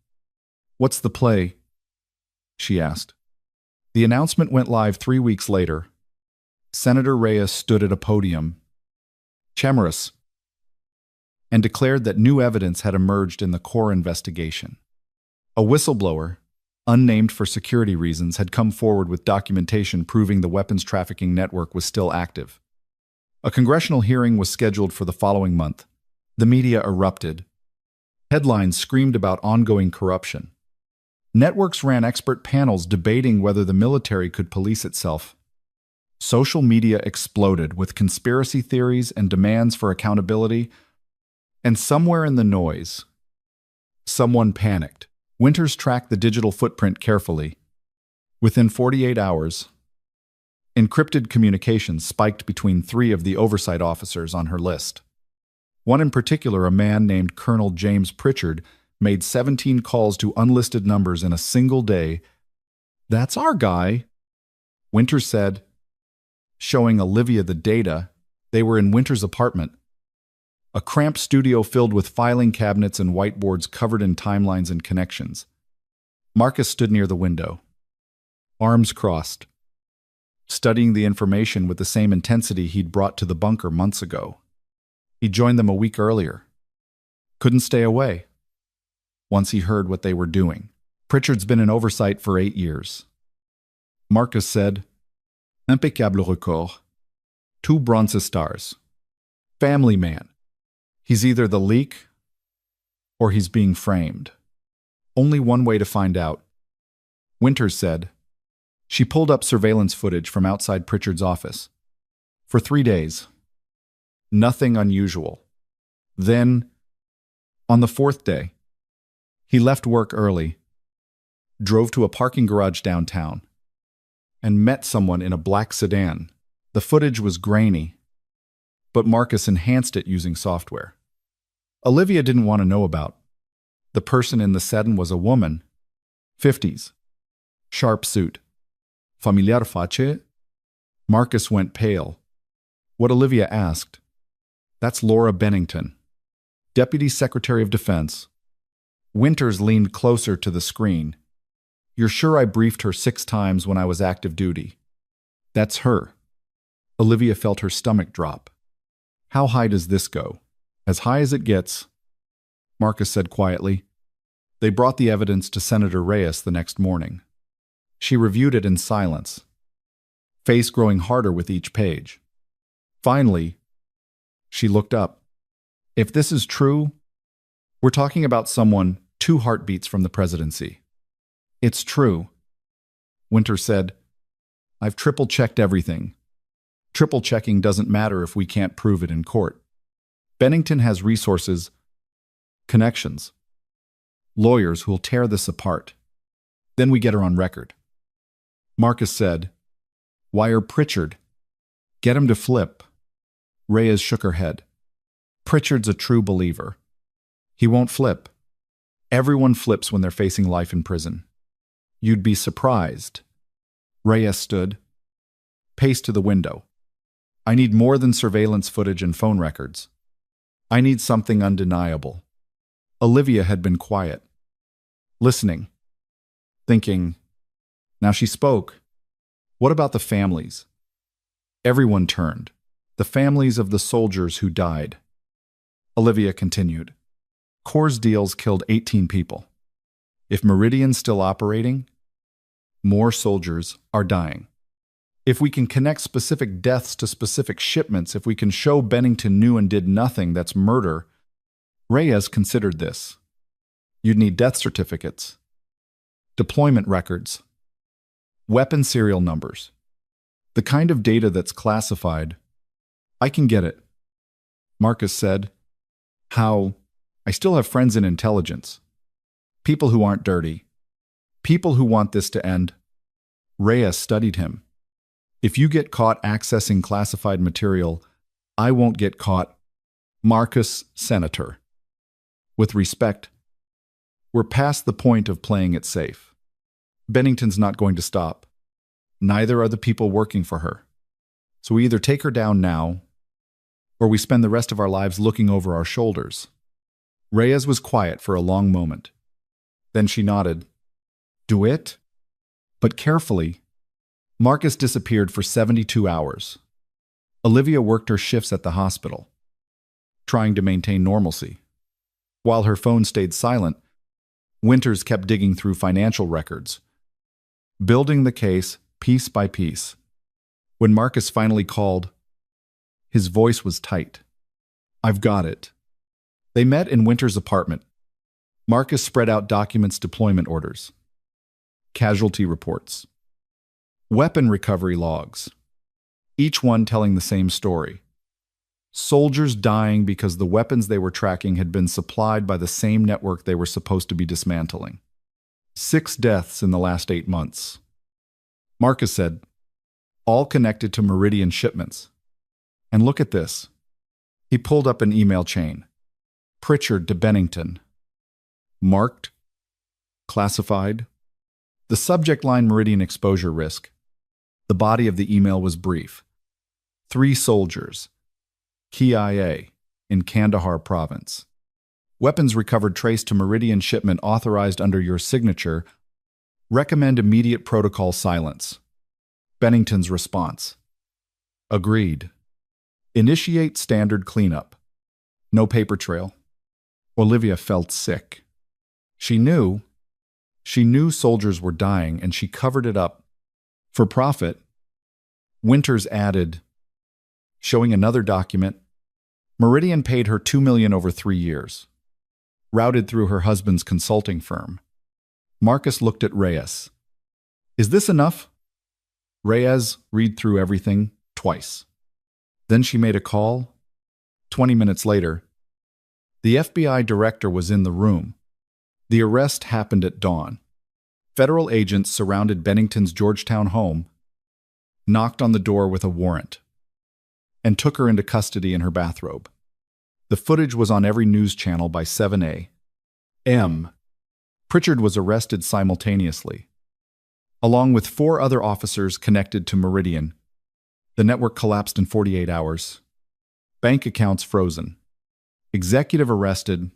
"What's the play?" she asked. The announcement went live 3 weeks later. Senator Reyes stood at a podium, tremulous, and declared that new evidence had emerged in the Core investigation. A whistleblower, unnamed for security reasons, had come forward with documentation proving the weapons trafficking network was still active. A congressional hearing was scheduled for the following month. The media erupted. Headlines screamed about ongoing corruption. Networks ran expert panels debating whether the military could police itself. Social media exploded with conspiracy theories and demands for accountability. And somewhere in the noise, someone panicked. Winters tracked the digital footprint carefully. Within 48 hours, encrypted communications spiked between 3 of the oversight officers on her list. One in particular, a man named Colonel James Pritchard, made 17 calls to unlisted numbers in a single day. "That's our guy," Winters said, showing Olivia the data. They were in Winters' apartment, a cramped studio filled with filing cabinets and whiteboards covered in timelines and connections. Marcus stood near the window, arms crossed, studying the information with the same intensity he'd brought to the bunker months ago. He joined them a week earlier. Couldn't stay away. Once he heard what they were doing. Pritchard's been in oversight for 8 years. Marcus said, "Impeccable record. 2 bronze stars. Family man. He's either the leak or he's being framed. Only one way to find out." Winters said. She pulled up surveillance footage from outside Pritchard's office. For 3 days. Nothing unusual. Then, on the 4th day, he left work early, drove to a parking garage downtown, and met someone in a black sedan. The footage was grainy, but Marcus enhanced it using software. Olivia didn't want to know about. The person in the sedan was a woman, 50s, sharp suit. Familiar face? Marcus went pale. What Olivia asked, "That's Laura Bennington, Deputy Secretary of Defense." Winters leaned closer to the screen. "You're sure I briefed her 6 times when I was active duty?" "That's her." Olivia felt her stomach drop. "How high does this go?" "As high as it gets," Marcus said quietly. They brought the evidence to Senator Reyes the next morning. She reviewed it in silence, face growing harder with each page. Finally, she looked up. "If this is true, we're talking about someone 2 heartbeats from the presidency." "It's true," Winters said. "I've triple-checked everything. Triple-checking doesn't matter if we can't prove it in court. Bennington has resources, connections, lawyers who'll tear this apart. Then we get her on record." Marcus said, "Wire Pritchard. Get him to flip." Reyes shook her head. "Pritchard's a true believer. He won't flip. Everyone flips when they're facing life in prison. You'd be surprised." Reyes stood, paced to the window. "I need more than surveillance footage and phone records. I need something undeniable." Olivia had been quiet, listening, thinking. Now she spoke. "What about the families?" Everyone turned. "The families of the soldiers who died." Olivia continued. "Corps deals killed 18 people. If Meridian's still operating, more soldiers are dying. If we can connect specific deaths to specific shipments, if we can show Bennington knew and did nothing, that's murder." Reyes considered this. "You'd need death certificates, deployment records, weapon serial numbers, the kind of data that's classified." "I can get it," Marcus said. "How? I still have friends in intelligence. People who aren't dirty. People who want this to end." Reyes studied him. "If you get caught accessing classified material, I won't get caught." "Marcus, Senator. With respect, we're past the point of playing it safe. Bennington's not going to stop. Neither are the people working for her. So we either take her down now, or we spend the rest of our lives looking over our shoulders." Reyes was quiet for a long moment. Then she nodded. "Do it?" But carefully. Marcus disappeared for 72 hours. Olivia worked her shifts at the hospital, trying to maintain normalcy. While her phone stayed silent, Winters kept digging through financial records, building the case piece by piece. When Marcus finally called, his voice was tight. "I've got it." They met in Winters' apartment. Marcus spread out documents, deployment orders, casualty reports, weapon recovery logs, each one telling the same story. Soldiers dying because the weapons they were tracking had been supplied by the same network they were supposed to be dismantling. 6 deaths in the last 8 months. Marcus said, all connected to Meridian shipments. And look at this. He pulled up an email chain. Pritchard to Bennington. Marked, classified. The subject line: Meridian exposure risk. The body of the email was brief. 3 soldiers. KIA in Kandahar province. Weapons recovered traced to Meridian shipment authorized under your signature. Recommend immediate protocol silence. Bennington's response: agreed. Initiate standard cleanup. No paper trail. Olivia felt sick. She knew soldiers were dying, and she covered it up. For profit. Winters added, showing another document. Meridian paid her $2 million over 3 years. Routed through her husband's consulting firm. Marcus looked at Reyes. Is this enough? Reyes read through everything twice. Then she made a call. 20 minutes later, the FBI director was in the room. The arrest happened at dawn. Federal agents surrounded Bennington's Georgetown home, knocked on the door with a warrant, and took her into custody in her bathrobe. The footage was on every news channel by 7 a.m. Pritchard was arrested simultaneously, along with 4 other officers connected to Meridian. The network collapsed in 48 hours. Bank accounts frozen. Executive arrested.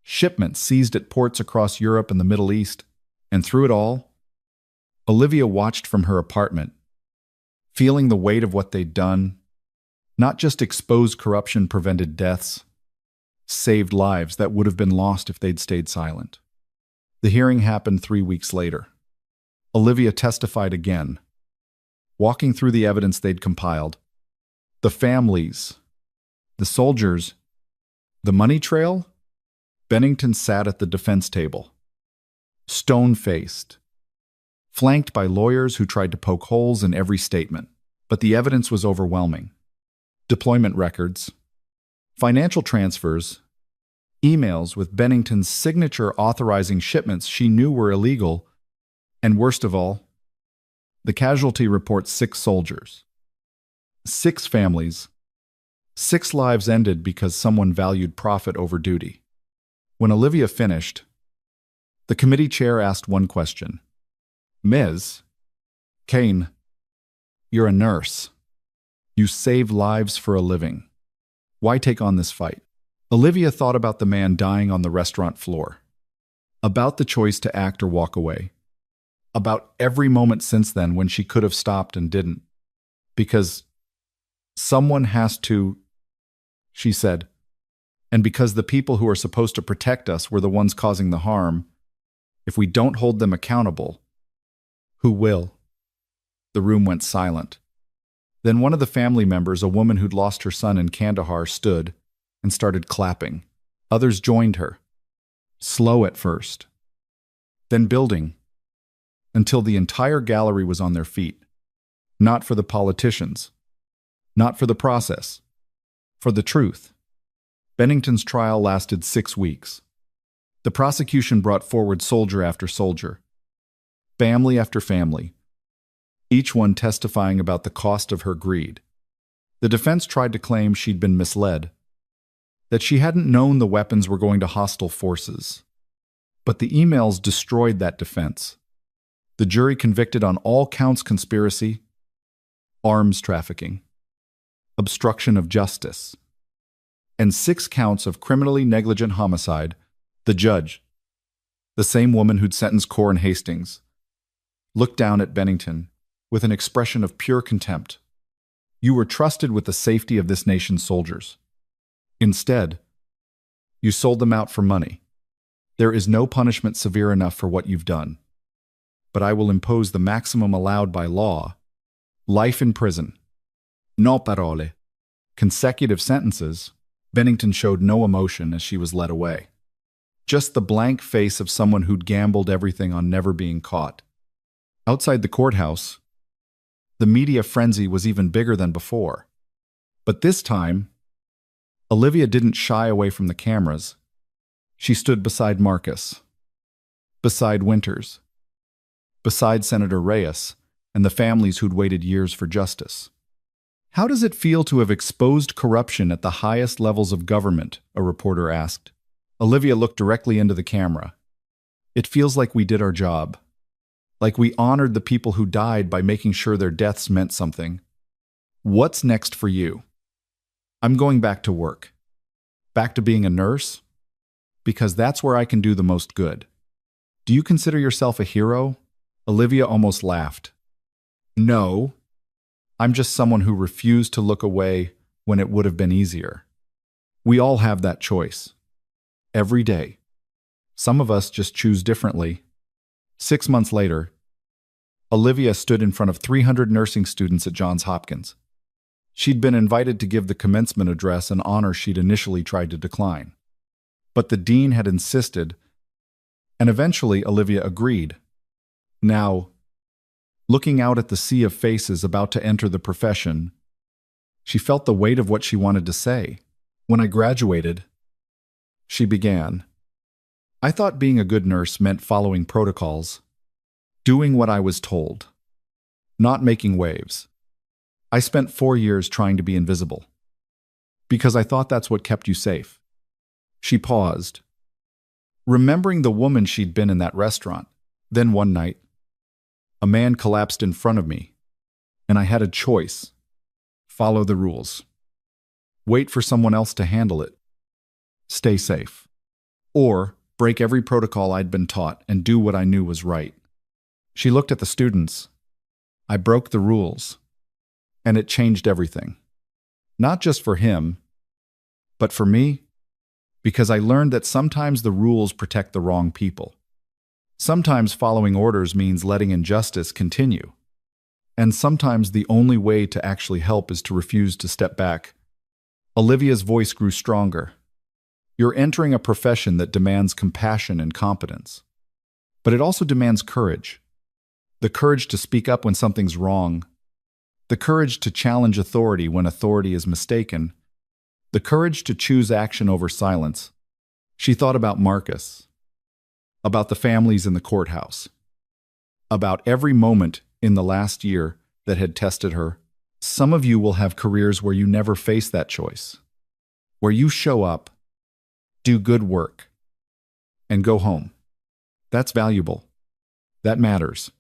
Shipments seized at ports across Europe and the Middle East. And through it all, Olivia watched from her apartment, feeling the weight of what they'd done. Not just exposed corruption prevented deaths, saved lives that would have been lost if they'd stayed silent. The hearing happened 3 weeks later. Olivia testified again, walking through the evidence they'd compiled. The families, the soldiers, the money trail. Bennington sat at the defense table, stone-faced, flanked by lawyers who tried to poke holes in every statement. But the evidence was overwhelming. Deployment records, financial transfers, emails with Bennington's signature authorizing shipments she knew were illegal, and worst of all, the casualty reports: 6 soldiers, 6 families, 6 lives ended because someone valued profit over duty. When Olivia finished, the committee chair asked one question. Ms. Kane, you're a nurse. You save lives for a living. Why take on this fight? Olivia thought about the man dying on the restaurant floor, about the choice to act or walk away, about every moment since then when she could have stopped and didn't. Because someone has to, she said, and because the people who are supposed to protect us were the ones causing the harm. If we don't hold them accountable, who will? The room went silent. Then one of the family members, a woman who'd lost her son in Kandahar, stood and started clapping. Others joined her, slow at first, then building, until the entire gallery was on their feet. Not for the politicians, not for the process, for the truth. Bennington's trial lasted 6 weeks. The prosecution brought forward soldier after soldier, family after family, each one testifying about the cost of her greed. The defense tried to claim she'd been misled, that she hadn't known the weapons were going to hostile forces. But the emails destroyed that defense. The jury convicted on all counts: conspiracy, arms trafficking, obstruction of justice, and 6 counts of criminally negligent homicide. The judge, the same woman who'd sentenced Corin Hastings, looked down at Bennington with an expression of pure contempt. You were trusted with the safety of this nation's soldiers. Instead, you sold them out for money. There is no punishment severe enough for what you've done. But I will impose the maximum allowed by law: life in prison. No parole. Consecutive sentences. Bennington showed no emotion as she was led away. Just the blank face of someone who'd gambled everything on never being caught. Outside the courthouse, the media frenzy was even bigger than before. But this time, Olivia didn't shy away from the cameras. She stood beside Marcus, beside Winters, beside Senator Reyes, and the families who'd waited years for justice. How does it feel to have exposed corruption at the highest levels of government? A reporter asked. Olivia looked directly into the camera. It feels like we did our job. Like we honored the people who died by making sure their deaths meant something. What's next for you? I'm going back to work. Back to being a nurse? Because that's where I can do the most good. Do you consider yourself a hero? Olivia almost laughed. No. I'm just someone who refused to look away when it would have been easier. We all have that choice. Every day. Some of us just choose differently. 6 months later, Olivia stood in front of 300 nursing students at Johns Hopkins. She'd been invited to give the commencement address, an honor she'd initially tried to decline. But the dean had insisted, and eventually Olivia agreed. Now, looking out at the sea of faces about to enter the profession, she felt the weight of what she wanted to say. When I graduated, she began. I thought being a good nurse meant following protocols, doing what I was told, not making waves. I spent 4 years trying to be invisible, because I thought that's what kept you safe. She paused, remembering the woman she'd been in that restaurant. Then one night, a man collapsed in front of me, and I had a choice. Follow the rules. Wait for someone else to handle it. Stay safe. Or break every protocol I'd been taught and do what I knew was right. She looked at the students. I broke the rules, and it changed everything. Not just for him, but for me, because I learned that sometimes the rules protect the wrong people. Sometimes following orders means letting injustice continue. And sometimes the only way to actually help is to refuse to step back. Olivia's voice grew stronger. You're entering a profession that demands compassion and competence. But it also demands courage. The courage to speak up when something's wrong. The courage to challenge authority when authority is mistaken. The courage to choose action over silence. She thought about Marcus. About the families in the courthouse. About every moment in the last year that had tested her. Some of you will have careers where you never face that choice. Where you show up, do good work, and go home. That's valuable. That matters.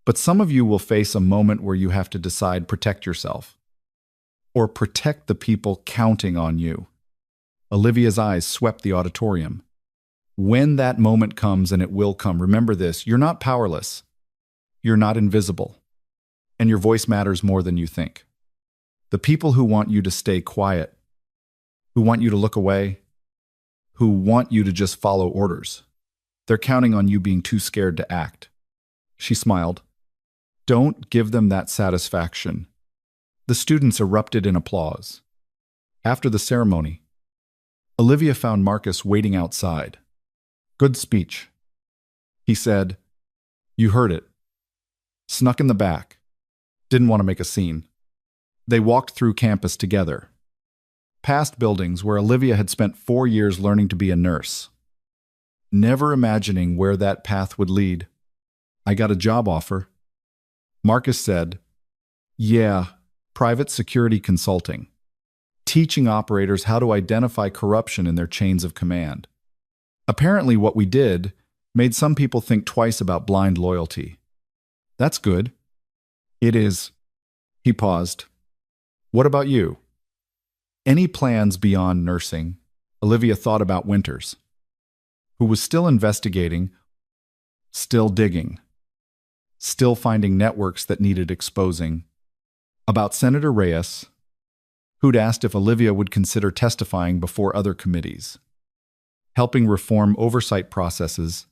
But some of you will face a moment where you have to decide protect yourself or protect the people counting on you. Olivia's eyes swept the auditorium. When that moment comes, and it will come, remember this, you're not powerless. You're not invisible. And your voice matters more than you think. The people who want you to stay quiet, who want you to look away, who want you to just follow orders, they're counting on you being too scared to act. She smiled. Don't give them that satisfaction. The students erupted in applause. After the ceremony, Olivia found Marcus waiting outside. Good speech. He said, You heard it. Snuck in the back. Didn't want to make a scene. They walked through campus together. Past buildings where Olivia had spent 4 years learning to be a nurse. Never imagining where that path would lead. I got a job offer. Marcus said, Yeah, private security consulting. Teaching operators how to identify corruption in their chains of command. Apparently what we did made some people think twice about blind loyalty. That's good. It is. He paused. What about you? Any plans beyond nursing? Olivia thought about Winters, who was still investigating, still digging, still finding networks that needed exposing. About Senator Reyes, who'd asked if Olivia would consider testifying before other committees. Helping reform oversight processes.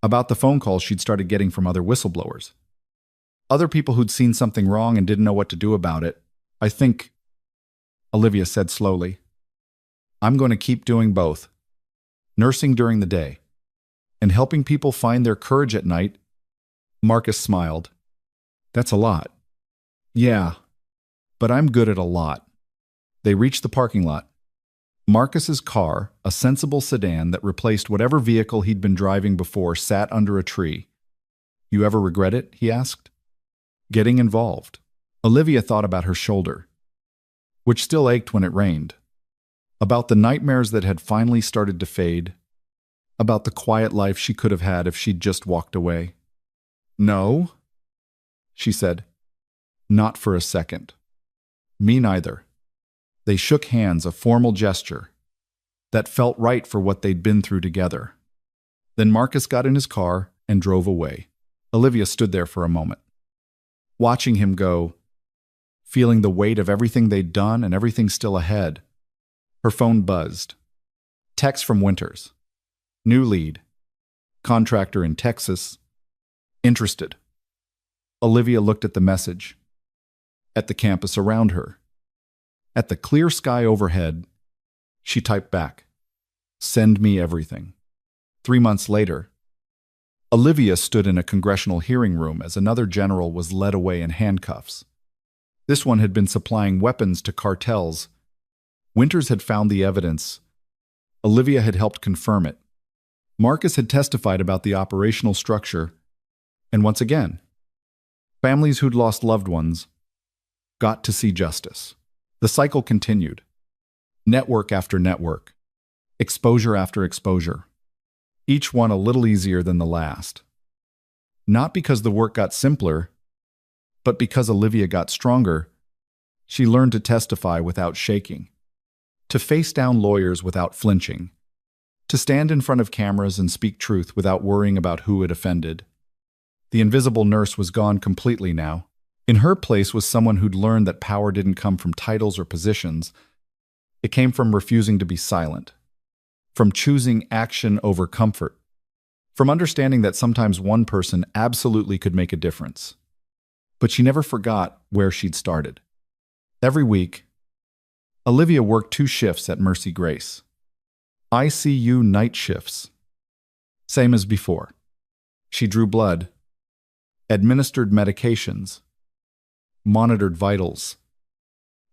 About the phone calls she'd started getting from other whistleblowers. Other people who'd seen something wrong and didn't know what to do about it. I think, Olivia said slowly, I'm going to keep doing both. Nursing during the day and helping people find their courage at night. Marcus smiled. That's a lot. Yeah, but I'm good at a lot. They reached the parking lot. Marcus's car, a sensible sedan that replaced whatever vehicle he'd been driving before, sat under a tree. You ever regret it? He asked. Getting involved. Olivia thought about her shoulder, which still ached when it rained. about the nightmares that had finally started to fade, about the quiet life she could have had if she'd just walked away. "No," she said. "Not for a second." "Me neither." They shook hands, a formal gesture that felt right for what they'd been through together. Then Marcus got in his car and drove away. Olivia stood there for a moment, watching him go, feeling the weight of everything they'd done and everything still ahead. Her phone buzzed. Text from Winters. New lead. Contractor in Texas. Interested. Olivia looked at the message, at the campus around her, at the clear sky overhead. She typed back, "Send me everything." 3 months later, Olivia stood in a congressional hearing room as another general was led away in handcuffs. This one had been supplying weapons to cartels. Winters had found the evidence. Olivia had helped confirm it. Marcus had testified about the operational structure. And once again, families who'd lost loved ones got to see justice. The cycle continued. Network after network. Exposure after exposure. Each one a little easier than the last. Not because the work got simpler, but because Olivia got stronger. She learned to testify without shaking, to face down lawyers without flinching, to stand in front of cameras and speak truth without worrying about who it offended. The invisible nurse was gone completely now. In her place was someone who'd learned that power didn't come from titles or positions. It came from refusing to be silent, from choosing action over comfort, from understanding that sometimes one person absolutely could make a difference. But she never forgot where she'd started. Every week, Olivia worked 2 shifts at Mercy Grace. ICU night shifts. Same as before. She drew blood, administered medications, monitored vitals,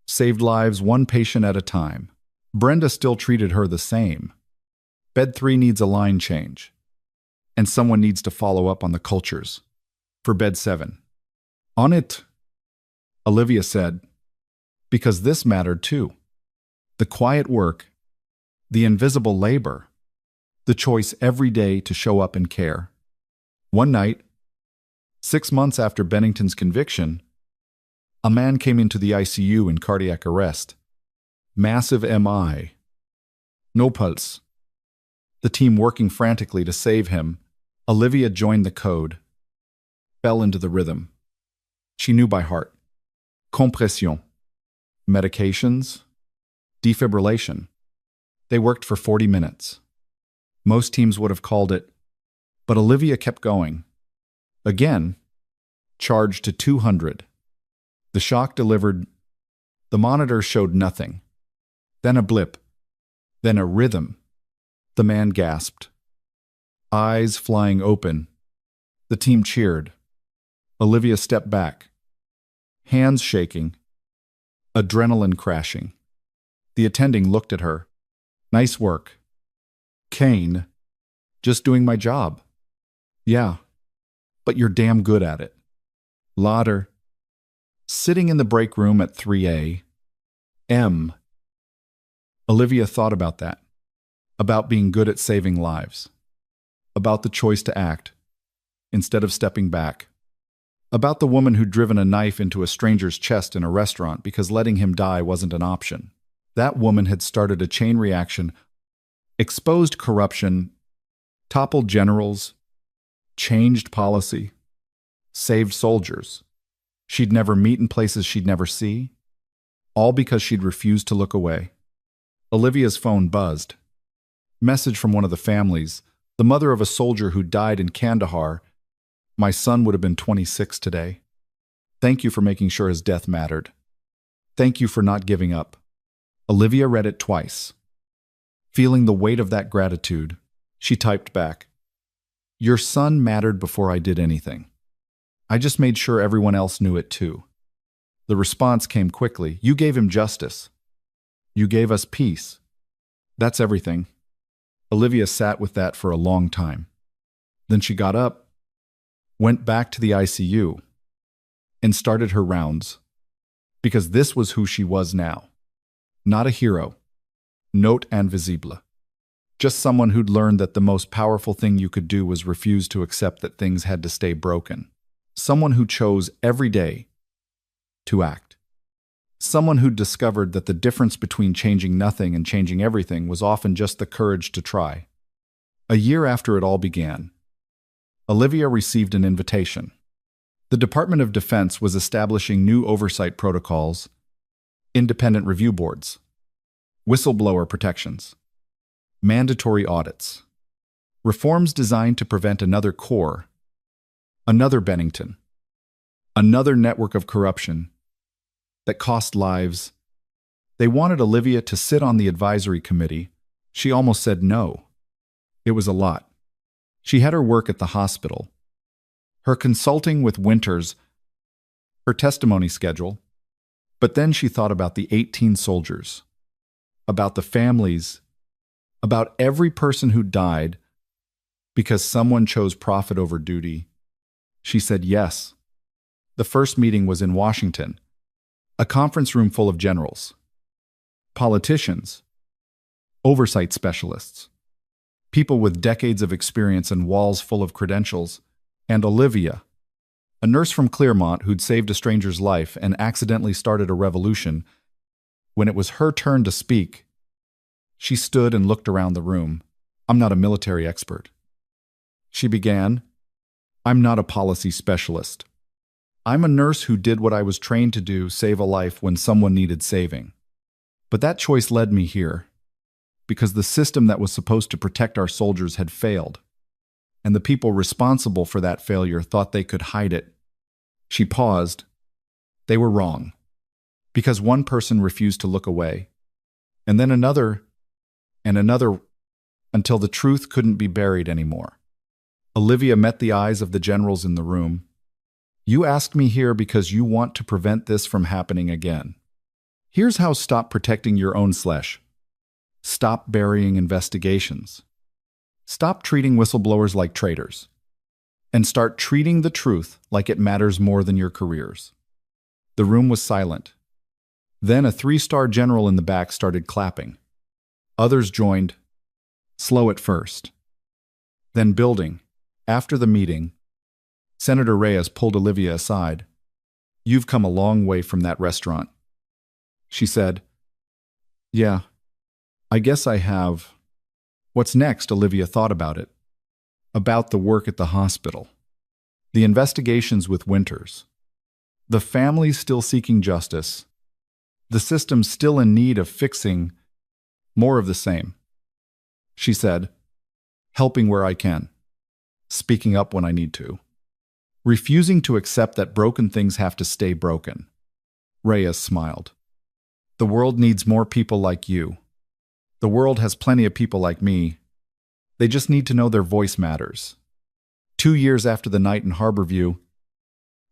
saved lives one patient at a time. Brenda still treated her the same. Bed 3 needs a line change, and someone needs to follow up on the cultures for bed 7. On it, Olivia said, because this mattered too. The quiet work, the invisible labor, the choice every day to show up and care. One night, 6 months after Bennington's conviction, a man came into the ICU in cardiac arrest. Massive MI. No pulse. The team working frantically to save him. Olivia joined the code, fell into the rhythm. She knew by heart. Compression. Medications. Defibrillation. They worked for 40 minutes. Most teams would have called it, but Olivia kept going. Again, charged to 200. The shock delivered. The monitor showed nothing. Then a blip. Then a rhythm. The man gasped. Eyes flying open. The team cheered. Olivia stepped back. Hands shaking. Adrenaline crashing. The attending looked at her. Nice work. Kane. Just doing my job. Yeah, but you're damn good at it. Lauder. Sitting in the break room at 3 a.m. Olivia thought about that. About being good at saving lives. About the choice to act instead of stepping back. About the woman who'd driven a knife into a stranger's chest in a restaurant because letting him die wasn't an option. That woman had started a chain reaction, exposed corruption, toppled generals, changed policy, saved soldiers. She'd never meet in places she'd never see, all because she'd refused to look away. Olivia's phone buzzed. Message from one of the families, the mother of a soldier who died in Kandahar. My son would have been 26 today. Thank you for making sure his death mattered. Thank you for not giving up. Olivia read it twice. Feeling the weight of that gratitude, she typed back, Your son mattered before I did anything. I just made sure everyone else knew it too. The response came quickly. You gave him justice. You gave us peace. That's everything. Olivia sat with that for a long time. Then she got up, went back to the ICU, and started her rounds. Because this was who she was now. Not a hero. Note invisible. Just someone who'd learned that the most powerful thing you could do was refuse to accept that things had to stay broken. Someone who chose every day to act. Someone who'd discovered that the difference between changing nothing and changing everything was often just the courage to try. A year after it all began, Olivia received an invitation. The Department of Defense was establishing new oversight protocols, independent review boards, whistleblower protections, mandatory audits, reforms designed to prevent another Corps, another Bennington, another network of corruption that cost lives. They wanted Olivia to sit on the advisory committee. She almost said no. It was a lot. She had her work at the hospital, her consulting with Winters, her testimony schedule, but then she thought about the 18 soldiers, about the families, about every person who died because someone chose profit over duty. She said yes. The first meeting was in Washington, a conference room full of generals, politicians, oversight specialists, people with decades of experience and walls full of credentials, and Olivia, a nurse from Claremont who'd saved a stranger's life and accidentally started a revolution. When it was her turn to speak, she stood and looked around the room. "I'm not a military expert," she began. "I'm not a policy specialist. I'm a nurse who did what I was trained to do, save a life when someone needed saving. But that choice led me here, because the system that was supposed to protect our soldiers had failed, and the people responsible for that failure thought they could hide it." She paused. They were wrong, because one person refused to look away, and then another, and another, until the truth couldn't be buried anymore. Olivia met the eyes of the generals in the room. "You asked me here because you want to prevent this from happening again. Here's how: stop protecting your own flesh. Stop burying investigations. Stop treating whistleblowers like traitors. And start treating the truth like it matters more than your careers." The room was silent. Then a 3-star general in the back started clapping. Others joined, slow at first, then building. After the meeting, Senator Reyes pulled Olivia aside. "You've come a long way from that restaurant," she said. "Yeah, I guess I have." What's next? Olivia thought about it. About the work at the hospital. The investigations with Winters. The families still seeking justice. The system still in need of fixing. More of the same. She said, "Helping where I can. Speaking up when I need to. Refusing to accept that broken things have to stay broken." Reyes smiled. "The world needs more people like you. The world has plenty of people like me. They just need to know their voice matters." 2 years after the night in Harborview,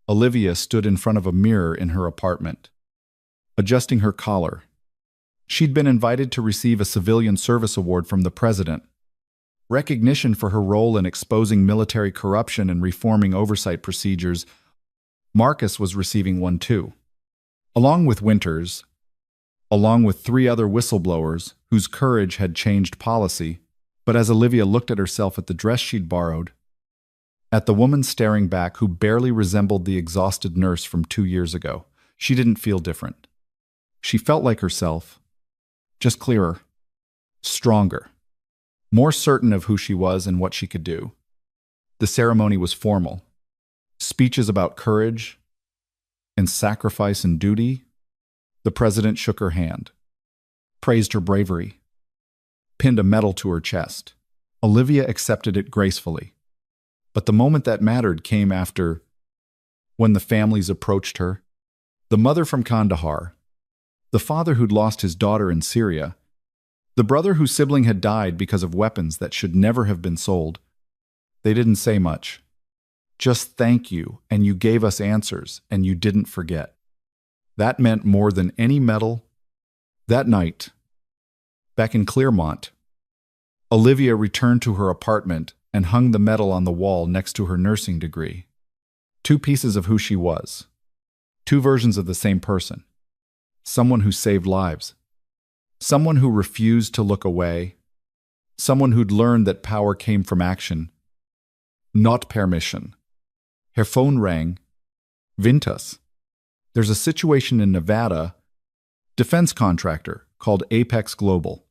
Olivia stood in front of a mirror in her apartment, adjusting her collar. She'd been invited to receive a Civilian Service Award from the president, recognition for her role in exposing military corruption and reforming oversight procedures. Marcus was receiving one too, along with Winters, along with 3 other whistleblowers whose courage had changed policy. But as Olivia looked at herself at the dress she'd borrowed, at the woman staring back who barely resembled the exhausted nurse from 2 years ago, she didn't feel different. She felt like herself, just clearer, stronger, more certain of who she was and what she could do. The ceremony was formal. Speeches about courage and sacrifice and duty. The president shook her hand, praised her bravery, pinned a medal to her chest. Olivia accepted it gracefully. But the moment that mattered came after, when the families approached her. The mother from Kandahar, the father who'd lost his daughter in Syria, the brother whose sibling had died because of weapons that should never have been sold. They didn't say much. Just thank you, and you gave us answers, and you didn't forget. That meant more than any medal. That night, back in Claremont, Olivia returned to her apartment and hung the medal on the wall next to her nursing degree. 2 pieces of who she was. 2 versions of the same person. Someone who saved lives. Someone who refused to look away. Someone who'd learned that power came from action, not permission. Her phone rang. Vintas. There's a situation in Nevada, defense contractor called Apex Global.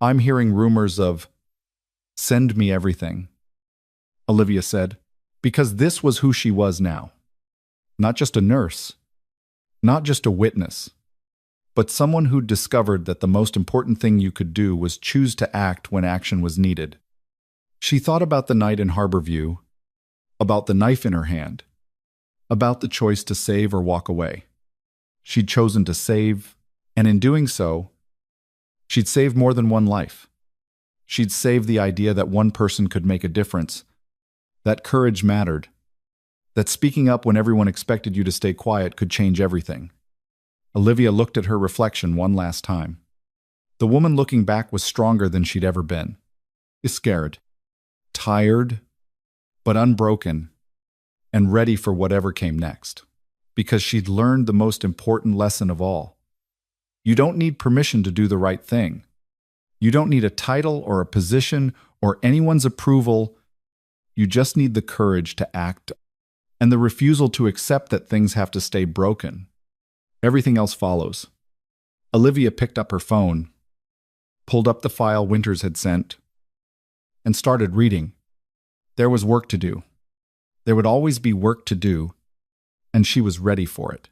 I'm hearing rumors of, send me everything, Olivia said, because this was who she was now. Not just a nurse, not just a witness, but someone who'd discovered that the most important thing you could do was choose to act when action was needed. She thought about the night in Harborview, about the knife in her hand, about the choice to save or walk away. She'd chosen to save, and in doing so, she'd saved more than one life. She'd saved the idea that one person could make a difference, that courage mattered, that speaking up when everyone expected you to stay quiet could change everything. Olivia looked at her reflection one last time. The woman looking back was stronger than she'd ever been. Scared, tired, but unbroken, and ready for whatever came next. Because she'd learned the most important lesson of all. You don't need permission to do the right thing. You don't need a title or a position or anyone's approval. You just need the courage to act and the refusal to accept that things have to stay broken. Everything else follows. Olivia picked up her phone, pulled up the file Winters had sent, and started reading. There was work to do. There would always be work to do, and she was ready for it.